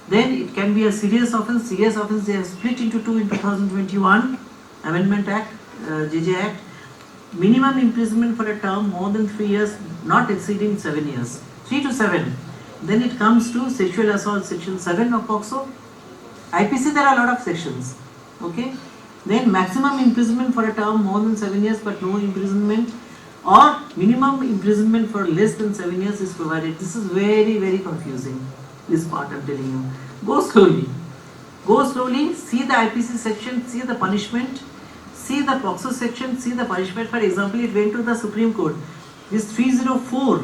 Then it can be a serious offence they have split into two in 2021 Amendment Act, JJ Act. Minimum imprisonment for a term more than 3 years, not exceeding 7 years, 3 to 7. Then it comes to sexual assault section 7 of POCSO. IPC there are a lot of sections, okay? Then maximum imprisonment for a term more than 7 years but no imprisonment, or minimum imprisonment for less than 7 years is provided. This is very, very confusing, this part I am telling you. Go slowly, see the IPC section, see the punishment, see the POCSO section, see the punishment. For example, it went to the Supreme Court. This 304,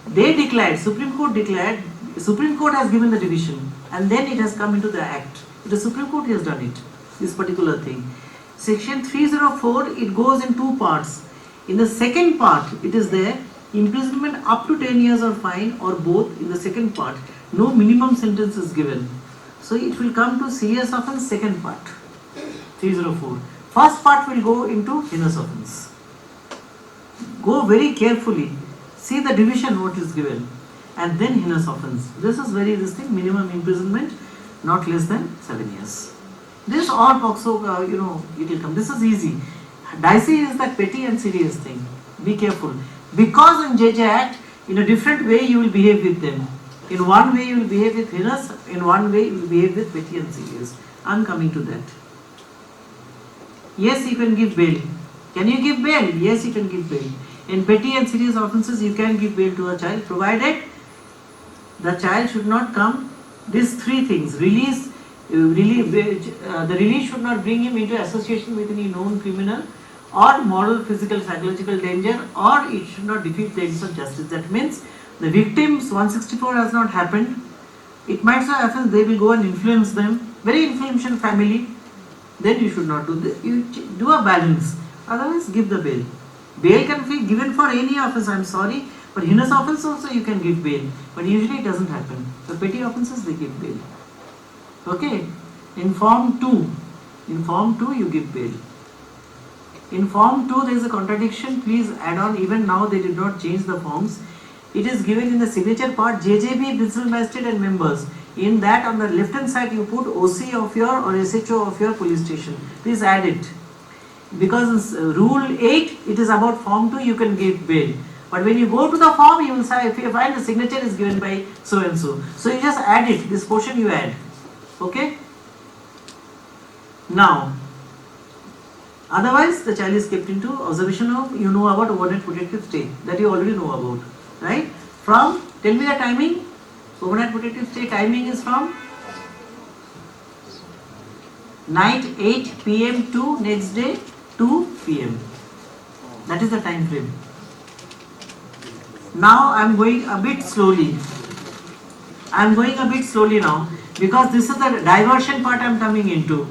they declared, Supreme Court has given the division and then it has come into the Act. The Supreme Court has done it, this particular thing. Section 304, it goes in two parts. In the second part, it is there, imprisonment up to 10 years or fine or both. In the second part, no minimum sentence is given. So it will come to serious offence, second part, 304. First part will go into heinous offence. Go very carefully, see the division what is given, and then heinous offence. This is this thing, minimum imprisonment not less than 7 years. This all POCSO, it will come. This is easy. Dicey is the petty and serious thing. Be careful. Because in JJ Act, in a different way you will behave with them. In one way you will behave with heinous, in one way you will behave with petty and serious. I am coming to that. Yes, you can give bail. Can you give bail? Yes, you can give bail. In petty and serious offences, you can give bail to a child, provided the child should not come. These three things: the release should not bring him into association with any known criminal, or moral, physical, psychological danger, or it should not defeat the ends of justice. That means the victims 164 has not happened. It might so happen they will go and influence them. Very influential family. Then you should not do this. You do a balance. Otherwise, give the bail. Bail can be given for any offence, I am sorry. For heinous offence also you can give bail. But usually it doesn't happen. For petty offences they give bail. Okay. In Form 2. In Form 2 you give bail. In Form 2 there is a contradiction. Please add on. Even now they did not change the forms. It is given in the signature part, JJB, Principal Magistrate and members. In that on the left hand side you put OC of your or SHO of your police station. Please add it. Because in Rule 8 it is about Form 2 you can give bail. But when you go to the form you will say if you find the signature is given by so and so. So you just add it. This portion you add. Okay. Now, otherwise the child is kept into observation of, you know about overnight protective stay. That you already know about. Right? From, tell me the timing. Overnight protective stay timing is from night 8 PM to next day 2 PM. That is the time frame. Now I am going a bit slowly. Now because this is the diversion part I am coming into.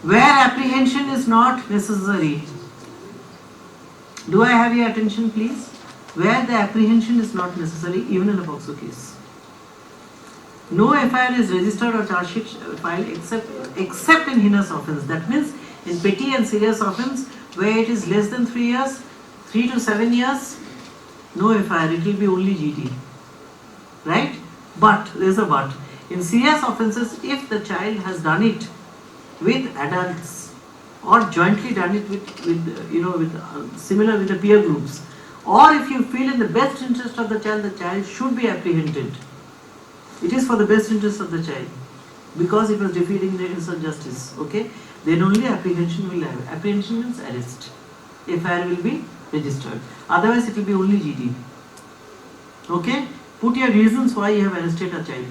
Where apprehension is not necessary. Do I have your attention please? Where the apprehension is not necessary even in a POCSO case. No FIR is registered or charge sheet filed except in heinous offence. That means in petty and serious offence where it is less than 3 years, 3 to 7 years, no FIR, it will be only GT. Right? But, there is a but. In serious offences, if the child has done it with adults or jointly done it similar with the peer groups, or if you feel in the best interest of the child should be apprehended. It is for the best interest of the child because it was defeating the ends of justice. Okay? Then only apprehension will have. Apprehension means arrest. FIR will be registered. Otherwise it will be only GT. Okay? Put your reasons why you have arrested a child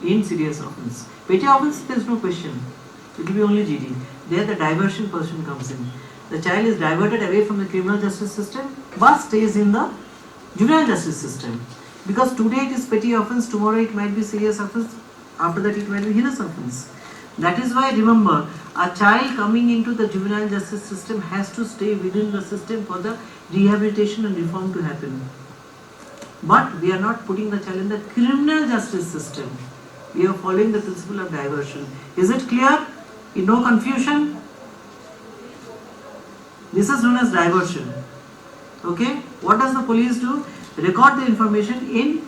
in serious offence. Petty offence, there is no question. It will be only GD. There the diversion person comes in. The child is diverted away from the criminal justice system but stays in the juvenile justice system. Because today it is petty offence, tomorrow it might be serious offence, after that it might be heinous offence. That is why remember, a child coming into the juvenile justice system has to stay within the system for the rehabilitation and reform to happen. But we are not putting the child in the criminal justice system. We are following the principle of diversion. Is it clear? No confusion? This is known as diversion. Okay? What does the police do? Record the information in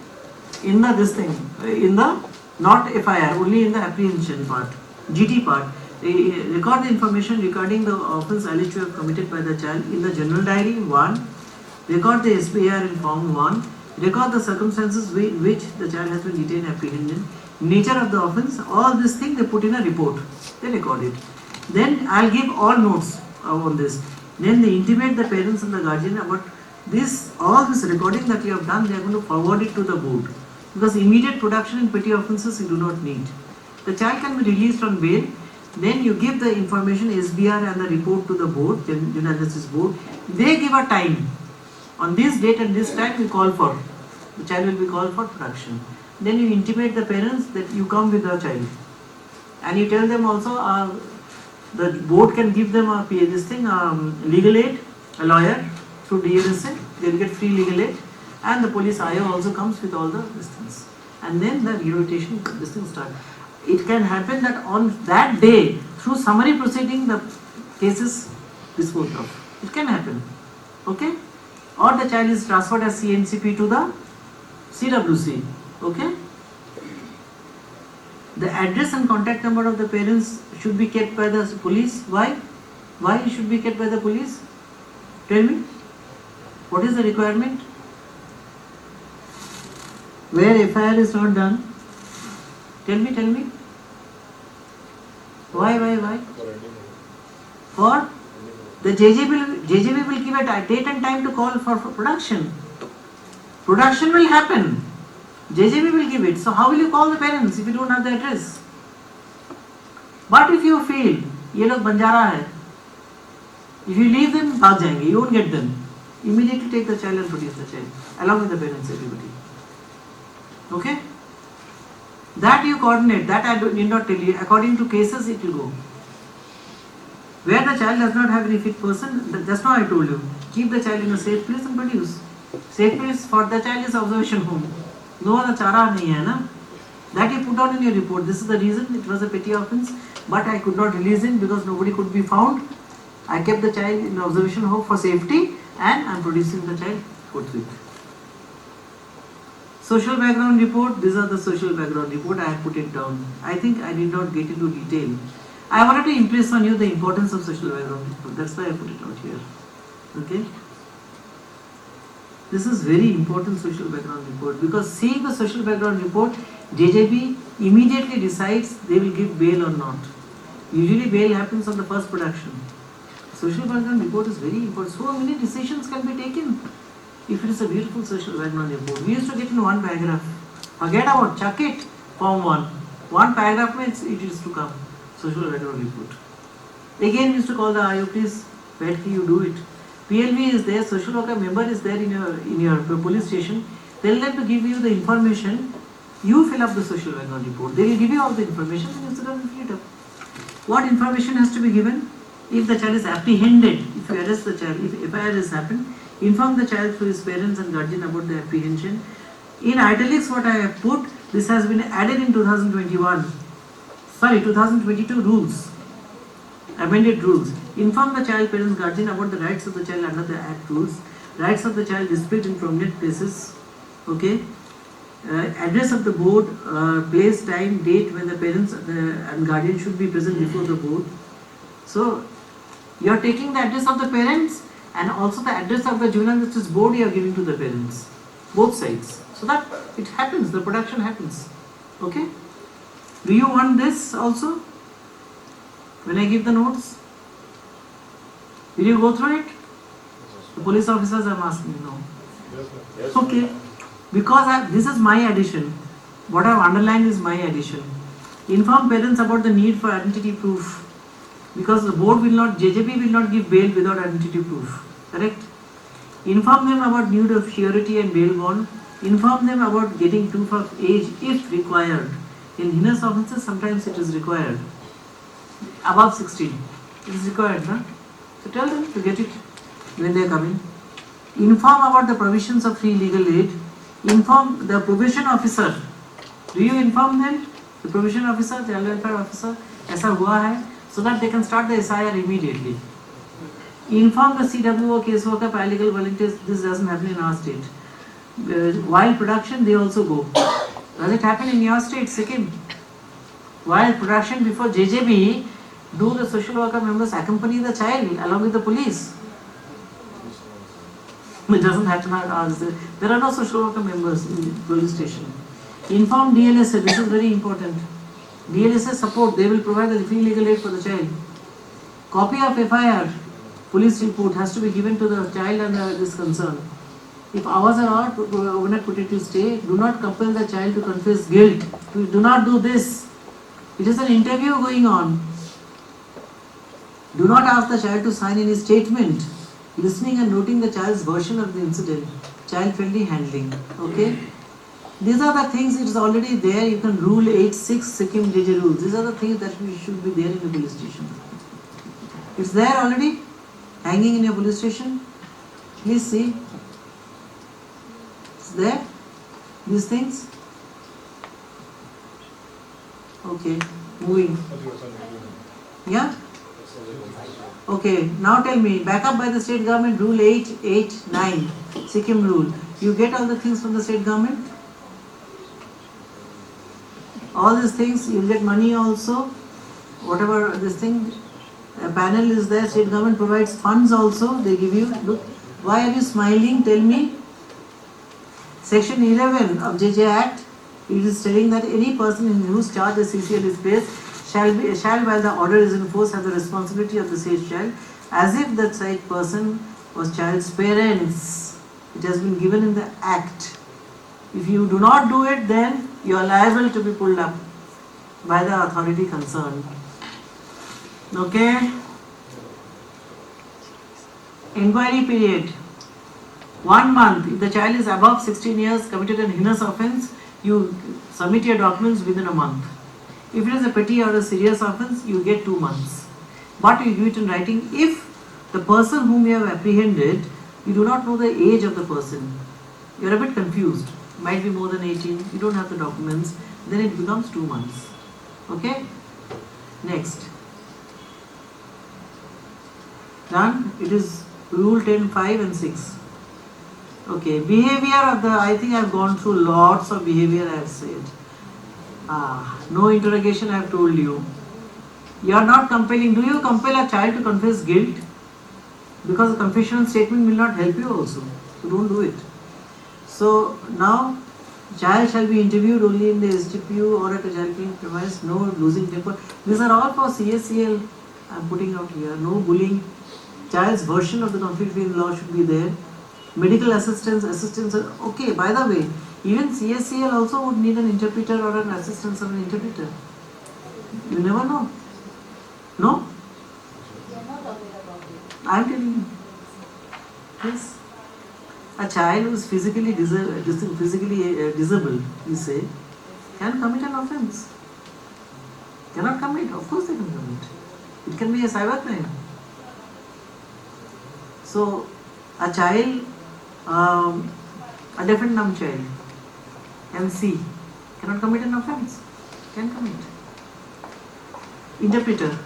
the not FIR, only in the apprehension part, GT part. Record the information regarding the offence alleged to have committed by the child in the general diary 1. Record the SPR in form 1. Record the circumstances in which the child has been detained apprehended. Nature of the offence, all this thing they put in a report. They record it. Then I'll give all notes on this. Then they intimate the parents and the guardian about this, all this recording that you have done, they are going to forward it to the board. Because immediate production in petty offences you do not need. The child can be released on bail. Then you give the information, SBR and the report to the board, Juvenile Justice Board. They give a time. On this date and this time we call for. The child will be called for production. Then you intimate the parents that you come with the child. And you tell them also, the board can give them legal aid, a lawyer through DLSA. They will get free legal aid. And the police IO also comes with all the things. And then the rehabilitation, this thing starts. It can happen that on that day, through summary proceeding, the case is disposed of. It can happen. Okay? Or the child is transferred as CNCP to the CWC. Okay? The address and contact number of the parents should be kept by the police. Why? Why it should be kept by the police? Tell me. What is the requirement? Where FIR is not done? Tell me. Why? For the JJB will give a date and time to call for production. Production will happen. JJB will give it. So how will you call the parents if you don't have the address? But if you feel, ये लोग बंजारा है, if you leave them, भाग जाएंगे, you won't get them. Immediately take the child and produce the child, along with the parents, everybody. Okay? That you coordinate, that I need not tell you. According to cases, it will go. Where the child does not have any fit person, just now I told you, keep the child in a safe place and produce. Safe place for the child is observation home. No other chara nahi hai na. That you put down in your report. This is the reason it was a petty offence, but I could not release him because nobody could be found. I kept the child in observation home for safety and I am producing the child forthwith. Social background report, these are the social background report, I have put it down. I think I did not get into detail. I wanted to impress on you the importance of social background report, that's why I put it out here. Okay? This is very important social background report because seeing the social background report, JJB immediately decides they will give bail or not. Usually bail happens on the first production. Social background report is very important. So many decisions can be taken if it is a beautiful social background report. We used to get in one paragraph. Forget about, chuck it, form 1. One paragraph means it is to come. Social background report. Again we used to call the IO, please, where can you do it? PLV is there, social worker member is there in your police station. Tell them to give you the information. You fill up the social background report. They will give you all the information and you sit down and fill it up. What information has to be given? If the child is apprehended, if you arrest the child, if FIR has happened, inform the child through his parents and guardian about the apprehension. In italics what I have put, this has been added in 2022 rules, amended rules. Inform the child, parents, guardian about the rights of the child under the Act rules. Rights of the child displayed in prominent places. Okay. Address of the board, place, time, date when the parents and guardian should be present before the board. So you are taking the address of the parents and also the address of the Juvenile Justice Board you are giving to the parents. Both sides. So that it happens, the production happens. Okay? Do you want this also? When I give the notes? Will you go through it? The police officers are asking, no. Yes, Okay. Because this is my addition. What I have underlined is my addition. Inform parents about the need for identity proof. Because the board will not, JJB will not give bail without identity proof. Correct? Inform them about need of surety and bail bond. Inform them about getting proof of age if required. In heinous offences, sometimes it is required. Above 16. It is required, no? So tell them to get it when they are coming. Inform about the provisions of free legal aid. Inform the probation officer. Do you inform them? The probation officer, child welfare officer, ऐसा हुआ है, so that they can start the SIR immediately. Inform the CWO, caseworker, paralegal volunteers. This doesn't happen in our state. While production, they also go. Does it happen in your state, Sikkim? While production before JJB, do the social worker members accompany the child along with the police? It doesn't happen at ours. There are no social worker members in the police station. Inform DLSA, this is very important. DLSA support, they will provide the free legal aid for the child. Copy of FIR, police report has to be given to the child under this concern. If hours are out, overnight put it to stay, do not compel the child to confess guilt. Do not do this. It is an interview going on. Do not ask the child to sign any statement. Listening and noting the child's version of the incident. Child-friendly handling. Okay? These are the things, it is already there. You can rule 8-6 Sikkim JJ rules. These are the things that should be there in the police station. It's there already, hanging in your police station. Please see. It's there. These things. Okay, moving. Yeah? Okay, now tell me, back up by the state government, rule 889, Sikkim rule. You get all the things from the state government? All these things, you get money also, whatever this thing, a panel is there, state government provides funds also, they give you. Look, why are you smiling? Tell me. Section 11 of JJ Act, it is telling that any person in whose charge the CCL is placed shall while the order is in force have the responsibility of the said child as if that said person was child's parents. It has been given in the Act. If you do not do it, then you are liable to be pulled up by the authority concerned. Okay? Inquiry period. 1 month. If the child is above 16 years, committed an heinous offence, you submit your documents within a month. If it is a petty or a serious offence, you get 2 months. But you give it in writing if the person whom you have apprehended, you do not know the age of the person. You are a bit confused. Might be more than 18, you don't have the documents, then it becomes 2 months. Okay? Next. Done? It is rule 10, 5 and 6. Okay, behavior of the, I think I have gone through lots of behavior I have said. No interrogation I have told you. You are not compelling, do you compel a child to confess guilt? Because a confessional statement will not help you also. So don't do it. So now, child shall be interviewed only in the STPU or at a child being premise, no losing temper. These are all for CSCL I am putting out here. No bullying. Child's version of the conflict between law should be there. Medical assistance, okay, by the way, even CSCL also would need an interpreter or an assistance of an interpreter. You never know. No? They are not aware about it. I am telling you. Yes. A child who is physically disabled, we say, can commit an offence. Cannot commit. Of course they can commit. It can be a cybercrime. So, a child, a deaf and dumb child, can see, cannot commit an offence. Can commit. Interpreter.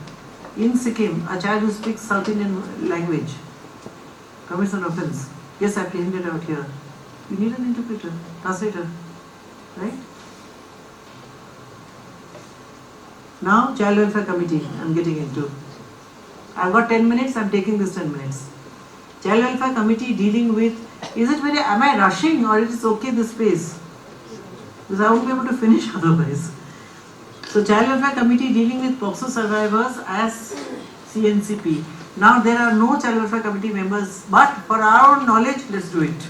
In Sikkim, a child who speaks South Indian language commits an offence. Yes, apprehended out here. You need an interpreter, translator, right? Now, Child Welfare Committee, I am getting into. I have got 10 minutes, I am taking this 10 minutes. Child Welfare Committee dealing with, is it very, am I rushing or it is okay this pace? Because I won't be able to finish otherwise. So, Child Welfare Committee dealing with POCSO survivors as CNCP. Now there are no Child Welfare Committee members, but for our own knowledge, let's do it.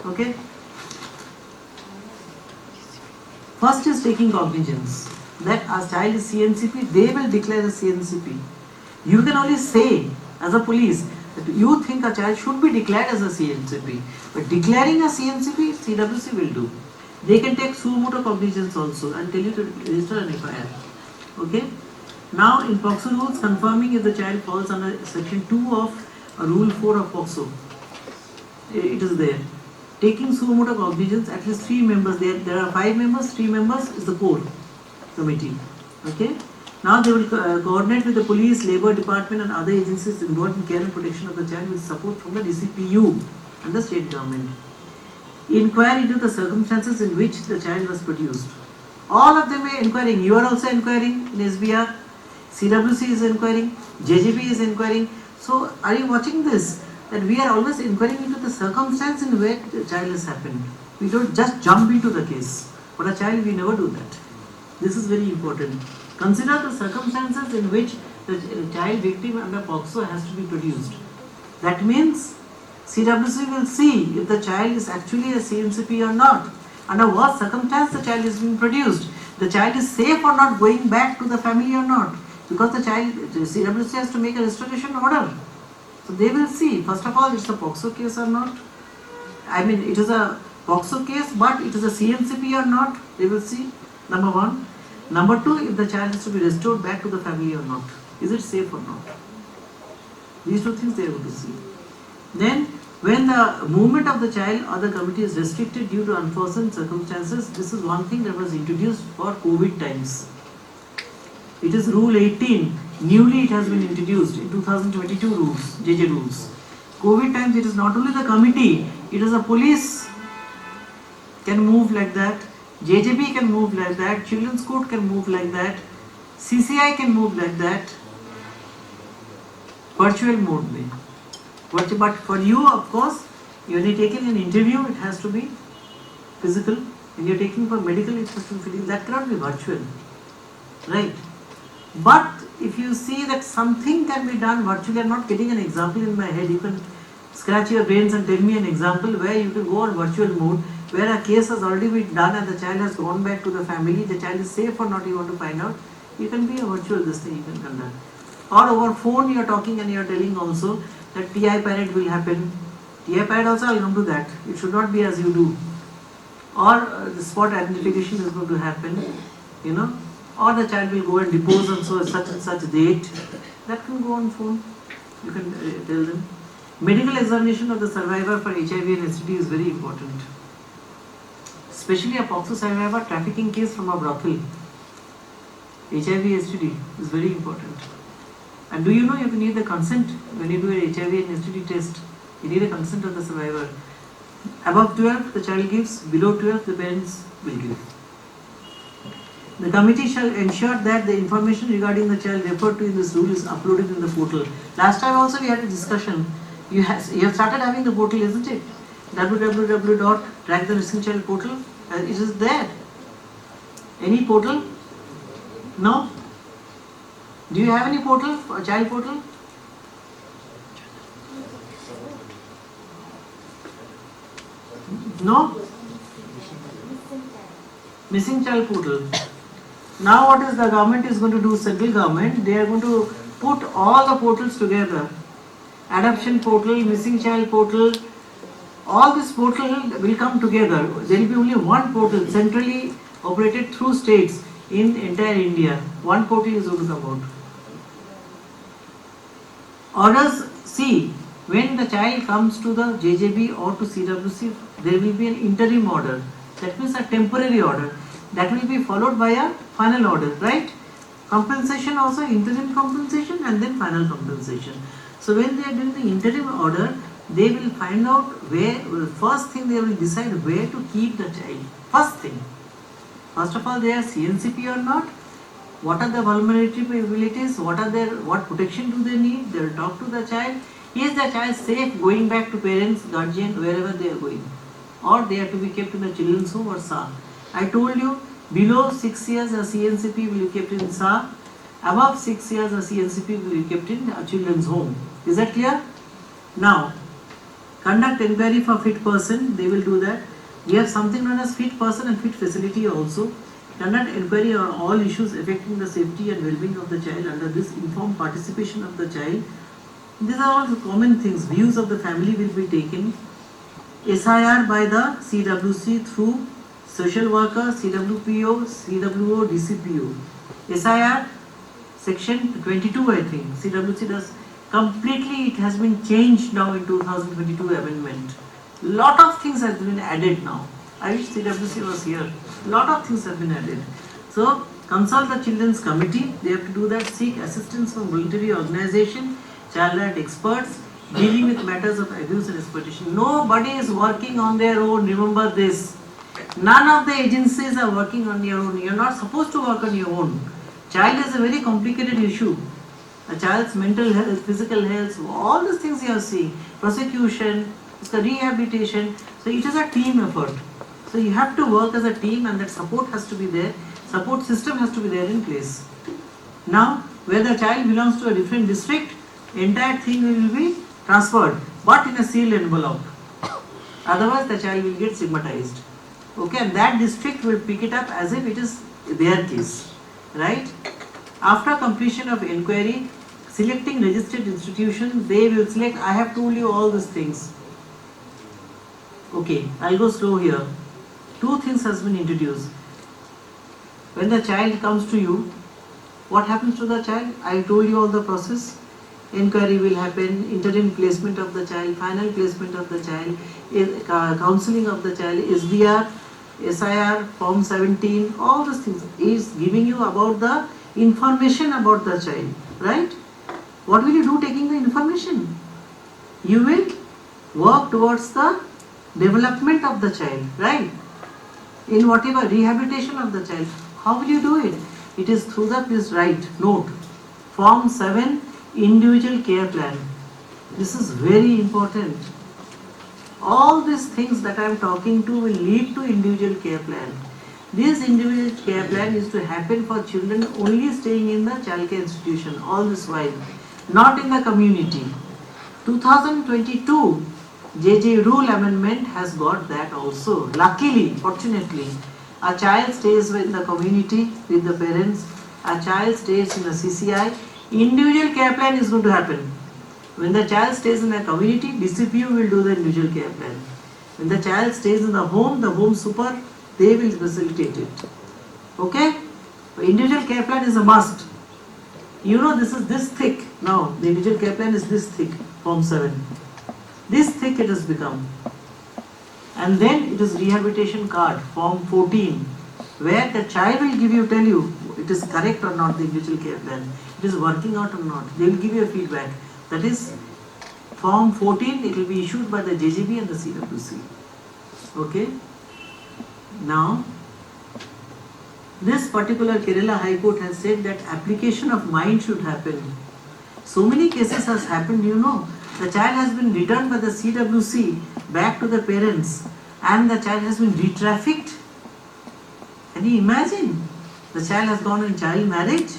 Okay? First is taking cognizance that a child is CNCP, they will declare a CNCP. You can only say as a police that you think a child should be declared as a CNCP, but declaring a CNCP, CWC will do. They can take suo motu cognizance also and tell you to register an FIR. Okay? Now in POCSO rules, confirming if the child falls under section 2 of rule 4 of POCSO, it is there. Taking suo motu cognizance, at least 3 members, there are 5 members, 3 members is the core committee. Okay? Now they will coordinate with the police, labor department and other agencies involved in care and protection of the child with support from the DCPU and the state government. Inquire into the circumstances in which the child was produced. All of them are inquiring. You are also inquiring in SBR. CWC is inquiring. JJB is inquiring. So are you watching this? That we are always inquiring into the circumstance in which the child has happened. We don't just jump into the case. For a child, we never do that. This is very important. Consider the circumstances in which the child victim under POCSO has to be produced. That means CWC will see if the child is actually a CNCP or not. Under what circumstance the child is being produced. The child is safe or not going back to the family or not. Because the CWC has to make a restoration order. So they will see, first of all, it's a POCSO case or not. I mean, it is a POCSO case, but it is a CNCP or not. They will see, number 1. Number 2, if the child is to be restored back to the family or not. Is it safe or not? These 2 things they are going to see. Then, when the movement of the child or the committee is restricted due to unforeseen circumstances, this is one thing that was introduced for COVID times. It is Rule 18. Newly it has been introduced in 2022 rules, JJ rules. COVID times, it is not only the committee, it is the police can move like that, JJB can move like that, Children's Court can move like that, CCI can move like that, virtual mode may. But for you, of course, when you are taking an interview, it has to be physical. When you are taking for medical, it has to be physical. That cannot be virtual. Right? But if you see that something can be done virtually, I am not getting an example in my head. You can scratch your brains and tell me an example where you can go on virtual mode, where a case has already been done and the child has gone back to the family, the child is safe or not, you want to find out. You can be a virtual this thing you can conduct. Or over phone you are talking and you are telling also that TI parade will happen. TI parade also I will come to that. It should not be as you do. Or the spot identification is going to happen, you know. Or the child will go and depose on such and such date. That can go on phone. You can tell them. Medical examination of the survivor for HIV and STD is very important. Especially a POCSO survivor trafficking case from a brothel. HIV STD is very important. And do you know you have to need the consent when you do an HIV and STD test? You need a consent of the survivor. Above 12 the child gives, below 12 the parents will give. The committee shall ensure that the information regarding the child referred to in this rule is uploaded in the portal. Last time also we had a discussion. You have started having the portal, isn't it? www.trackthemissingchild portal. It is there. Any portal? No? Do you have any portal, a child portal? No? Missing child portal. Now what is the government is going to do, central government, they are going to put all the portals together. Adoption portal, missing child portal, all this portal will come together. There will be only one portal centrally operated through states in entire India. One portal is going to come out. Orders, see, when the child comes to the JJB or to CWC, there will be an interim order. That means a temporary order. That will be followed by a final order, right? Compensation also, interim compensation and then final compensation. So when they are doing the interim order, they will find out where, first thing they will decide where to keep the child. First thing. First of all, they are CNCP or not. What are the vulnerabilities? What protection do they need? They will talk to the child. Is the child safe going back to parents, guardian, wherever they are going? Or they are to be kept in the children's home or SA. I told you, below 6 years a CNCP will be kept in SA. Above 6 years a CNCP will be kept in a children's home. Is that clear? Now, conduct inquiry for fit person, they will do that. We have something known as fit person and fit facility also. conduct inquiry on all issues affecting the safety and well-being of the child under this informed participation of the child. These are all the common things. Views of the family will be taken. SIR by the CWC through social worker, CWPO, CWO, DCPO. SIR section 22, I think. CWC does completely, it has been changed now in 2022 amendment. Lot of things have been added now. I wish CWC was here. Lot of things have been added. So consult the children's committee. They have to do that. Seek assistance from voluntary organization, child right experts dealing with matters of abuse and exploitation. Nobody is working on their own. Remember this. None of the agencies are working on your own. You are not supposed to work on your own. Child is a very complicated issue. A child's mental health, physical health, all these things you are seeing. Prosecution, rehabilitation. So it is a team effort. So you have to work as a team, and that support has to be there. Support system has to be there in place. Now, where the child belongs to a different district, entire thing will be transferred, but in a sealed envelope. Otherwise, the child will get stigmatized. Okay, and that district will pick it up as if it is their case, right? After completion of inquiry, selecting registered institution, they will select. I have told you all these things. Okay, I'll go slow here. Two things has been introduced. When the child comes to you, what happens to the child? I told you all the process. Inquiry will happen, interim placement of the child, final placement of the child, counseling of the child, SBR, SIR, Form 17, all these things is giving you about the information about the child, right? What will you do taking the information? You will work towards the development of the child, right? In whatever rehabilitation of the child. How will you do it? It is through the, please write, note, Form 7, individual care plan. This is very important. All these things that I am talking to will lead to individual care plan. This individual care plan is to happen for children only staying in the childcare institution all this while, not in the community. 2022 JJ rule amendment has got that also. Luckily, fortunately, a child stays in the community with the parents, a child stays in the CCI, individual care plan is going to happen. When the child stays in a community, DCPU will do the individual care plan. When the child stays in the home super, they will facilitate it. Okay? Individual care plan is a must. You know this is this thick now. The individual care plan is this thick, Form 7. This thick it has become. And then it is rehabilitation card, Form 14, where the child will give you, tell you, it is correct or not, the individual care plan. It is working out or not. They will give you a feedback. That is Form 14, it will be issued by the JGB and the CWC. Okay? Now, this particular Kerala High Court has said that application of mind should happen. So many cases has happened, you know. The child has been returned by the CWC back to the parents, and the child has been re-trafficked. Can you imagine? The child has gone in child marriage,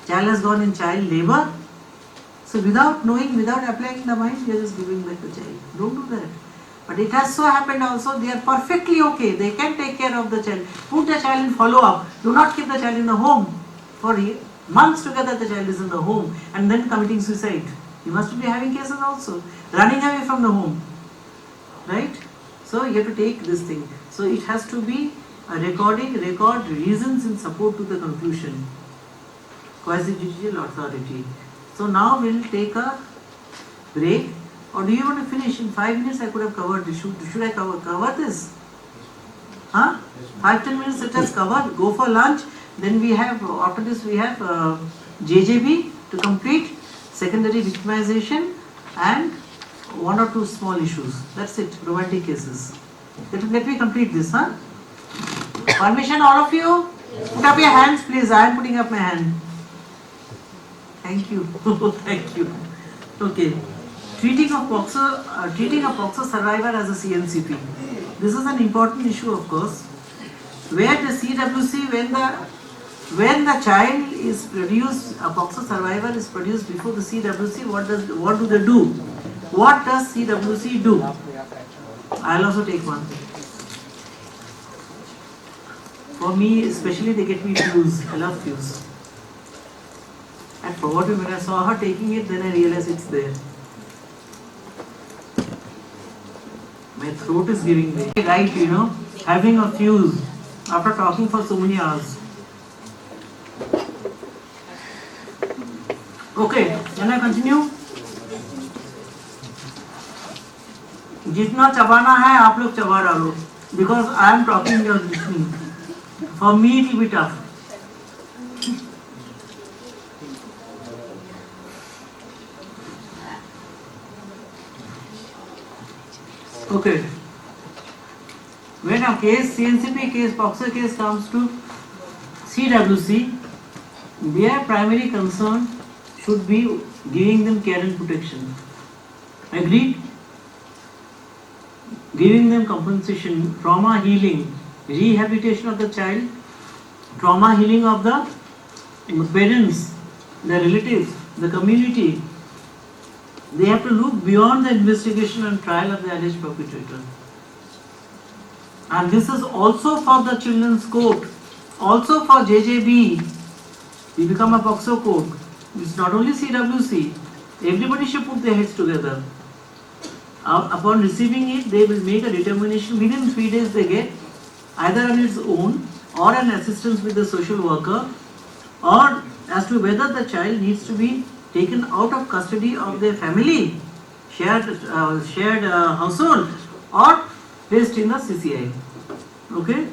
child has gone in child labor. So without knowing, without applying the mind, they are just giving back the child. Don't do that. But it has so happened also, they are perfectly okay. They can take care of the child. Put the child in follow-up. Do not keep the child in the home. For months together the child is in the home and then committing suicide. You must be having cases also. Running away from the home. Right? So you have to take this thing. So it has to be a record reasons in support to the conclusion. Quasi-judicial authority. So now we'll take a break. Or do you want to finish? In 5 minutes I could have covered this. Should I cover this? Huh? 5-10 minutes let us cover. Go for lunch. Then we have, after this we have JJB to complete, secondary victimization and 1 or 2 small issues. That's it, romantic cases. Let me complete this. Huh? Permission all of you? Put up your hands please. I am putting up my hand. Thank you. Thank you. Okay. Treating a POCSO survivor as a CNCP. This is an important issue, of course. Where the CWC, when the child is produced, a POCSO survivor is produced before the CWC, what do they do? What does CWC do? I'll also take one. For me, especially, they get me fuse. I love fuse. I forgot it when I saw her taking it, then I realized it's there. My throat is giving me. Right, you know, having a fuse after talking for so many hours. Okay, can I continue? जितना चबाना है आप लोग चबा डालो. Because I am talking, you are listening. For me it will be tough. Okay. When a case, CNCP case, POCSO case comes to CWC, their primary concern should be giving them care and protection. Agreed? Giving them compensation, trauma healing, rehabilitation of the child, trauma healing of the parents, the relatives, the community. They have to look beyond the investigation and trial of the alleged perpetrator. And this is also for the children's court, also for JJB. We become a POCSO court. It's not only CWC. Everybody should put their heads together. Upon receiving it, they will make a determination. Within 3 days they get either on its own or an assistance with the social worker, or as to whether the child needs to be taken out of custody of their family, shared household, or placed in the CCI. Okay?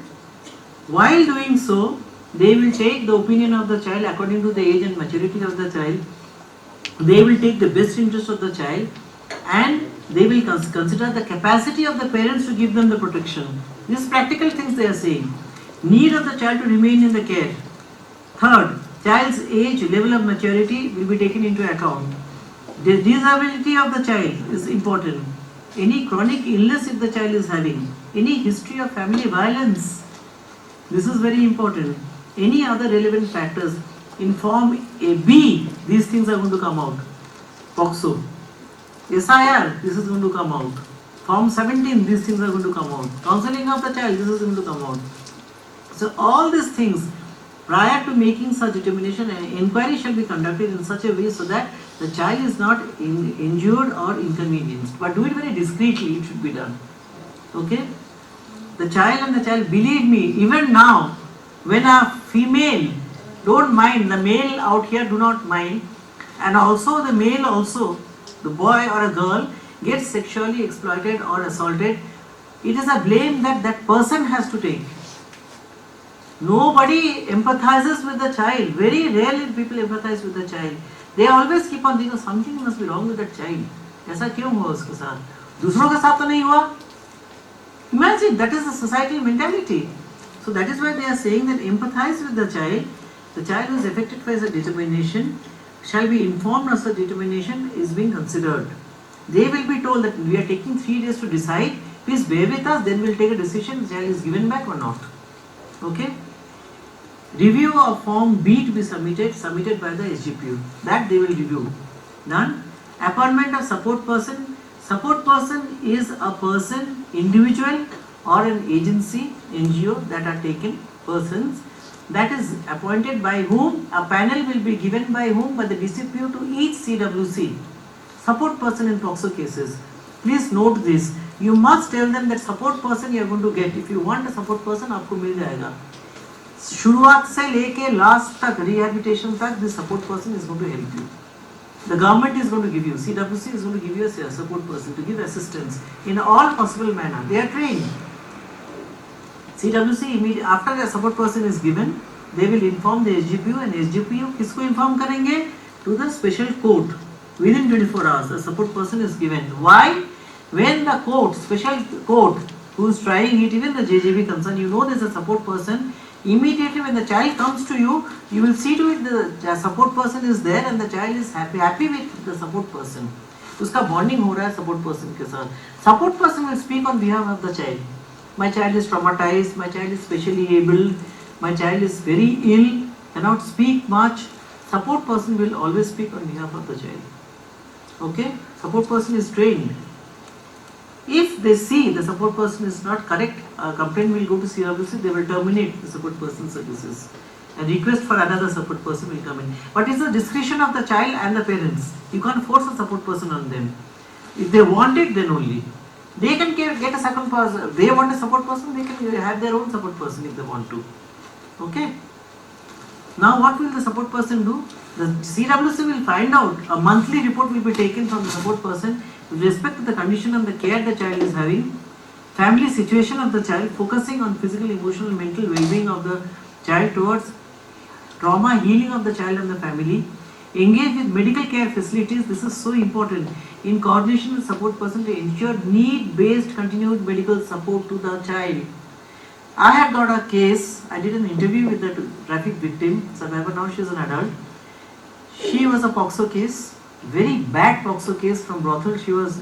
While doing so, they will take the opinion of the child according to the age and maturity of the child. They will take the best interest of the child, and they will consider the capacity of the parents to give them the protection. These practical things they are saying. Need of the child to remain in the care. Third, child's age, level of maturity will be taken into account. The disability of the child is important. Any chronic illness if the child is having, any history of family violence, this is very important. Any other relevant factors in Form B, these things are going to come out. POCSO. SIR, this is going to come out. Form 17, these things are going to come out. Counseling of the child, this is going to come out. So all these things, prior to making such determination, an inquiry shall be conducted in such a way so that the child is not injured or inconvenienced. But do it very discreetly, it should be done. Okay? The child, believe me, even now, when a female, don't mind, the male out here do not mind, and also the male also, the boy or a girl gets sexually exploited or assaulted, it is a blame that that person has to take. Nobody empathizes with the child. Very rarely people empathize with the child. They always keep on thinking something must be wrong with that child. ऐसा क्यों हुआ उसके साथ? दूसरों के साथ तो नहीं हुआ? Imagine, that is the societal mentality. So that is why they are saying that empathize with the child. The child who is affected by the determination shall be informed as the determination is being considered. They will be told that we are taking 3 days to decide. Please bear with us, then we will take a decision. The child is given back or not. Okay? Review of Form B to be submitted by the SGPU. That they will review. Done. Appointment of support person. Support person is a person, individual or an agency, NGO that are taken persons. That is appointed by whom? A panel will be given by whom? By the DCPU to each CWC. Support person in POCSO cases. Please note this. You must tell them that support person you are going to get. If you want a support person, आपको मिल जाएगा. शुरुआत से लेके last तक rehabilitation तक the support person is going to help you. The government is going to give you, CWC is going to give you a support person to give assistance in all possible manner. They are trained. CWC after the support person is given, they will inform the SGPU, and SGPU किसको inform करेंगे? To the special court. Within 24 hours, the support person is given. Why? When the court, special court, who is trying it, even the JJB concern, you know there is a support person. Immediately when the child comes to you, you will see to it the support person is there and the child is happy with the support person. उसका bonding हो रहा है support person के साथ. Support person will speak on behalf of the child. My child is traumatized, my child is specially abled, my child is very ill, cannot speak much. Support person will always speak on behalf of the child. Okay? Support person is trained. If they see the support person is not correct, a complaint will go to CWC, they will terminate the support person services. A request for another support person will come in. But it's the discretion of the child and the parents. You can't force a support person on them. If they want it, then only. They can get a second person. If they want a support person, they can have their own support person if they want to. Okay? Now what will the support person do? The CWC will find out, a monthly report will be taken from the support person with respect to the condition and the care the child is having, family situation of the child, focusing on physical, emotional, mental well-being of the child towards trauma healing of the child and the family, engage with medical care facilities, this is so important, in coordination with support person to ensure need-based continued medical support to the child. I had got a case, I did an interview with the traffic victim, survivor, now she is an adult. She was a POCSO case, very bad POCSO case from brothel, she was,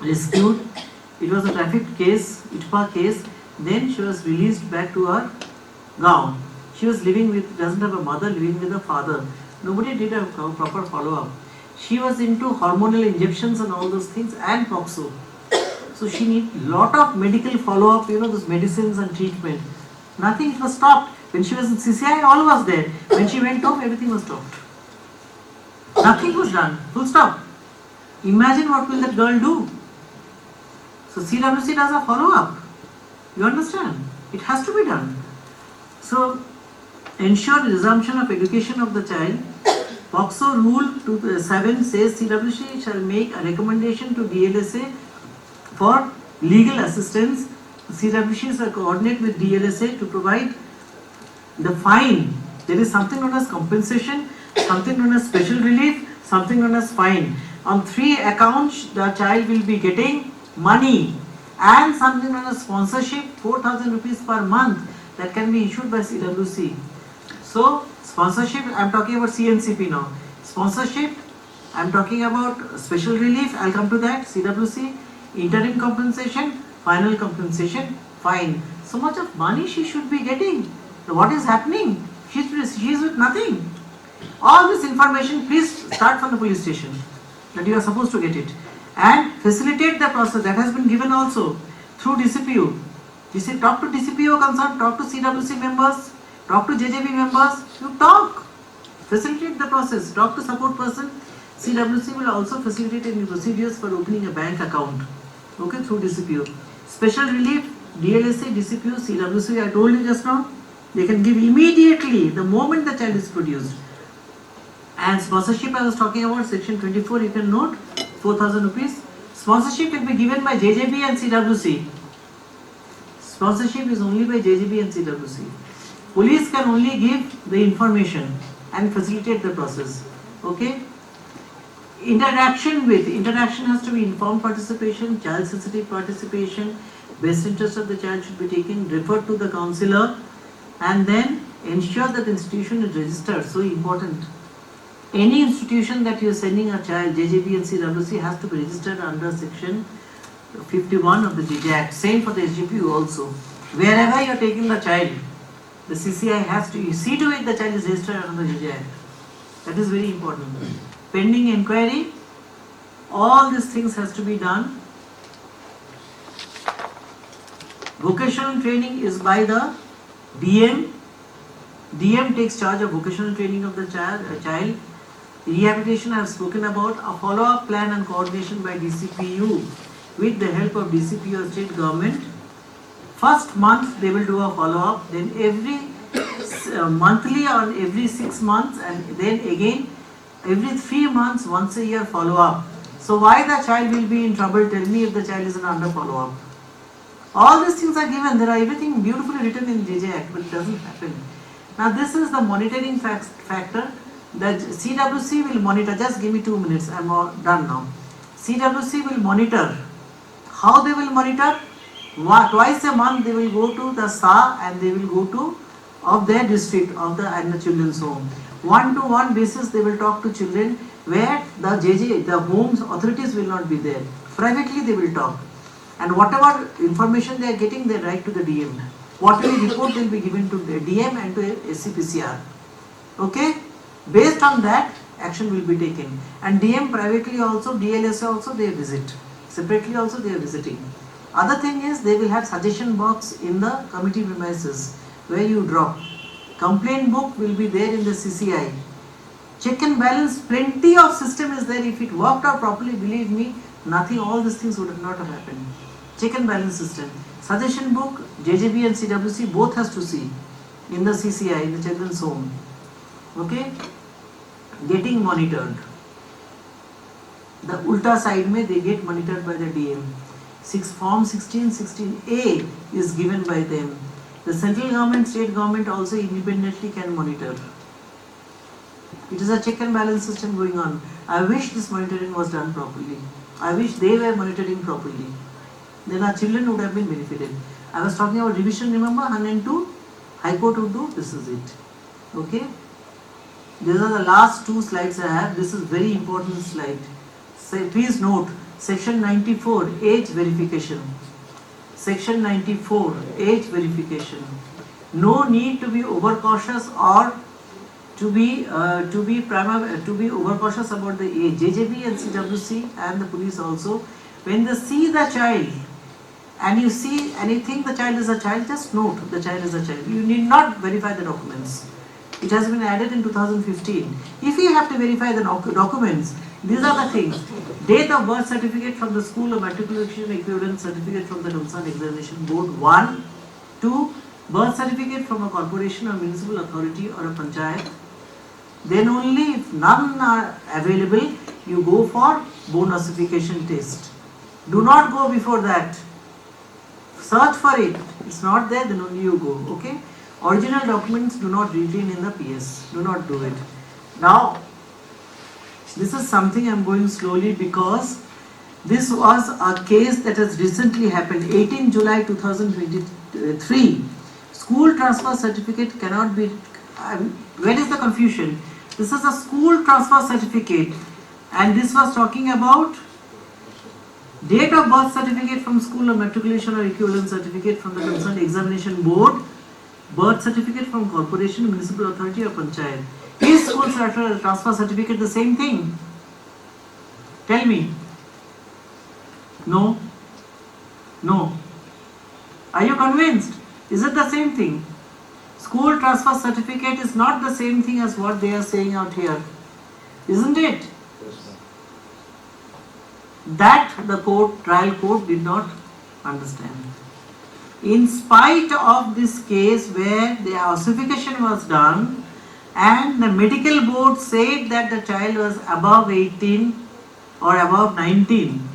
rescued. It was a traffic case, ITPA case, then she was released back to her gaon. She was living with, doesn't have a mother, living with a father. Nobody did a proper follow-up. She was into hormonal injections and all those things and POCSO. So she need lot of medical follow-up, those medicines and treatment. Nothing, it was stopped. When she was in CCI, all was there. When she went home, everything was stopped. Nothing was done, full stop. Imagine what will that girl do? So CWC does a follow-up. You understand? It has to be done. So, ensure resumption of education of the child. POCSO Rule 7 says CWC shall make a recommendation to DLSA for legal assistance. CWC shall coordinate with DLSA to provide the fine. There is something known as compensation, something known as special relief, something known as fine. On 3 accounts, the child will be getting money and something known as sponsorship, 4,000 rupees per month that can be issued by CWC. So, sponsorship, I am talking about CNCP now. Sponsorship, I am talking about special relief, I will come to that, CWC, interim compensation, final compensation, fine. So much of money she should be getting. So what is happening? She is with nothing. All this information, please start from the police station that you are supposed to get it. And facilitate the process that has been given also through DCPO. Talk to DCPO concerned, talk to CWC members, talk to JJB members, you talk. Facilitate the process, talk to support person. CWC will also facilitate any procedures for opening a bank account. Okay, through DCPO. Special relief, DLSA, DCPO, CWC, I told you just now, they can give immediately the moment the child is produced. And sponsorship, I was talking about section 24, you can note, 4,000 rupees. Sponsorship will be given by JJB and CWC. Sponsorship is only by JJB and CWC. Police can only give the information and facilitate the process. Okay? Interaction has to be informed participation, child sensitive participation, best interest of the child should be taken, referred to the counselor, and then ensure that the institution is registered. So important. Any institution that you are sending a child, JJB and CWC, has to be registered under section 51 of the JJ Act. Same for the SGPU also. Wherever you are taking the child, the CCI has to see to it the child is registered under the JJ Act. That is very important. Pending inquiry, all these things has to be done. Vocational training is by the DM. DM takes charge of vocational training of the child. Rehabilitation I have spoken about. A follow-up plan and coordination by DCPU with the help of DCPU or state government. First month they will do a follow-up, then every monthly or every 6 months, and then again every 3 months, once a year follow-up. So why the child will be in trouble? Tell me if the child is under follow-up. All these things are given. There are everything beautifully written in JJ Act, but it doesn't happen. Now this is the monitoring factor. The CWC will monitor. Just give me 2 minutes. I am done now. CWC will monitor. How they will monitor? Twice a month they will go to the SA and they will go to of their district of the and the children's home. 1-to-1 basis they will talk to children where the homes authorities will not be there. Privately they will talk. And whatever information they are getting, they write to the DM. Whatever report will be given to the DM and to SCPCR. Okay? Based on that, action will be taken. And DM privately also, DLSA also, they visit. Separately also they are visiting. Other thing is they will have suggestion box in the committee premises where you drop. Complaint book will be there in the CCI. Check and balance, plenty of system is there. If it worked out properly, believe me, nothing, all these things would not have happened. Check and balance system. Suggestion book, JJB and CWC both has to see in the CCI, in the children's home. Okay? Getting monitored. The ulta side mein they get monitored by the DM. Form 1616A is given by them. The central government, state government also independently can monitor. It is a check and balance system going on. I wish this monitoring was done properly. I wish they were monitoring properly. Then our children would have been benefited. I was talking about revision, remember, 102? High Court would do, this is it. Okay? These are the last two slides I have. This is very important slide. Please note, section 94, age verification. Section 94, age verification. No need to be overcautious or to be overcautious about the age. JJB and CWC and the police also, when they see the child and you see and you think the child is a child, just note the child is a child. You need not verify the documents. It has been added in 2015. If you have to verify the documents, these are the things. Date of birth certificate from the school or matriculation equivalent certificate from the concerned examination board, 1. 2. Birth certificate from a corporation or municipal authority or a panchayat. Then only if none are available, you go for bone ossification test. Do not go before that. Search for it. It's not there, then only you go. Okay? Original documents do not retain in the PS. Do not do it. Now, this is something I am going slowly because this was a case that has recently happened. 18 July 2023. School transfer certificate cannot be. Where is the confusion? This is a school transfer certificate, and this was talking about date of birth certificate from school or matriculation or equivalent certificate from the concerned examination board, birth certificate from corporation, municipal authority or panchayat. Is school transfer certificate the same thing? Tell me. No? No. Are you convinced? Is it the same thing? School transfer certificate is not the same thing as what they are saying out here. Isn't it? That the trial court did not understand. In spite of this case where the ossification was done and the medical board said that the child was above 18 or above 19,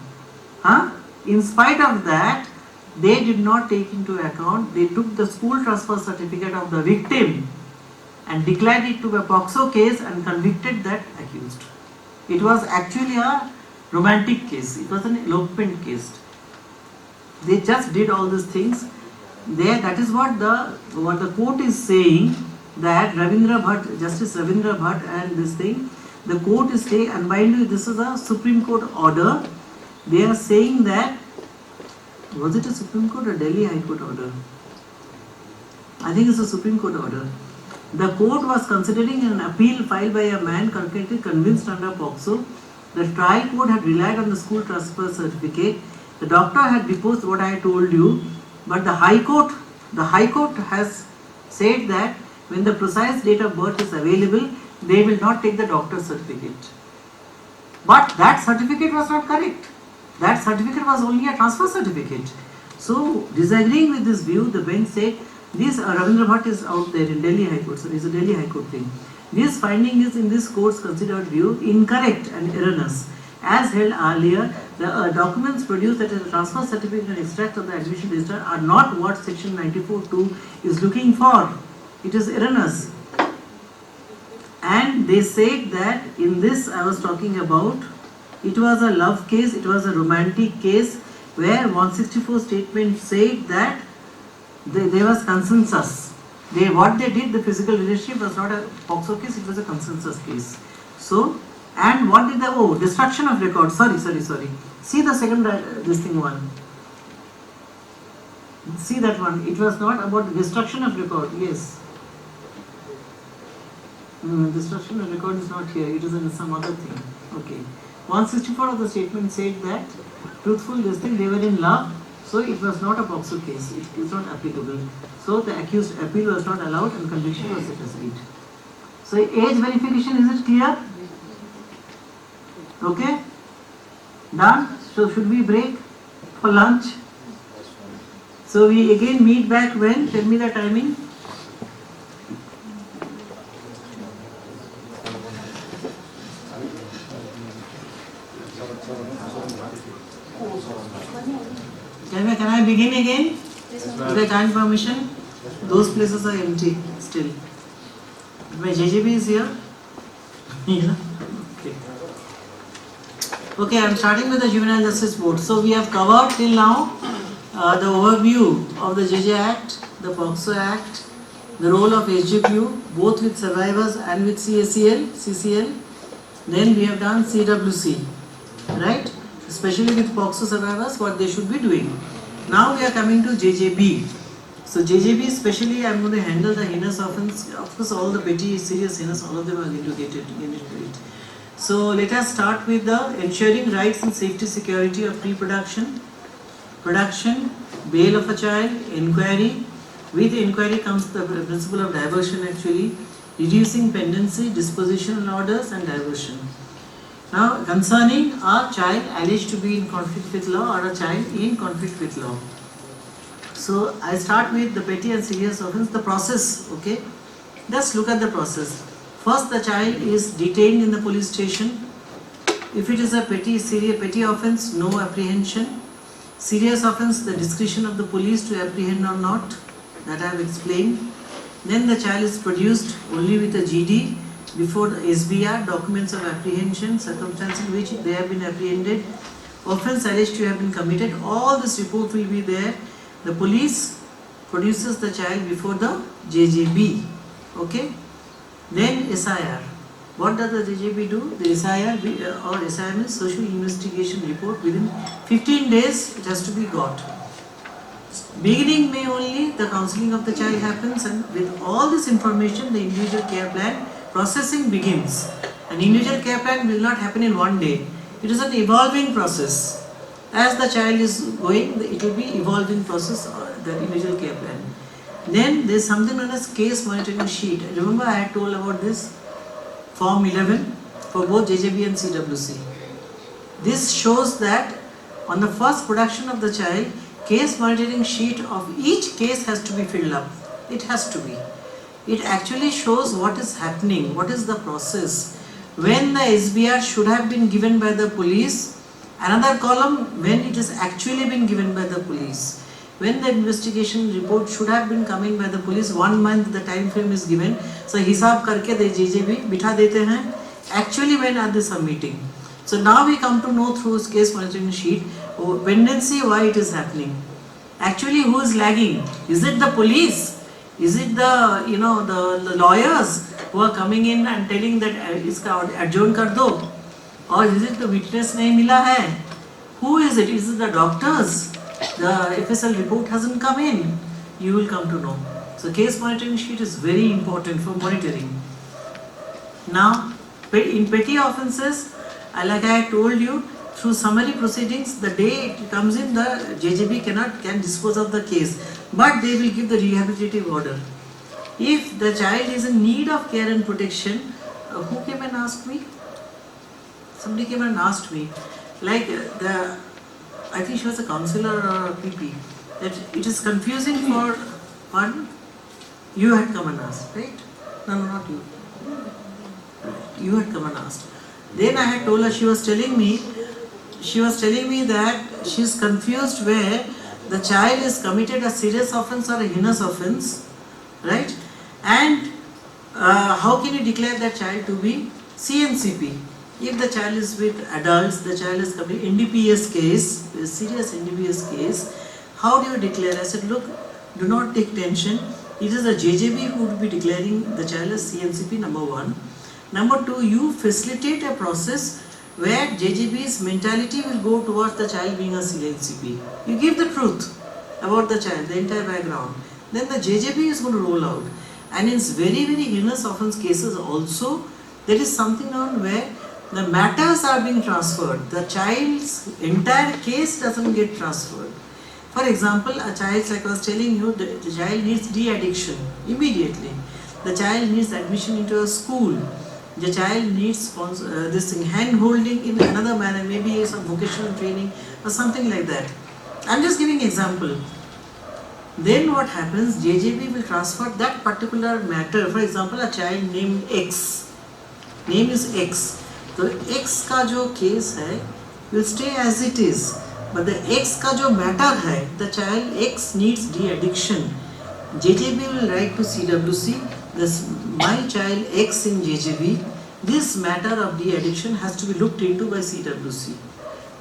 in spite of that, they did not take into account. They took the school transfer certificate of the victim and declared it to be a POCSO case and convicted that accused. It was actually a romantic case. It was an elopement case. They just did all these things. That is what the court is saying, that Justice Ravindra Bhatt and this thing, the court is saying, and mind you, this is a Supreme Court order. They are saying that, was it a Supreme Court or Delhi High Court order? I think it's a Supreme Court order. The court was considering an appeal filed by a man concretely convinced under POCSO. The trial court had relied on the school transfer certificate. The doctor had deposed what I told you, but the High Court has said that when the precise date of birth is available, they will not take the doctor's certificate. But that certificate was not correct. That certificate was only a transfer certificate. So, disagreeing with this view, the bench said, this Ravindra Bhatt is out there in Delhi High Court, so it is a Delhi High Court thing. This finding is in this court's considered view incorrect and erroneous. As held earlier, the documents produced that is a transfer certificate and extract of the admission register are not what section 94(2) is looking for. It is erroneous. And they said that in this I was talking about, it was a love case, it was a romantic case where 164 statement said that there was consensus. What they did, the physical relationship was not a POCSO case, it was a consensus case. So, and what did destruction of record, sorry. See the second, this thing one. See that one, it was not about the destruction of record, yes. Destruction of record is not here, it is in some other thing, okay. 164 of the statement said that truthful this thing, they were in love, so it was not a POCSO case, it is not applicable. So the accused appeal was not allowed and conviction was set aside. So age verification, is it clear? Okay? Done? So should we break for lunch? So we again meet back when? Tell me the timing. Can I begin again? With a kind permission? Those places are empty still. My JJB is here? Yeah. Okay. Okay, I am starting with the Juvenile Justice Board. So we have covered till now the overview of the JJ Act, the POCSO Act, the role of HGPU, both with survivors and with CCL. Then we have done CWC, right? Especially with POCSO survivors, what they should be doing. Now we are coming to JJB. So JJB especially, I am going to handle the heinous offence. Of course, all the petty, serious heinous, all of them are going to get it. So let us start with the ensuring rights and safety security of pre-production, production, bail of a child, inquiry. With inquiry comes the principle of diversion actually, reducing pendency, dispositional orders and diversion. Now concerning a child alleged to be in conflict with law or a child in conflict with law. So I start with the petty and serious offence, the process, okay. Just look at the process. First the child is detained in the police station. If it is a petty offence, no apprehension. Serious offence, the discretion of the police to apprehend or not, that I have explained. Then the child is produced only with a GD before the SBR, documents of apprehension, circumstances in which they have been apprehended, offence alleged to have been committed, all this report will be there. The police produces the child before the JJB, okay. Then SIR. What does the JJB do? The SIR or SIR means social investigation report. Within 15 days it has to be got. Beginning May only the counselling of the child happens, and with all this information the individual care plan processing begins. An individual care plan will not happen in one day. It is an evolving process. As the child is going, it will be evolving process, the individual care plan. Then there is something known as case monitoring sheet. Remember I had told about this? Form 11 for both JJB and CWC. This shows that on the first production of the child, case monitoring sheet of each case has to be filled up. It has to be. It actually shows what is happening, what is the process. When the SBR should have been given by the police, another column when it is actually been given by the police. When the investigation report should have been coming by the police, 1 month the time frame is given. So hisab karke the JJB bitha dete hain. Actually when are they submitting? So now we come to know through case monitoring sheet, pendency, why it is happening. Actually who is lagging? Is it the police? Is it the the lawyers who are coming in and telling that iska adjourn kar do? Or is it the witness nahi mila hai? Who is it? Is it the doctors? The FSL report hasn't come in. You will come to know. So case monitoring sheet is very important for monitoring. Now in petty offences, like I told you, through summary proceedings, the day it comes in, the JJB can dispose of the case, but they will give the rehabilitative order. If the child is in need of care and protection, who came and asked me? Somebody came and asked me, like I think she was a counselor or a PP, that it is confusing for, pardon? You had come and asked, right? No, not you. You had come and asked. Then I had told her, she was telling me that she is confused where the child is committed a serious offence or a heinous offence, right? And how can you declare that child to be CNCP? If the child is with adults, the child is committed NDPS case, a serious NDPS case, how do you declare? I said, look, do not take tension. It is the JJB who would be declaring the child as CNCP, number 1. Number 2, you facilitate a process where JJB's mentality will go towards the child being a CNCP. You give the truth about the child, the entire background. Then the JJB is going to roll out. And in very, very heinous offence cases also, there is something on where The matters are being transferred. The child's entire case doesn't get transferred. For example, a child, like I was telling you, the child needs de-addiction immediately. The child needs admission into a school. The child needs this thing, hand holding in another manner, maybe some vocational training or something like that. I'm just giving example. Then what happens, JJB will transfer that particular matter. For example, a child named X. Name is X. So X का जो case है will stay as it is. But the X का जो matter है, the child X needs de-addiction. JJB will write to CWC, this my child X in JJB, this matter of de-addiction has to be looked into by CWC.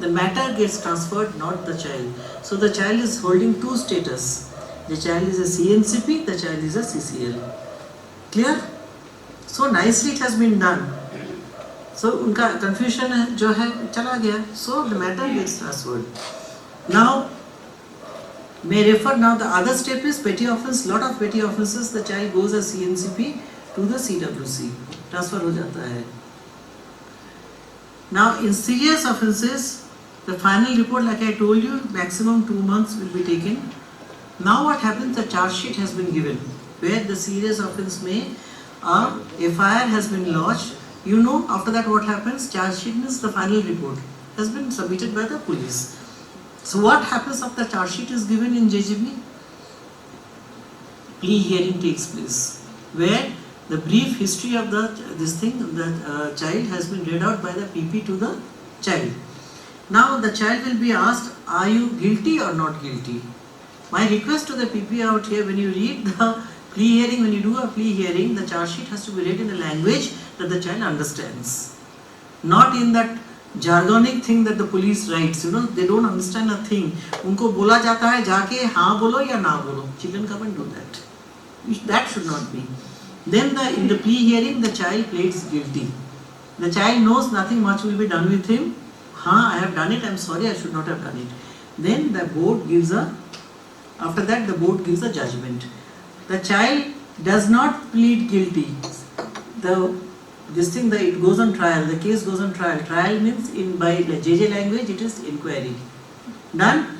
The matter gets transferred, not the child. So the child is holding two status. The child is a CNCP, the child is a CCL. Clear? So nicely it has been done. So उनका confusion जो है चला गया. So the matter gets transferred. Now may refer, now the other step is petty offence. Lot of petty offences, the child goes as CNCP to the CWC. Transfer हो जाता है. Now in serious offences, the final report, like I told you, maximum 2 months will be taken. Now what happens, the charge sheet has been given where the serious offence may FIR has been lodged. You know, after that what happens, charge sheet means the final report has been submitted by the police. So what happens after charge sheet is given in JJB? Plea hearing takes place where the brief history of the child has been read out by the PP to the child. Now the child will be asked, are you guilty or not guilty? My request to the PP out here, when you read the plea hearing, when you do a plea hearing, the charge sheet has to be read in a language that the child understands. Not in that jargonic thing that the police writes, they don't understand a thing. उनको बोला जाता है जाके हाँ बोलो या ना बोलो. Children can't do that. That should not be. Then in the plea hearing, the child pleads guilty. The child knows nothing much will be done with him. I have done it, I am sorry, I should not have done it. Then the board gives after that the board gives a judgment. The child does not plead guilty. It goes on trial, the case goes on trial. Trial means by the JJ language it is inquiry. Done?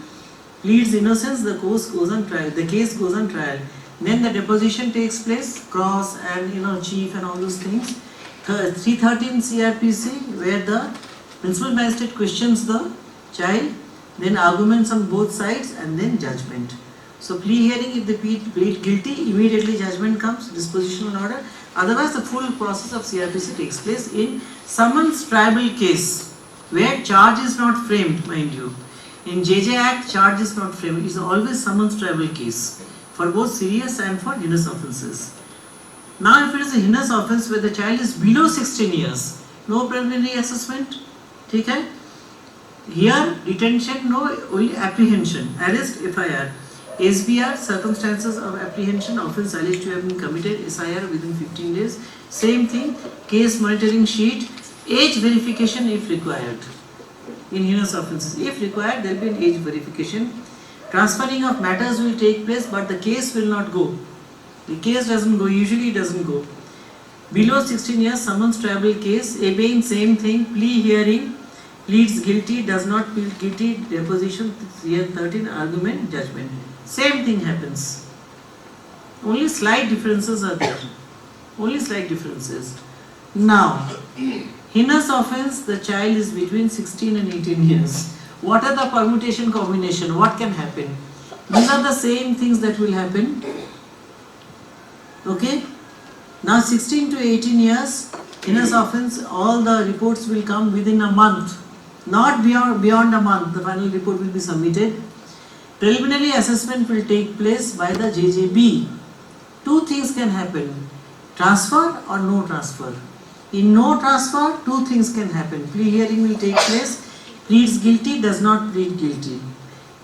Pleads innocence, the case goes on trial. The case goes on trial. Then the deposition takes place, cross and chief and all those things. 313 CRPC where the principal magistrate questions the child, then arguments on both sides and then judgment. So plea hearing, if they plead guilty, immediately judgment comes, disposition on order. Otherwise the full process of CRPC takes place in summons tribal case where charge is not framed, mind you. In JJ Act, charge is not framed. It is always summons tribal case for both serious and for heinous offences. Now if it is a heinous offence where the child is below 16 years, no preliminary assessment, okay? Here detention, no, only apprehension, arrest, FIR. SBR, circumstances of apprehension, offence alleged to have been committed, SIR within 15 days. Same thing, case monitoring sheet, age verification if required. In heinous offences, if required, there will be an age verification. Transferring of matters will take place, but the case will not go. The case doesn't go, usually it doesn't go. Below 16 years, summons tribal case, obeying same thing, plea hearing, pleads guilty, does not plead guilty, deposition, 13, argument, judgment. Same thing happens. Only slight differences are there. Only slight differences. Now, heinous offence, the child is between 16 and 18 years. What are the permutation combination? What can happen? These are the same things that will happen. Okay? Now 16 to 18 years, heinous offence, all the reports will come within a month. Not beyond a month, the final report will be submitted. Preliminary assessment will take place by the JJB. Two things can happen, transfer or no transfer. In no transfer, two things can happen. Plea hearing will take place, pleads guilty, does not plead guilty.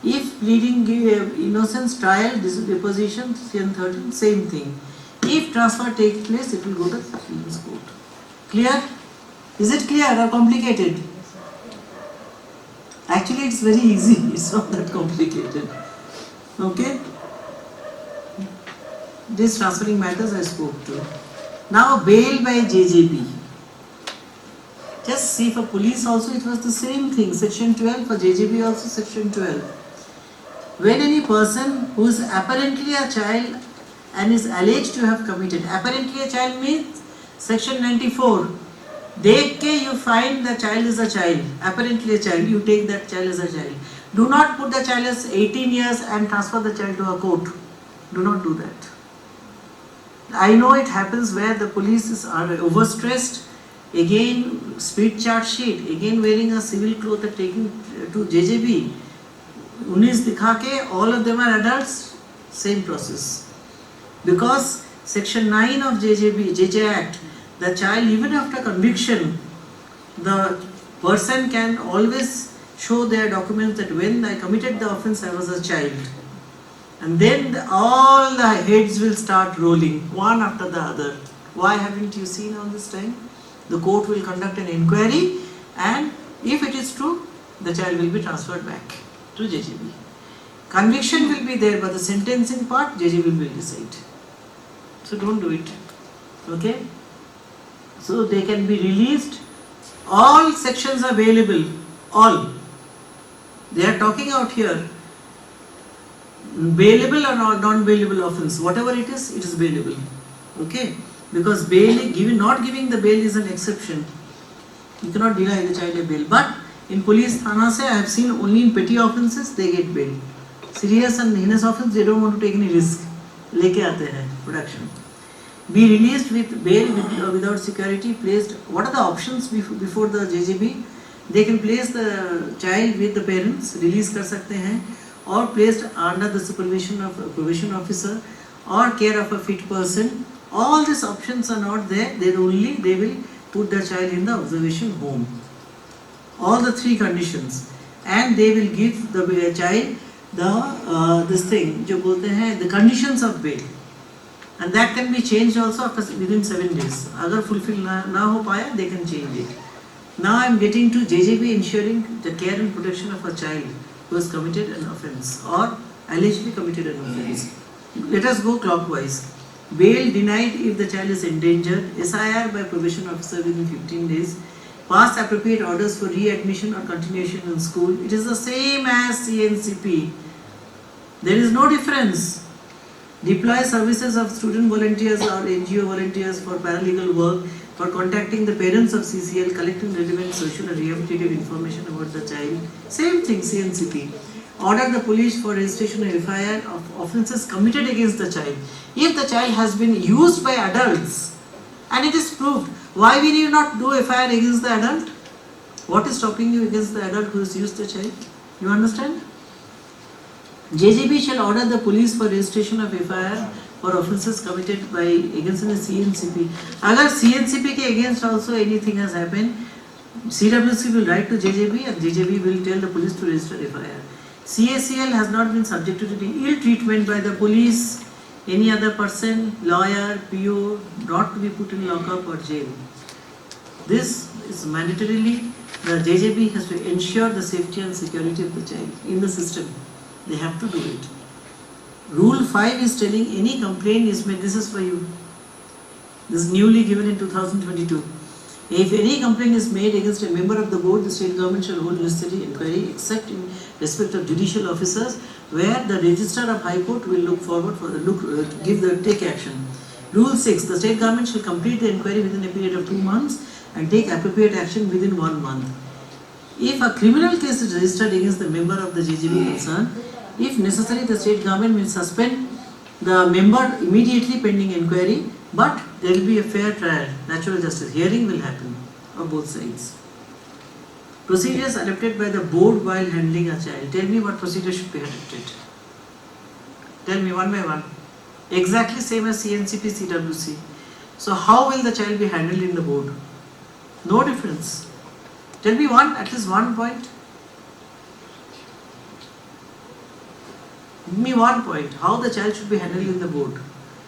If pleading innocence, trial, deposition, 13, same thing. If transfer takes place, it will go to the Appeals Court. Clear? Is it clear or complicated? Actually, it's very easy. It's not that complicated. Okay? These transferring matters I spoke to. Now, bail by JJB. Just see, for police also it was the same thing, section 12, for JJB also section 12. When any person who is apparently a child and is alleged to have committed, apparently a child means section 94, dekh ke you find the child is a child, apparently a child, you take that child as a child. Do not put the child as 18 years and transfer the child to a court. Do not do that. I know it happens where the police are overstressed, again speed charge sheet, again wearing a civil cloth and taking to JJB. 19 dikha ke, all of them are adults, same process. Because section 9 of JJ Act, the child, even after conviction, the person can always show their documents that when I committed the offence I was a child. And then all the heads will start rolling, one after the other. Why haven't you seen all this time? The court will conduct an inquiry, and if it is true, the child will be transferred back to JJB. Conviction will be there, but the sentencing part, JJB will decide. So don't do it. Okay? So they can be released. All sections are bailable. All. They are talking out here. Bailable or non-bailable offence, whatever it is bailable. Okay? Because bail, not giving the bail is an exception. You cannot deny the child a bail. But in police thana se, I have seen only in petty offences they get bail. Serious and heinous offence, they don't want to take any risk. Leke aate hai, production. Be released with bail without security, placed. What are the options before the JJB? They can place the child with the parents, release kar sakte hain, or placed under the supervision of a probation officer or care of a fit person. All these options are not there. They will put the child in the observation home. All the three conditions, and they will give the child the conditions of bail, and that can be changed also after within 7 days. Agar fulfill na ho paya, they can change it. Now I am getting to JJB ensuring the care and protection of a child who has committed an offence or allegedly committed an offence. Let us go clockwise. Bail denied if the child is endangered, SIR by probation officer within 15 days, pass appropriate orders for readmission or continuation in school. It is the same as CNCP. There is no difference. Deploy services of student volunteers or NGO volunteers for paralegal work, for contacting the parents of CCL, collecting relevant social and rehabilitative information about the child. Same thing, CNCP. Order the police for registration of FIR of offences committed against the child. If the child has been used by adults and it is proved, why will you not do FIR against the adult? What is stopping you against the adult who has used the child? You understand? JJB shall order the police for registration of FIR for offences committed by against the CNCP. Agar CNCP ke against also anything has happened, CWC will write to JJB and JJB will tell the police to register FIR. CACL has not been subjected to ill treatment by the police, any other person, lawyer, PO, not to be put in lockup or jail. This is mandatorily, the JJB has to ensure the safety and security of the child in the system. They have to do it. Rule 5 is telling any complaint is made, this is for you. This is newly given in 2022. If any complaint is made against a member of the board, the state government shall hold necessary inquiry except in respect of judicial officers, where the registrar of High Court will look forward for take action. Rule 6, the state government shall complete the inquiry within a period of 2 months and take appropriate action within 1 month. If a criminal case is registered against the member of the JJB concerned, if necessary, the state government will suspend the member immediately pending inquiry, but there will be a fair trial, natural justice. Hearing will happen on both sides. Procedures adopted by the board while handling a child. Tell me what procedure should be adopted. Tell me one by one. Exactly same as CNCP, CWC. So how will the child be handled in the board? No difference. Tell me at least one point. Give me 1 point. How the child should be handled in the board.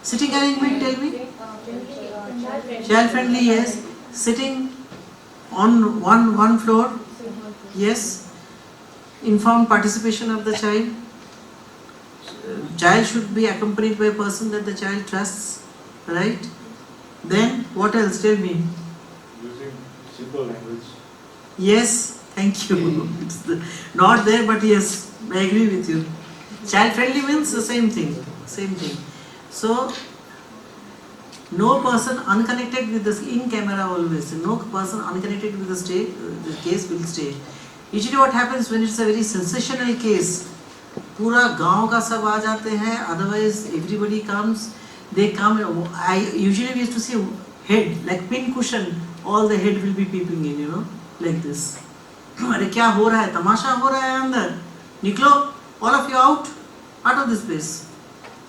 Sitting arrangement, tell me. Child friendly, yes. Sitting on one floor, yes. Informed participation of the child. Child should be accompanied by a person that the child trusts, right? Then what else? Tell me. Using Simple language. Yes, thank you. It's not there, but yes, I agree with you. Child friendly means the same thing. Same thing. So, no person unconnected with this in camera always. No person unconnected with the case will stay. Usually what happens when it's a very sensational case, पूरा गांव का सब आ जाते हैं, otherwise everybody comes, they come, usually we used to see head, like pin cushion, all the head will be peeping in, you know, like this. अरे क्या हो रहा है, तमाशा हो रहा है अंदर, निकलो, all of you out of this place.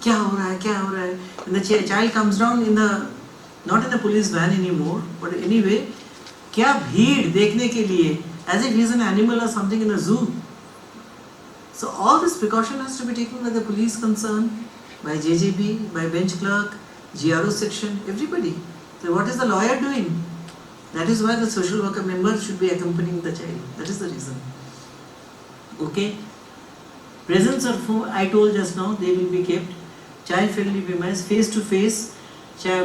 क्या हो रहा है, and the child comes down not in the police van anymore, but anyway, क्या भीड़ देखने के लिए, as if he is an animal or something in a zoo. So all this precaution has to be taken by the police concerned, by JJB, by bench clerk, GRO section, everybody. So what is the lawyer doing? That is why the social worker member should be accompanying the child. That is the reason. Okay. Presence of whom I told just now, they will be kept. Child-friendly premise, face-to-face.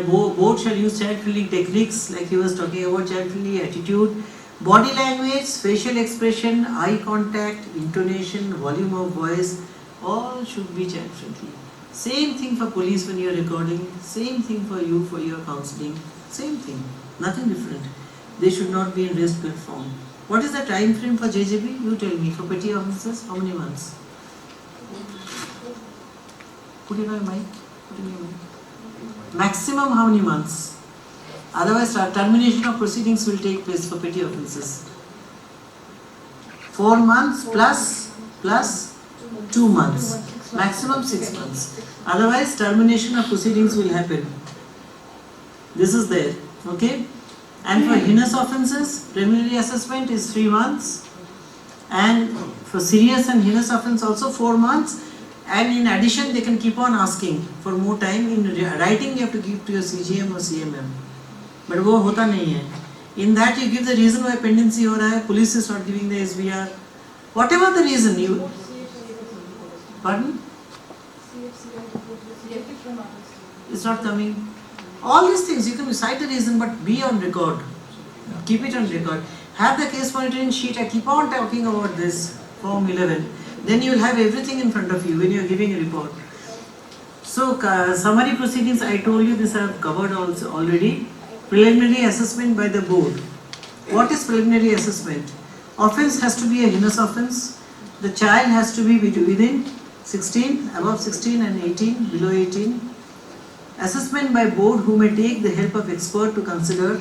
Board shall use child-friendly techniques, like he was talking about child-friendly attitude. Body language, facial expression, eye contact, intonation, volume of voice, all should be child-friendly. Same thing for police when you are recording, same thing for you for your counseling, same thing, nothing different. They should not be in rest form. What is the time frame for JJB? You tell me. For petty offences, how many months? Put in your mic. Maximum how many months? Otherwise, termination of proceedings will take place for petty offences. 4 months plus 2 months. Maximum 6 months. Otherwise, termination of proceedings will happen. This is there. Okay? And for heinous offences, preliminary assessment is 3 months. And for serious and heinous offence also 4 months. And in addition, they can keep on asking for more time. In writing, you have to give to your CGM or CMM. But वो होता नहीं है. In that you give the reason why pendency हो रहा है, police is not giving the SBR. Whatever the reason you... Pardon? It's not coming. All these things, you can cite the reason but be on record. Keep it on record. Have the case monitoring sheet. I keep on talking about this, Form 11. Then you will have everything in front of you when you are giving a report. So, summary proceedings, I told you this I have covered also already. Preliminary assessment by the board. What is preliminary assessment? Offence has to be a heinous offence. The child has to be within 16, above 16 and 18, below 18. Assessment by board who may take the help of expert to consider.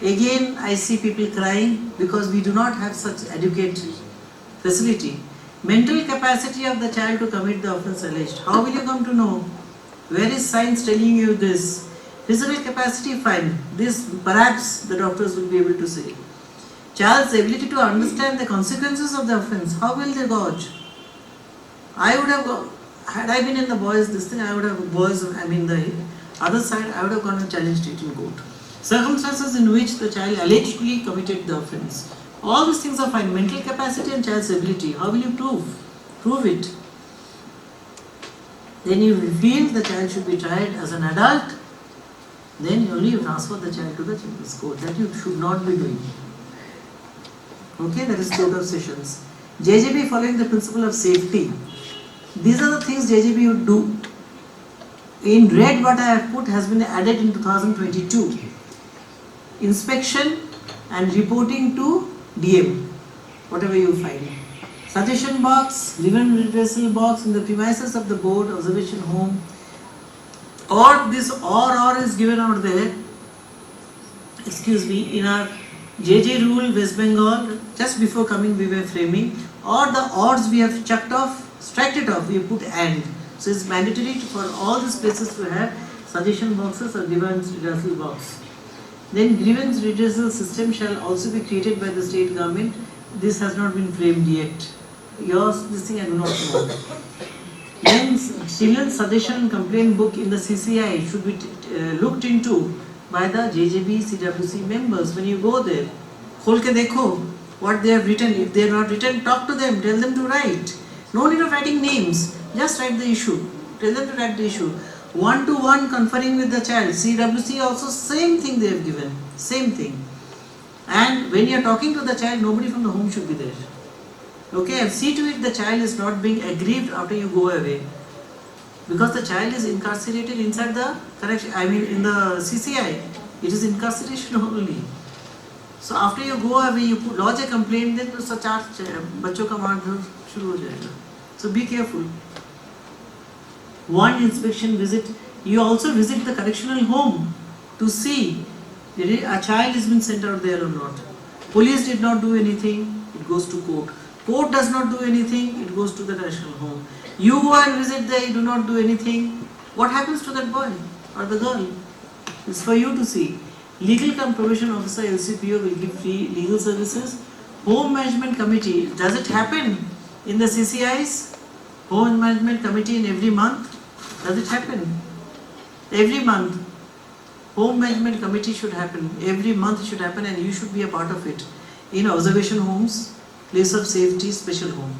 Again, I see people crying because we do not have such adequate facility. Mental capacity of the child to commit the offence alleged. How will you come to know? Where is science telling you this? Physical capacity, fine. This perhaps the doctors will be able to say. Child's ability to understand the consequences of the offence. How will they gauge? I would have, had I been in the boys, the other side, I would have gone and challenged it in court. Circumstances in which the child allegedly committed the offence. All these things are fine. Mental capacity and child's ability. How will you prove? Prove it. Then you feel the child should be tried as an adult. Then only you transfer the child to the children's court. That you should not be doing. Okay, that is Court of Sessions. JJB following the principle of safety. These are the things JJB would do. In red, what I have put has been added in 2022. Inspection and reporting to DM, whatever you find. Suggestion box, grievance redressal box in the premises of the board, observation home. Or this or is given out there, excuse me, in our JJ rule West Bengal, just before coming we were framing, or the odds we have chucked off, struck it off, we have put and. So it's mandatory for all these places to have suggestion boxes or grievance redressal box. Then grievance redressal system shall also be created by the state government. This has not been framed yet. This thing I do not know. Then children's suggestion and complaint book in the CCI should be looked into by the JJB CWC members. When you go there, khol ke dekho what they have written. If they have not written, talk to them, tell them to write. No need of writing names, just write the issue. Tell them to write the issue. One-to-one conferring with the child. CWC also same thing they have given, same thing. And when you are talking to the child, nobody from the home should be there. Okay, and see to it the child is not being aggrieved after you go away. Because the child is incarcerated inside the in the CCI, it is incarceration only. So after you go away, you lodge a complaint, then उसका charge बच्चों का मारधर शुरू हो जाएगा. So be careful. One inspection visit. You also visit the correctional home to see whether a child has been sent out there or not. Police did not do anything, it goes to court. Court does not do anything, it goes to the correctional home. You go and visit there, you do not do anything. What happens to that boy or the girl? It's for you to see. Legal cum probation officer LCPO will give free legal services. Home management committee, does it happen in the CCIs? Home management committee in every month? Does it happen? Every month. Home management committee should happen. Every month should happen, and you should be a part of it. In observation homes, place of safety, special home.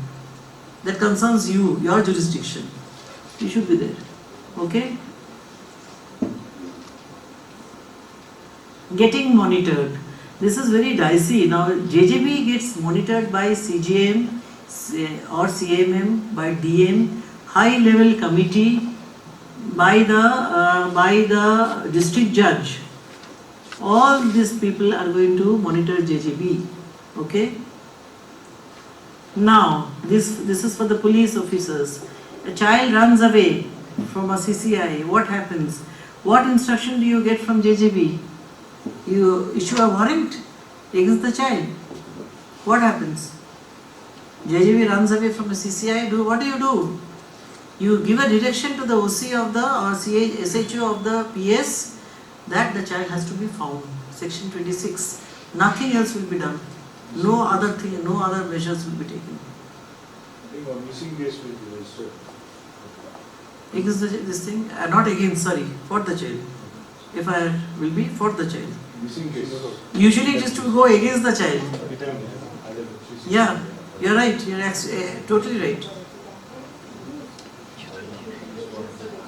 That concerns you, your jurisdiction. You should be there. Okay? Getting monitored. This is very dicey. Now, JJB gets monitored by CJM or CMM, by DM, high level committee, by the district judge. All these people are going to monitor JJB. Okay? Now, this is for the police officers. A child runs away from a CCI. What happens? What instruction do you get from JJB? You issue a warrant against the child. What happens? JJB runs away from a CCI. What do? You give a direction to the OC of the or SHO of the PS that the child has to be found. Section 26. Nothing else will be done. No other thing, no other measures will be taken. I think a missing case will be registered. Against this thing? Not against, sorry, for the child. If I will be for the child. Missing case. Usually it is to go against the child. Yeah, you're right. You're totally right.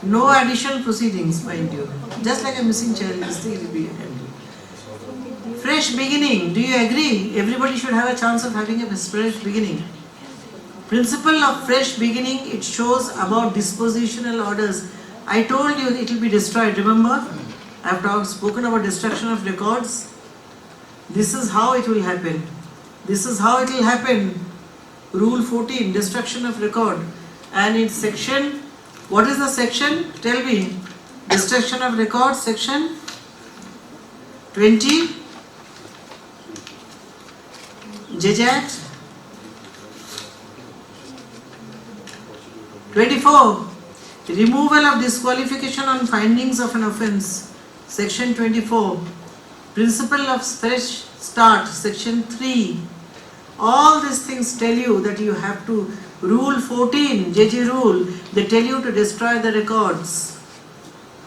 No additional proceedings, mind you. Just like a missing child, this thing will be handled. Fresh beginning. Do you agree? Everybody should have a chance of having a fresh beginning. Principle of fresh beginning, it shows about dispositional orders. I told you it will be destroyed. Remember? I have spoken about destruction of records. This is how it will happen. This is how it will happen. Rule 14, destruction of record. And in section, what is the section? Tell me. Destruction of record, section 20. JJ Act. 24. Removal of disqualification on findings of an offence. Section 24. Principle of fresh start. Section 3. All these things tell you that you have to. Rule 14, JJ rule, they tell you to destroy the records.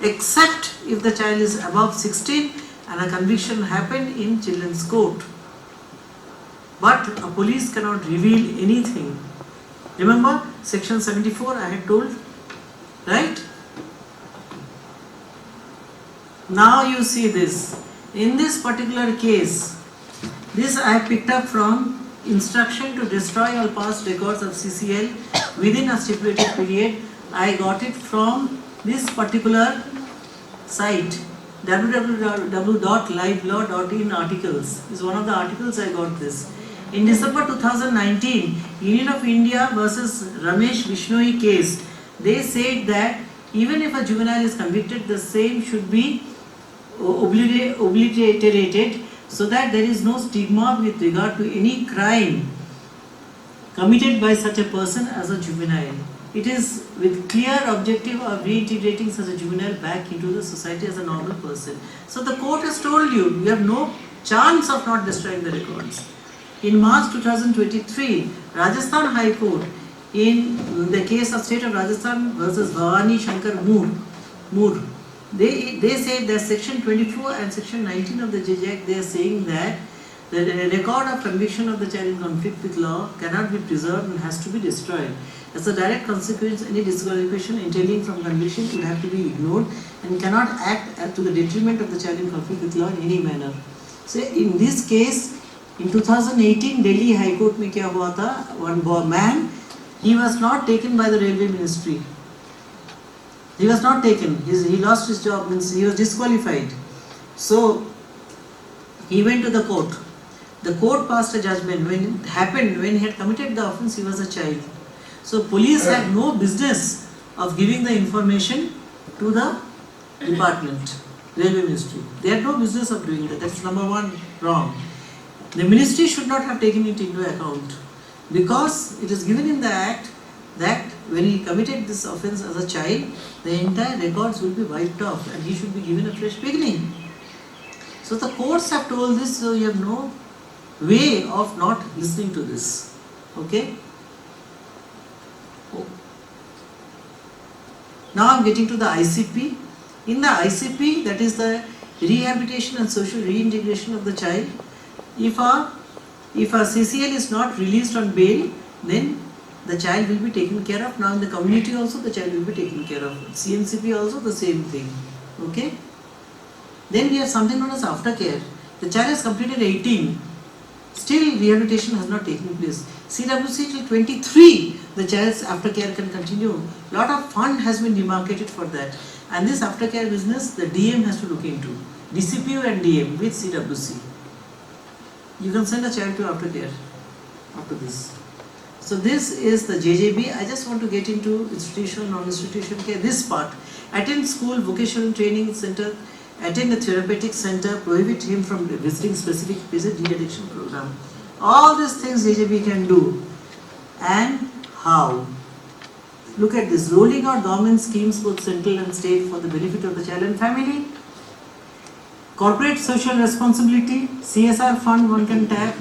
Except if the child is above 16 and a conviction happened in children's court. But a police cannot reveal anything. Remember section 74 I had told? Right? Now you see this. In this particular case, this I picked up from instruction to destroy all past records of CCL within a stipulated period. I got it from this particular site, www.livelaw.in articles. Is one of the articles I got this. In December 2019, Union of India versus Ramesh Vishnoi case, they said that even if a juvenile is convicted, the same should be obliterated so that there is no stigma with regard to any crime committed by such a person as a juvenile. It is with clear objective of reintegrating such a juvenile back into the society as a normal person. So the court has told you, you have no chance of not destroying the records. In March 2023, Rajasthan High Court, in the case of State of Rajasthan versus Bhavani Shankar Moor, they say that section 24 and section 19 of the JJ Act, they are saying that the record of conviction of the child in conflict with law cannot be preserved and has to be destroyed. As a direct consequence, any disqualification entailing from conviction will have to be ignored and cannot act to the detriment of the child in conflict with law in any manner. So in this case, in 2018 Delhi High Court में क्या हुआ था? One man, he was not taken by the railway ministry. He was not taken. He lost his job, means he was disqualified. So he went to the court. The court passed a judgment. When it happened, when he had committed the offence, he was a child. So police had no business of giving the information to the department, railway ministry. They had no business of doing that. That's number one, wrong. The ministry should not have taken it into account, because it is given in the act that when he committed this offence as a child, the entire records will be wiped off and he should be given a fresh beginning. So the courts have told this, so you have no way of not listening to this. Okay? Oh. Now I am getting to the ICP. In the ICP, that is the rehabilitation and social reintegration of the child, if a CCL is not released on bail, then the child will be taken care of. Now in the community also the child will be taken care of. CMCP also the same thing. Okay? Then we have something known as aftercare. The child has completed 18. Still rehabilitation has not taken place. CWC till 23, the child's aftercare can continue. Lot of fund has been demarcated for that. And this aftercare business, the DM has to look into. DCPU and DM with CWC. You can send a child to aftercare after this. So this is the JJB. I just want to get into institutional, non-institutional care. This part. Attend school, vocational training center, attend a therapeutic center, prohibit him from visiting specific de-addiction program. All these things JJB can do. And how? Look at this. Rolling out government schemes, both central and state, for the benefit of the child and family. Corporate social responsibility, CSR fund one can tap.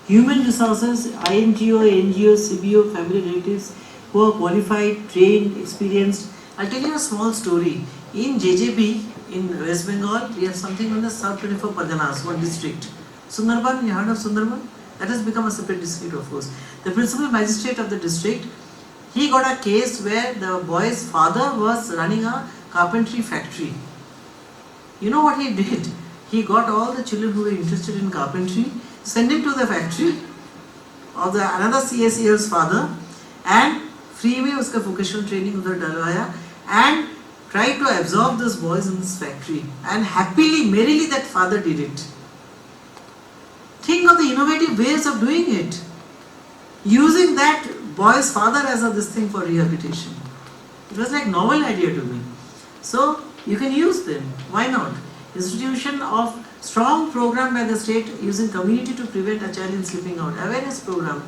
Human resources, INGO, NGO, CBO, family relatives who are qualified, trained, experienced. I'll tell you a small story. In JJB, in West Bengal, we have something known as South 24 Parganas, one district. Sundarban, you heard of Sundarban? That has become a separate district, of course. The principal magistrate of the district, he got a case where the boy's father was running a carpentry factory. You know what he did? He got all the children who were interested in carpentry, sent him to the factory of the another CSEL's father, and free में उसका vocational training उधर डलवाया, and tried to absorb those boys in this factory, and happily, merrily that father did it. Think of the innovative ways of doing it, using that boy's father as this thing for rehabilitation. It was like novel idea to me. So you can use them. Why not? Institution of strong program by the state using community to prevent a child in slipping out. Awareness program.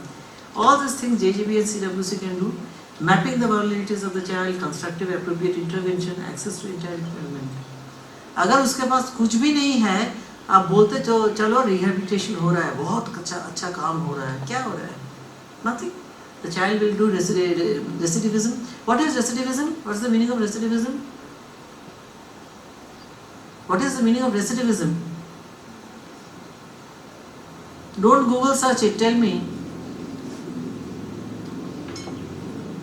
All these things JJB and CWC can do. Mapping the vulnerabilities of the child, constructive appropriate intervention, access to child development. अगर उसके पास कुछ भी नहीं है, आप बोलते चलो rehabilitation हो रहा है, बहुत अच्छा काम हो रहा है, क्या हो रहा है? Nothing. The child will do recidivism. What is recidivism? What's the meaning of recidivism? What is the meaning of recidivism? Don't Google search it, tell me.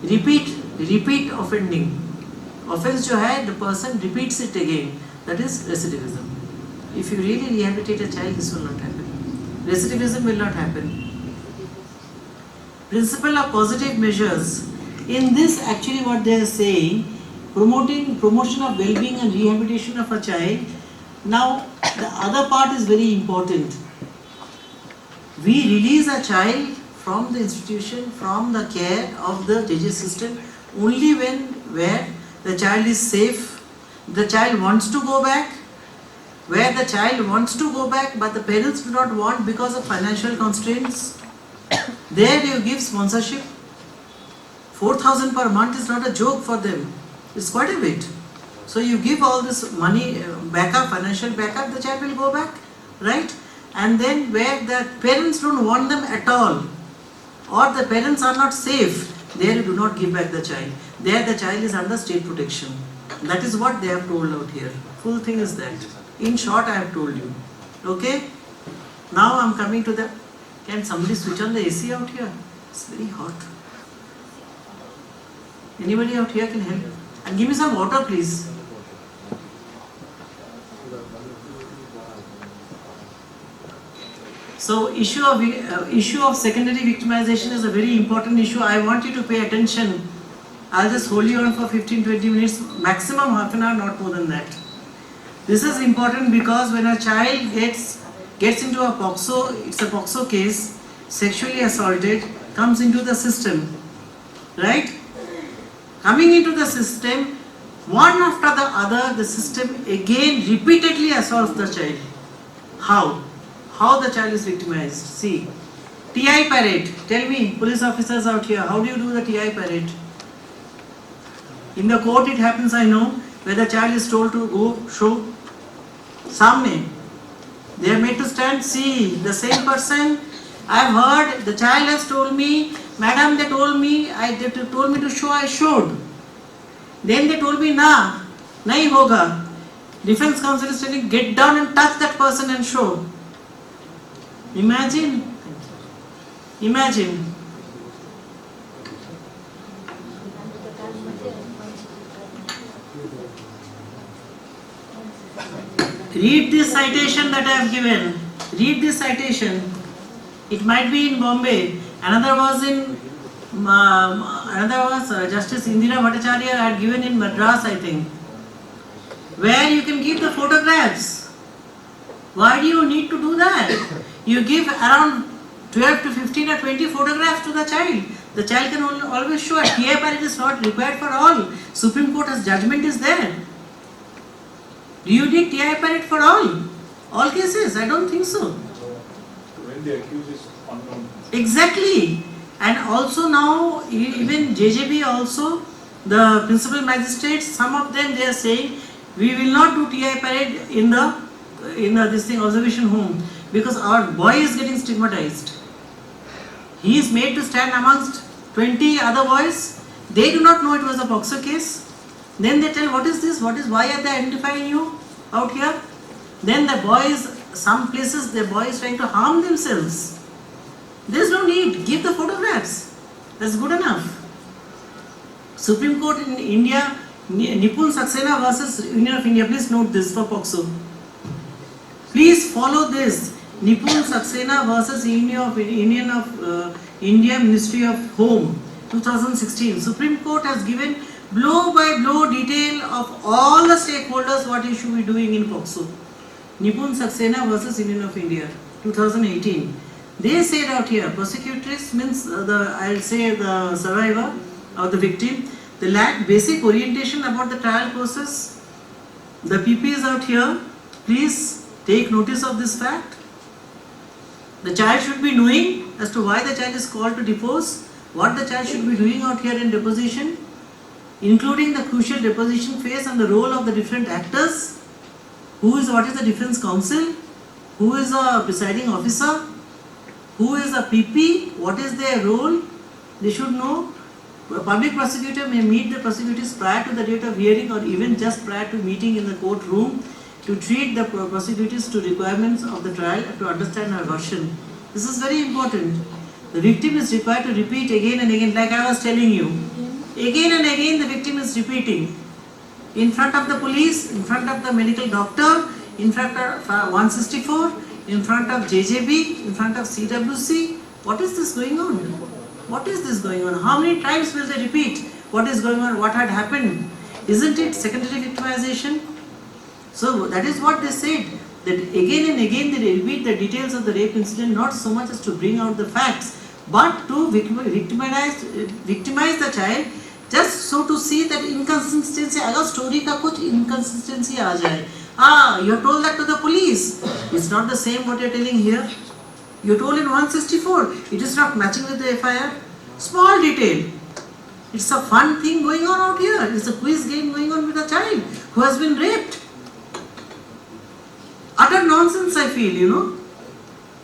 Repeat offending. Offense जो है, the person repeats it again. That is recidivism. If you really rehabilitate a child, this will not happen. Recidivism will not happen. Principle of positive measures. In this, actually what they are saying, promotion of well-being and rehabilitation of a child. Now, the other part is very important. We release a child from the institution, from the care of the JJ system, only where the child is safe, the child wants to go back, where the child wants to go back but the parents do not want because of financial constraints. There you give sponsorship. 4,000 per month is not a joke for them. It's quite a bit. So you give all this money, backup, financial backup, the child will go back, right? And then where the parents don't want them at all, or the parents are not safe, there you do not give back the child. There the child is under state protection. That is what they have told out here. Full thing is that. In short, I have told you. Okay? Now I am coming to the... Can somebody switch on the AC out here? It's very hot. Anybody out here can help? And give me some water, please. So issue of secondary victimization is a very important issue. I want you to pay attention. I'll just hold you on for 15-20 minutes, maximum half an hour, not more than that. This is important because when a child gets into a POCSO, it's a POCSO case, sexually assaulted, comes into the system, right? Coming into the system, one after the other, the system again repeatedly assaults the child. How? How the child is victimized? See, TI parade. Tell me, police officers out here, how do you do the TI parade? In the court it happens, I know, where the child is told to go show samne. They are made to stand, see, the same person. I have heard, the child has told me, madam, they told me to show, I showed. Then they told me, nah, nahi hoga. Defense counsel is telling, get down and touch that person and show. Imagine. Imagine. Read this citation that I have given. Read this citation. It might be in Bombay. Another was Justice Indira Bhattacharya had given in Madras, I think, where you can give the photographs. Why do you need to do that? You give around 12 to 15 or 20 photographs to the child. The child can always show it. TI parade is not required for all. Supreme Court's judgment is there. Do you need TI parade for all cases? I don't think so. When the accused is unknown. Exactly. And also now, even JJB also, the principal magistrates, some of them they are saying, we will not do TI parade in the observation home because our boy is getting stigmatized. He is made to stand amongst 20 other boys. They do not know it was a POCSO case. Then they tell, what is this? Why are they identifying you out here? Then the boys, some places the boy is trying to harm themselves. There is no need. Give the photographs. That's good enough. Supreme Court in India, Nipun Saxena versus Union of India. Please note this for POCSO. Please follow this. Nipun Saxena versus Union of India Ministry of Home, 2016. Supreme Court has given blow by blow detail of all the stakeholders what you should be doing in POCSO. Nipun Saxena versus Union of India, 2018. They said out here, prosecutrix means the survivor or the victim, they lack basic orientation about the trial process. The PP is out here. Please take notice of this fact. The child should be knowing as to why the child is called to depose, what the child should be doing out here in deposition, including the crucial deposition phase and the role of the different actors. What is the defense counsel? Who is a presiding officer? Who is a PP? What is their role? They should know. A public prosecutor may meet the prosecutors prior to the date of hearing or even just prior to meeting in the courtroom to treat the prosecutors to requirements of the trial and to understand her version. This is very important. The victim is required to repeat again and again, like I was telling you. Again and again the victim is repeating. In front of the police, in front of the medical doctor, in front of 164, in front of JJB, in front of CWC. What is this going on? What is this going on? How many times will they repeat what is going on, what had happened? Isn't it secondary victimization? So that is what they said, that again and again they repeat the details of the rape incident, not so much as to bring out the facts, but to victimize the child, just so to see that inconsistency, agar story ka kuch inconsistency aa jaye. You told that to the police. It's not the same what you are telling here. You told in 164. It is not matching with the FIR. Small detail. It's a fun thing going on out here. It's a quiz game going on with a child who has been raped. Utter nonsense, I feel,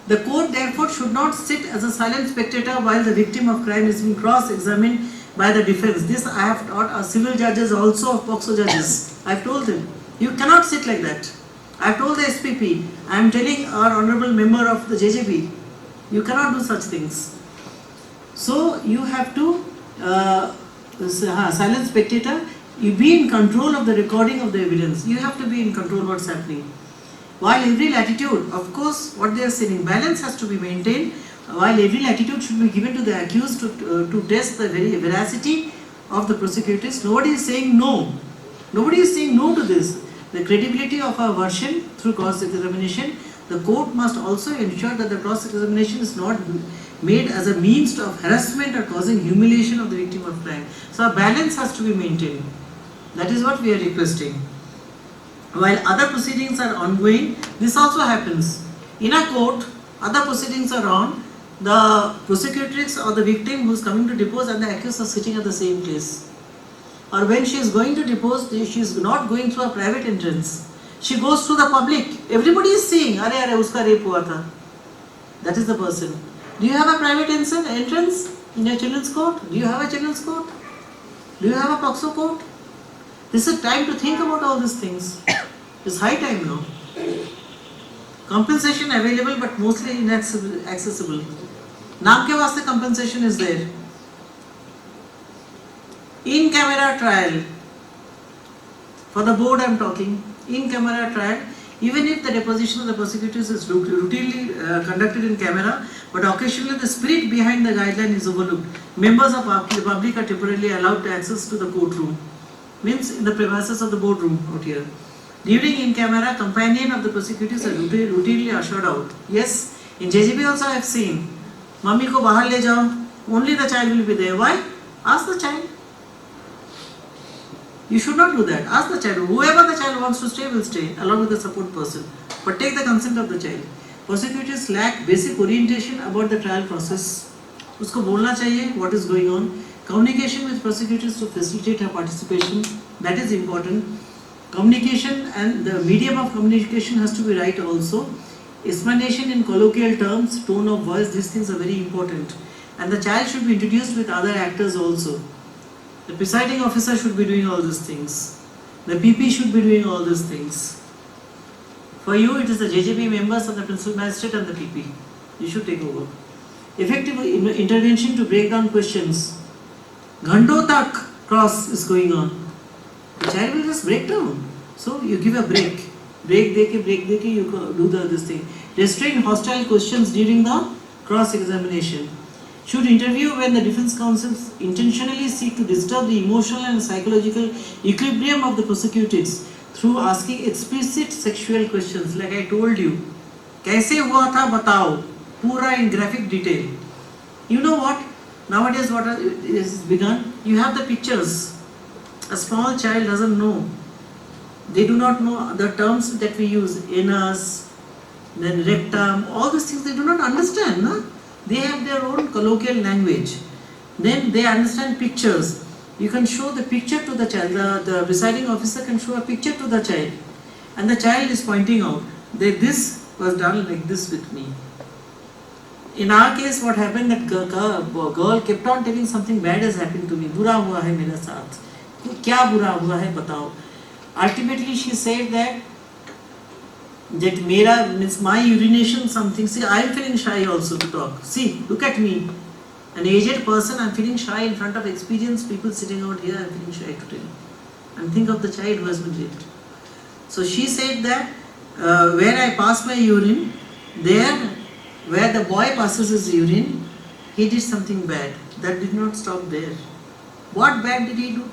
The court therefore should not sit as a silent spectator while the victim of crime is being cross-examined by the defense. This I have taught our civil judges also, of POCSO judges. I have told them. You cannot sit like that. I have told the SPP. I am telling our honorable member of the JJB. You cannot do such things. So you have to, silent spectator, you be in control of the recording of the evidence. You have to be in control of what's happening. While every latitude, of course, what they are saying, balance has to be maintained. While every latitude should be given to the accused to test the very veracity of the prosecutors, nobody is saying no. Nobody is saying no to this. The credibility of a version through cross-examination, the court must also ensure that the cross-examination is not made as a means of harassment or causing humiliation of the victim of crime. So a balance has to be maintained. That is what we are requesting. While other proceedings are ongoing, this also happens. In a court, other proceedings are on, the prosecutrix or the victim who is coming to depose and the accused are sitting at the same place. Or when she is going to depose, she is not going through a private entrance. She goes through the public. Everybody is seeing, "Are, uska rape hua tha." That is the person. Do you have a private entrance in your children's court? Do you have a children's court? Do you have a POCSO court? This is time to think about all these things. It's high time now. Compensation available but mostly inaccessible. Naam ke waaste compensation is there. In camera trial, for the board I am talking, in camera trial, even if the deposition of the prosecutors is routinely conducted in camera, but occasionally the spirit behind the guideline is overlooked. Members of the public are temporarily allowed to access to the courtroom, means in the premises of the boardroom out here. During in camera, companion of the prosecutors are routinely ushered out. Yes, in JGB also I have seen, mummy ko bahar le jao, only the child will be there. Why? Ask the child. You should not do that. Ask the child. Whoever the child wants to stay will stay along with the support person. But take the consent of the child. Prosecutors lack basic orientation about the trial process. Usko bolna chahiye what is going on. Communication with prosecutors to facilitate her participation. That is important. Communication and the medium of communication has to be right also. Explanation in colloquial terms, tone of voice, these things are very important. And the child should be introduced with other actors also. The presiding officer should be doing all these things. The PP should be doing all these things. For you, it is the JJB members of the principal magistrate and the PP. You should take over. Effective intervention to break down questions. Ghanto tak cross is going on. The child will just break down. So you give a break. Break deke, you do this thing. Restrain hostile questions during the cross-examination. Should interview when the defense counsels intentionally seek to disturb the emotional and psychological equilibrium of the prosecutors through asking explicit sexual questions. Like I told you, kaise hua tha batao, pura in graphic detail. You know what? Nowadays what is begun? You have the pictures. A small child doesn't know. They do not know the terms that we use, anus, then rectum, all these things they do not understand. No? They have their own colloquial language. Then they understand pictures. You can show the picture to the child. The presiding officer can show a picture to the child. And the child is pointing out that this was done like this with me. In our case, what happened, that girl kept on telling something bad has happened to me. Bura hua hai mera saath. Kya bura hua hai batao. Ultimately she said that mera means my urination something. See, I am feeling shy also to talk. See, look at me. An aged person, I am feeling shy in front of experienced people sitting out here. I am feeling shy to tell. And think of the child who has been raped. So she said that where I pass my urine, there where the boy passes his urine, he did something bad. That did not stop there. What bad did he do?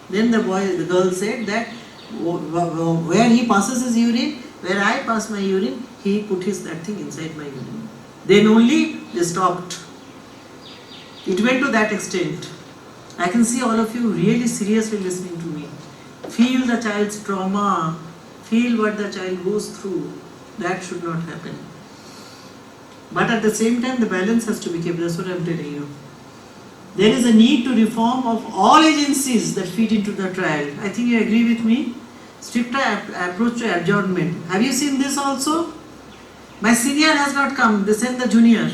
Then the girl said that where he passes his urine, where I pass my urine, he put that thing inside my urine. Then only they stopped. It went to that extent. I can see all of you really seriously listening to me. Feel the child's trauma. Feel what the child goes through. That should not happen. But at the same time, the balance has to be kept. That's what I am telling you. There is a need to reform of all agencies that feed into the trial. I think you agree with me. Stricter approach to adjournment. Have you seen this also? My senior has not come. They send the junior.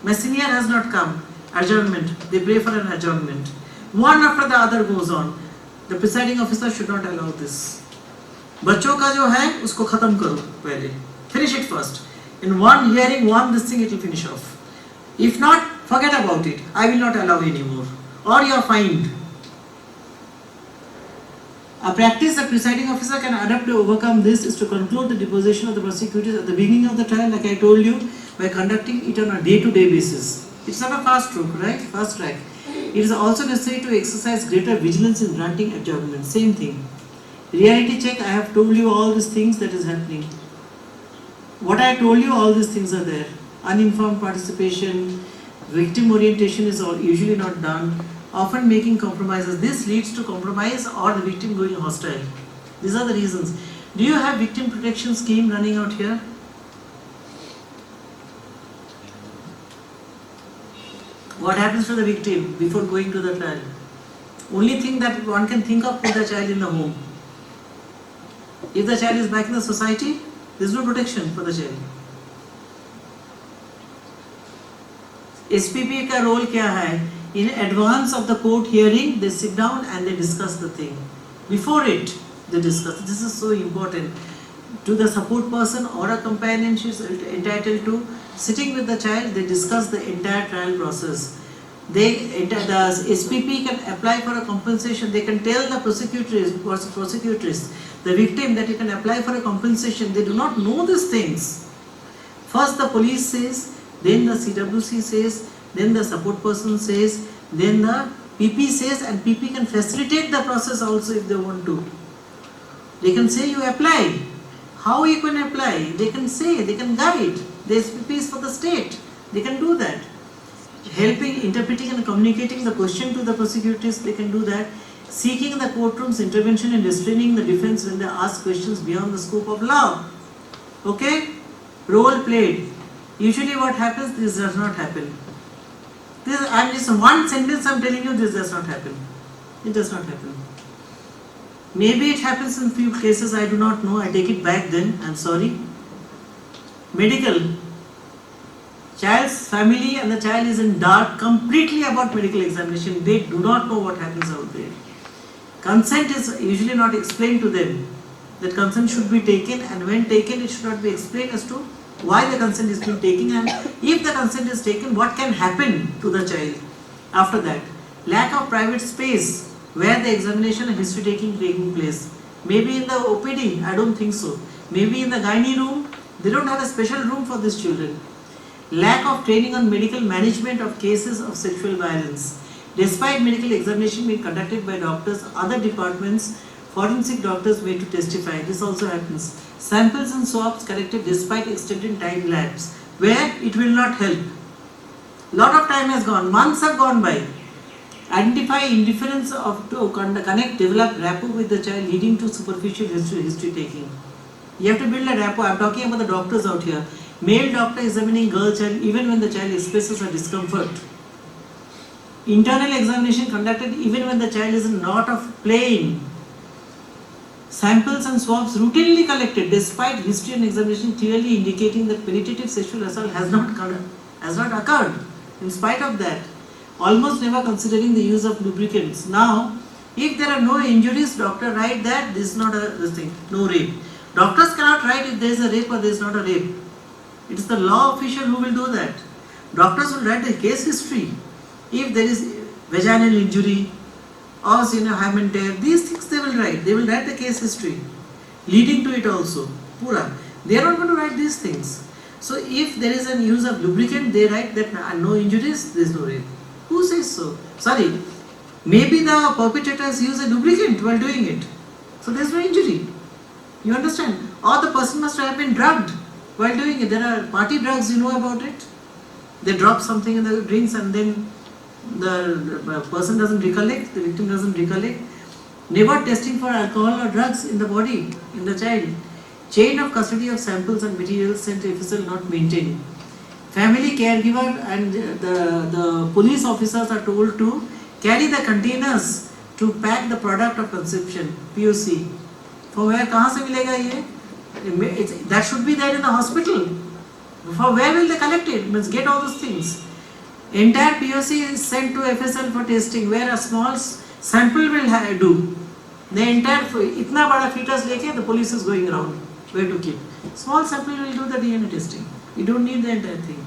My senior has not come. Adjournment. They pray for an adjournment. One after the other goes on. The presiding officer should not allow this. बच्चों का जो है उसको खत्म करो पहले. Finish it first. In one hearing, this thing, it will finish off. If not, forget about it. I will not allow anymore. Or you are fined. A practice that presiding officer can adopt to overcome this is to conclude the deposition of the prosecutors at the beginning of the trial, like I told you, by conducting it on a day-to-day basis. It's not a fast stroke, right? Fast track. It is also necessary to exercise greater vigilance in granting adjournment. Same thing. Reality check, I have told you all these things that is happening. What I told you, all these things are there. Uninformed participation, victim orientation is usually not done, often making compromises. This leads to compromise or the victim going hostile. These are the reasons. Do you have victim protection scheme running out here? What happens to the victim before going to the trial? Only thing that one can think of, put the child in the home. If the child is back in the society, there is no protection for the child. SPP का role क्या है? In advance of the court hearing, they sit down and they discuss the thing. Before it, they discuss. This is so important. To the support person or a companion, she is entitled to sitting with the child. They discuss the entire trial process. The SPP can apply for a compensation. They can tell the prosecutress, the victim, that you can apply for a compensation. They do not know these things. First the police says, then the CWC says, then the support person says, then the PP says, and PP can facilitate the process also if they want to. They can say you apply. How you can apply? They can say, they can guide. The SPP is for the state. They can do that. Helping, interpreting and communicating the question to the prosecutors, they can do that. Seeking the courtroom's intervention and restraining the defense when they ask questions beyond the scope of law. Okay? Role played. Usually what happens, this does not happen. I'm just one sentence I'm telling you, this does not happen. It does not happen. Maybe it happens in few cases, I do not know. I take it back then, I'm sorry. Medical. Child's family and the child is in dark completely about medical examination. They do not know what happens out there. Consent is usually not explained to them. That consent should be taken, and when taken it should not be explained as to why the consent is being taken, and if the consent is taken, what can happen to the child after that. Lack of private space where the examination and history taking place. Maybe in the OPD, I don't think so. Maybe in the gynae room, they don't have a special room for these children. Lack of training on medical management of cases of sexual violence. Despite medical examination being conducted by doctors, other departments, forensic doctors wait to testify. This also happens. Samples and swabs collected despite extended time lapse, where it will not help. Lot of time has gone, months have gone by. Identify indifference to connect, develop rapport with the child, leading to superficial history taking. You have to build a rapport. I am talking about the doctors out here. Male doctor examining girl child even when the child expresses a discomfort. Internal examination conducted even when the child is not of playing. Samples and swabs routinely collected despite history and examination clearly indicating that penetrative sexual assault has not occurred. In spite of that, almost never considering the use of lubricants. Now, if there are no injuries, doctor write that this is not a thing, no rape. Doctors cannot write if there is a rape or there is not a rape. It is the law official who will do that. Doctors will write the case history. If there is vaginal injury or hymen tear, these things they will write. They will write the case history, leading to it also. Pura. They are not going to write these things. So if there is a use of lubricant, they write that no injuries, there is no rape. Who says so? Sorry. Maybe the perpetrators use a lubricant while doing it. So there is no injury. You understand? Or the person must have been drugged while doing it. There are party drugs, you know about it. They drop something in the drinks and then the person doesn't recollect, the victim doesn't recollect. Never testing for alcohol or drugs in the body, in the child. Chain of custody of samples and materials sent to FSL not maintained. Family caregiver and the police officers are told to carry the containers to pack the product of conception, POC. For where, kahan se milega ye? That should be there in the hospital. For where will they collect it? Means get all those things. Entire POC is sent to FSL for testing, where a small sample will do. The entire, itna bada fetus leke, the police is going around. Where to keep? Small sample will do the DNA testing. You don't need the entire thing.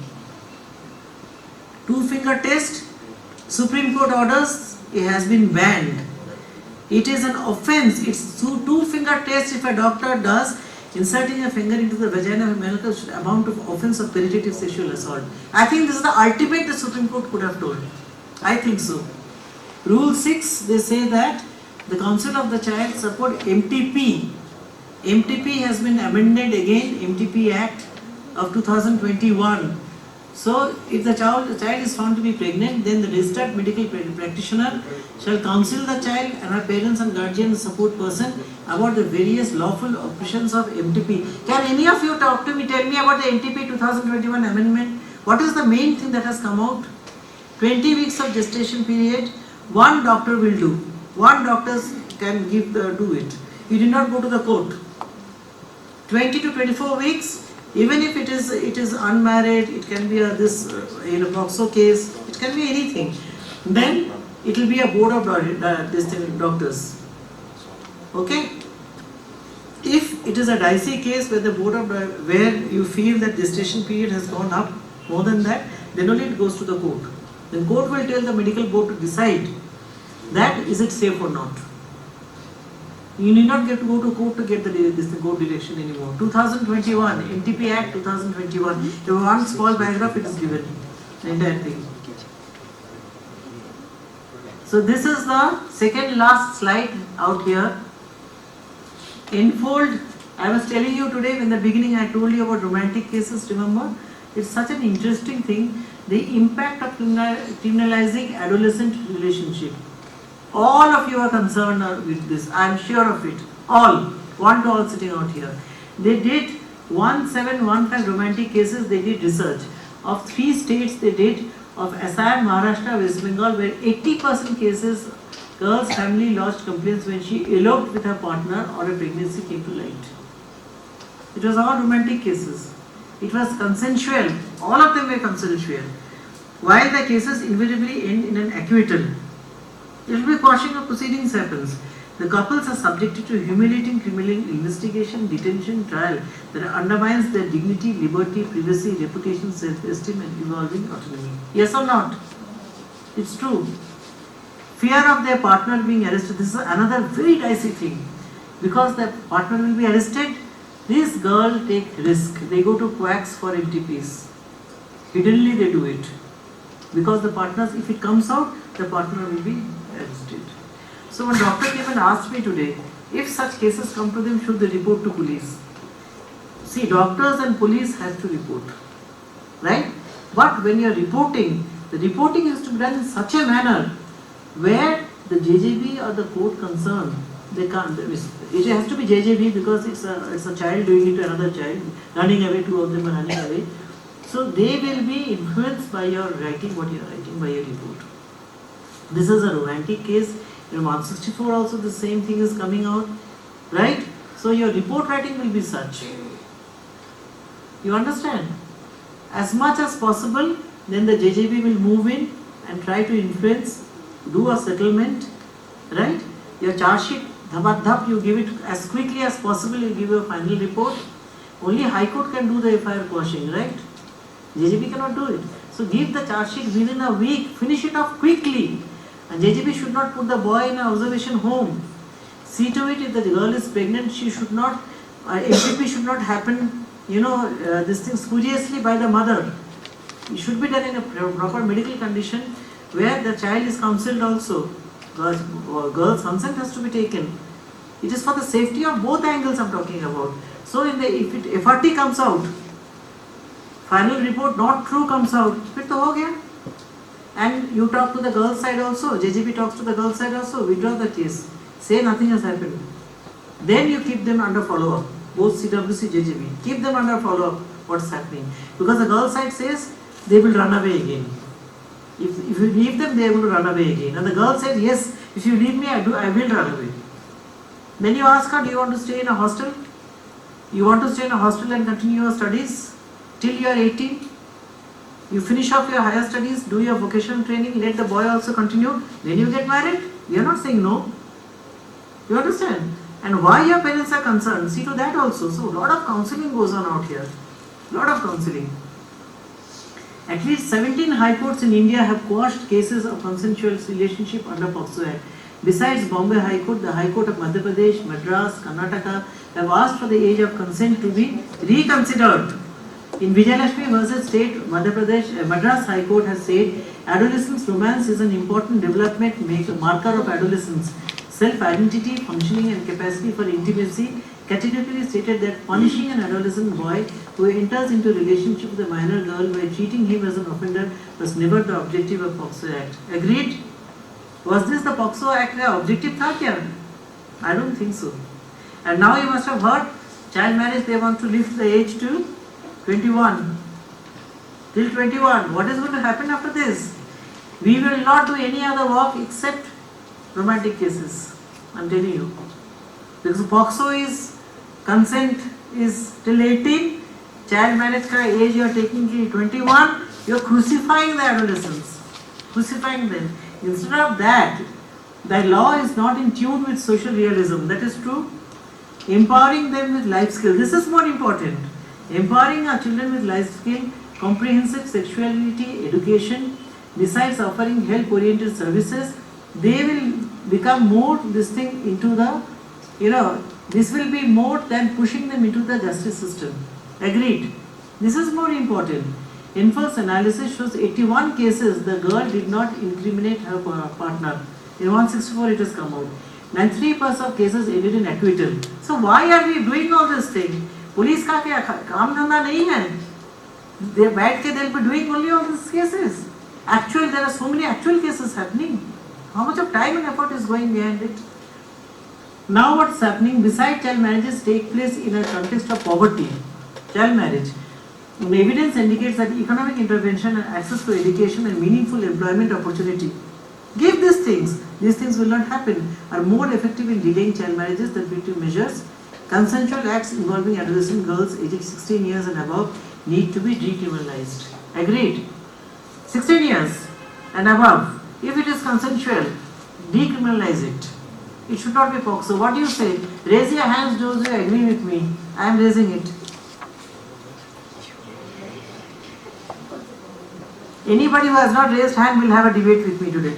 2-finger test, Supreme Court orders, it has been banned. It is an offence. It's two-finger test if a doctor does. Inserting a finger into the vagina of a male should amount to offence of penetrative sexual assault. I think this is the ultimate the Supreme Court could have told. I think so. Rule 6, they say that the Council of the Child support MTP. MTP has been amended again, MTP Act of 2021. So, if the child is found to be pregnant, then the registered medical practitioner shall counsel the child and her parents and guardian support person about the various lawful operations of MTP. Can any of you talk to me, tell me about the MTP 2021 amendment? What is the main thing that has come out? 20 weeks of gestation period, one doctor will do. One doctor can do it. You did not go to the court. 20 to 24 weeks, even if it is unmarried, it can be a POCSO case, it can be anything. Then it will be a board of doctors. Okay? If it is a dicey case where where you feel that gestation period has gone up more than that, then only it goes to the court. Then court will tell the medical board to decide that is it safe or not. You need not get to go to court to get the court direction anymore. 2021, MTP Act 2021. If one small paragraph it is given, the entire thing. So this is the second last slide out here. Enfold. I was telling you today in the beginning I told you about romantic cases, remember? It's such an interesting thing. The impact of criminalizing adolescent relationship. All of you are concerned with this, I am sure of it. All, one to all sitting out here. They did 1715 romantic cases, they did research. Of 3 states they did, of Assam, Maharashtra, West Bengal, where 80% cases, girl's family lodged complaints when she eloped with her partner or a pregnancy came to light. It was all romantic cases. It was consensual, all of them were consensual. While the cases invariably end in an acquittal, there will be quashing of proceedings happens. The couples are subjected to humiliating criminal investigation, detention, trial that undermines their dignity, liberty, privacy, reputation, self-esteem and evolving autonomy. Yes or not? It's true. Fear of their partner being arrested. This is another very dicey thing. Because their partner will be arrested, this girl take risk. They go to quacks for MTPs. Hiddenly they do it. Because the partners, if it comes out, the partner will be arrested. So when doctor came and asked me today, if such cases come to them, should they report to police? See, doctors and police have to report, right? But when you are reporting, the reporting has to be done in such a manner where the JJB or the court concerned, they can't. It has to be JJB because it's a child doing it to another child, running away, 2 of them are running away. So they will be influenced by your writing, what you are writing, by your report. This is a romantic case. In 164 also the same thing is coming out, right? So your report writing will be such. You understand? As much as possible, then the JJB will move in and try to influence, do a settlement, right? Your charge sheet, dhap, you give it as quickly as possible, you give your final report. Only High Court can do the FIR quashing, right? JJB cannot do it. So give the charge sheet within a week, finish it off quickly. And JJB should not put the boy in an observation home. See to it, if the girl is pregnant, she should not, MTP should not happen, this thing spuriously by the mother. It should be done in a proper medical condition where the child is counselled also. Girl's consent has to be taken. It is for the safety of both angles I am talking about. So if FRT comes out, final report not true comes out, फिर तो हो गया. And you talk to the girl's side also, JJB talks to the girl's side also, withdraw the case. Say nothing has happened. Then you keep them under follow-up, both CWC, JJB. Keep them under follow-up, what's happening. Because the girl's side says, they will run away again. If you leave them, they will run away again. And the girl says, yes, if you leave me, I will run away. Then you ask her, do you want to stay in a hostel? You want to stay in a hostel and continue your studies till you are 18? You finish off your higher studies, do your vocational training, let the boy also continue, then you get married. We are not saying no. You understand? And why your parents are concerned, see to that also. So a lot of counselling goes on out here. Lot of counselling. At least 17 high courts in India have quashed cases of consensual relationship under POCSO Act. Besides Bombay High Court, the High Court of Madhya Pradesh, Madras, Karnataka have asked for the age of consent to be reconsidered. In Vijayalakshmi versus State, Madhya Pradesh, Madras High Court has said adolescence romance is an important development marker of adolescence. Self-identity, functioning and capacity for intimacy categorically stated that punishing an adolescent boy who enters into a relationship with a minor girl by treating him as an offender was never the objective of POCSO Act. Agreed? Was this the POCSO Act का objective था क्या? I don't think so. And now you must have heard child marriage, they want to lift the age to 21. Till 21. What is going to happen after this? We will not do any other work except romantic cases. I'm telling you. Because POCSO is consent is till 18. Child marriage ka age you are taking to 21. You are crucifying the adolescents. Crucifying them. Instead of that, the law is not in tune with social realism. That is true. Empowering them with life skills. This is more important. Empowering our children with life skill, comprehensive sexuality education, besides offering help-oriented services, they will become more this thing into the, this will be more than pushing them into the justice system. Agreed. This is more important. Inverse analysis shows 81 cases the girl did not incriminate her partner. In 164 it has come out. 93% of cases ended in acquittal. So why are we doing all this thing? Police का क्या काम धंधा नहीं है? They बैठ के they'll be doing only all these cases. Actually, there are so many actual cases happening. How much of time and effort is going behind it? Now what's happening? Besides, child marriages take place in a context of poverty. Child marriage. The evidence indicates that economic intervention and access to education and meaningful employment opportunity. Give these things will not happen, are more effective in delaying child marriages than preventive measures. Consensual acts involving adolescent girls aged 16 years and above need to be decriminalized. Agreed? 16 years and above, if it is consensual, decriminalize it. It should not be POCSO. What do you say? Raise your hands, those who agree with me. I am raising it. Anybody who has not raised hand will have a debate with me today.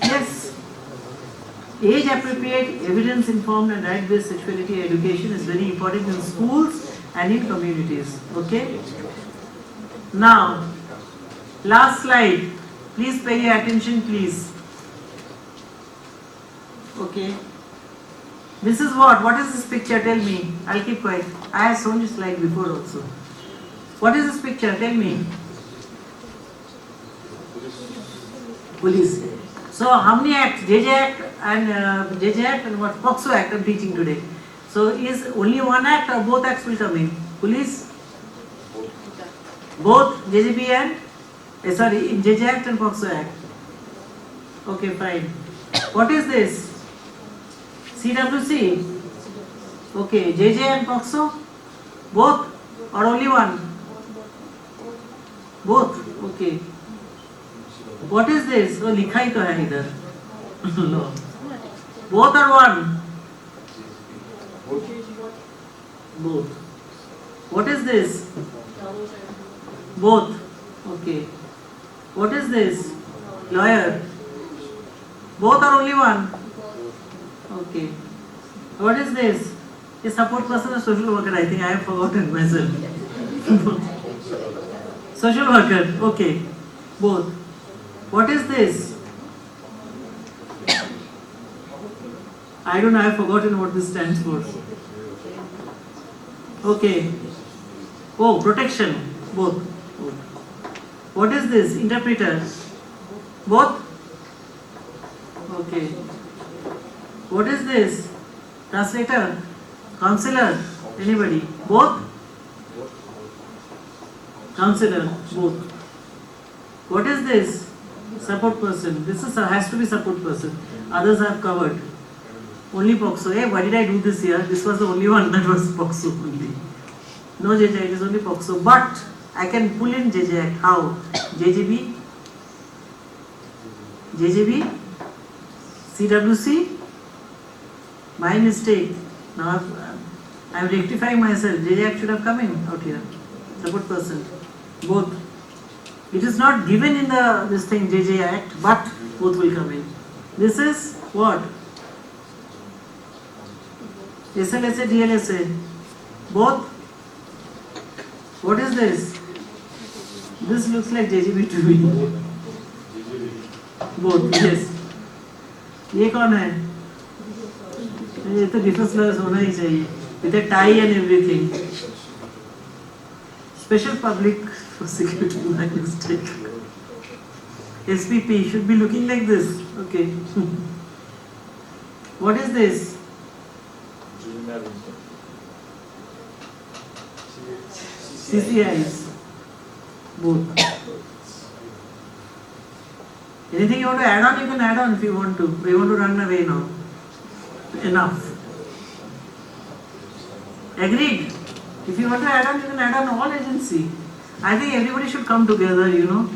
Yes. Age appropriate, evidence informed and right based sexuality education is very important in schools and in communities. Okay? Now, last slide. Please pay your attention, please. Okay. This is what? What is this picture? Tell me. I'll keep quiet. I have shown this slide before also. What is this picture? Tell me. Police. So how many acts? JJ Act and what? POCSO Act I'm teaching today. So is only one act or both acts will come in? Police? Both JJB and in JJ Act and POCSO Act. Okay, fine. What is this? CWC? Okay, JJ and POCSO? Both or only one? Both. Okay. What is this? Oh, लिखा ही तो है इधर. No. Both or one? Both. What is this? Both. Okay. What is this? Lawyer. Both or only one? Okay. What is this? A support person or social worker? I think I have forgotten myself. Social worker. Okay. Both. What is this? I don't know. I have forgotten what this stands for. Okay. Oh, protection. Both. What is this? Interpreter. Both? Okay. What is this? Translator? Counselor? Anybody? Both? Counselor? Both. What is this? Support person. This has to be support person. Others are covered. Only POCSO. Hey, why did I do this here? This was the only one that was POCSO only. No JJ, it is only POCSO. But I can pull in JJ Act. How? JJB? JJB? CWC? My mistake. Now I am rectifying myself. JJ Act should have come in out here. Support person. Both. It is not given in the this thing JJ Act, but both will come in. This is what? SLSA, DLSA. Both? What is this? This looks like JJB to me. Both, yes. ये कौन है? ये तो defence lawyers होना ही चाहिए with a tie and everything. Special public prosecutor, my mistake. SPP should be looking like this. Okay. What is this? Juvenile CCIs. Both. Anything you want to add on, you can add on if you want to. We want to run away now. Enough. Agreed? If you want to add on, you can add on all agency. I think everybody should come together, you know.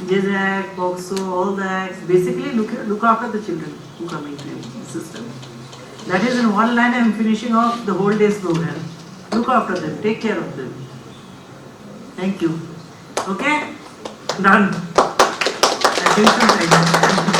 JJ Act, POCSO, all the acts. Basically, look after the children who come into the system. That is in one line I am finishing off the whole day's program. Look after them. Take care of them. Thank you. Okay? Done. I think so.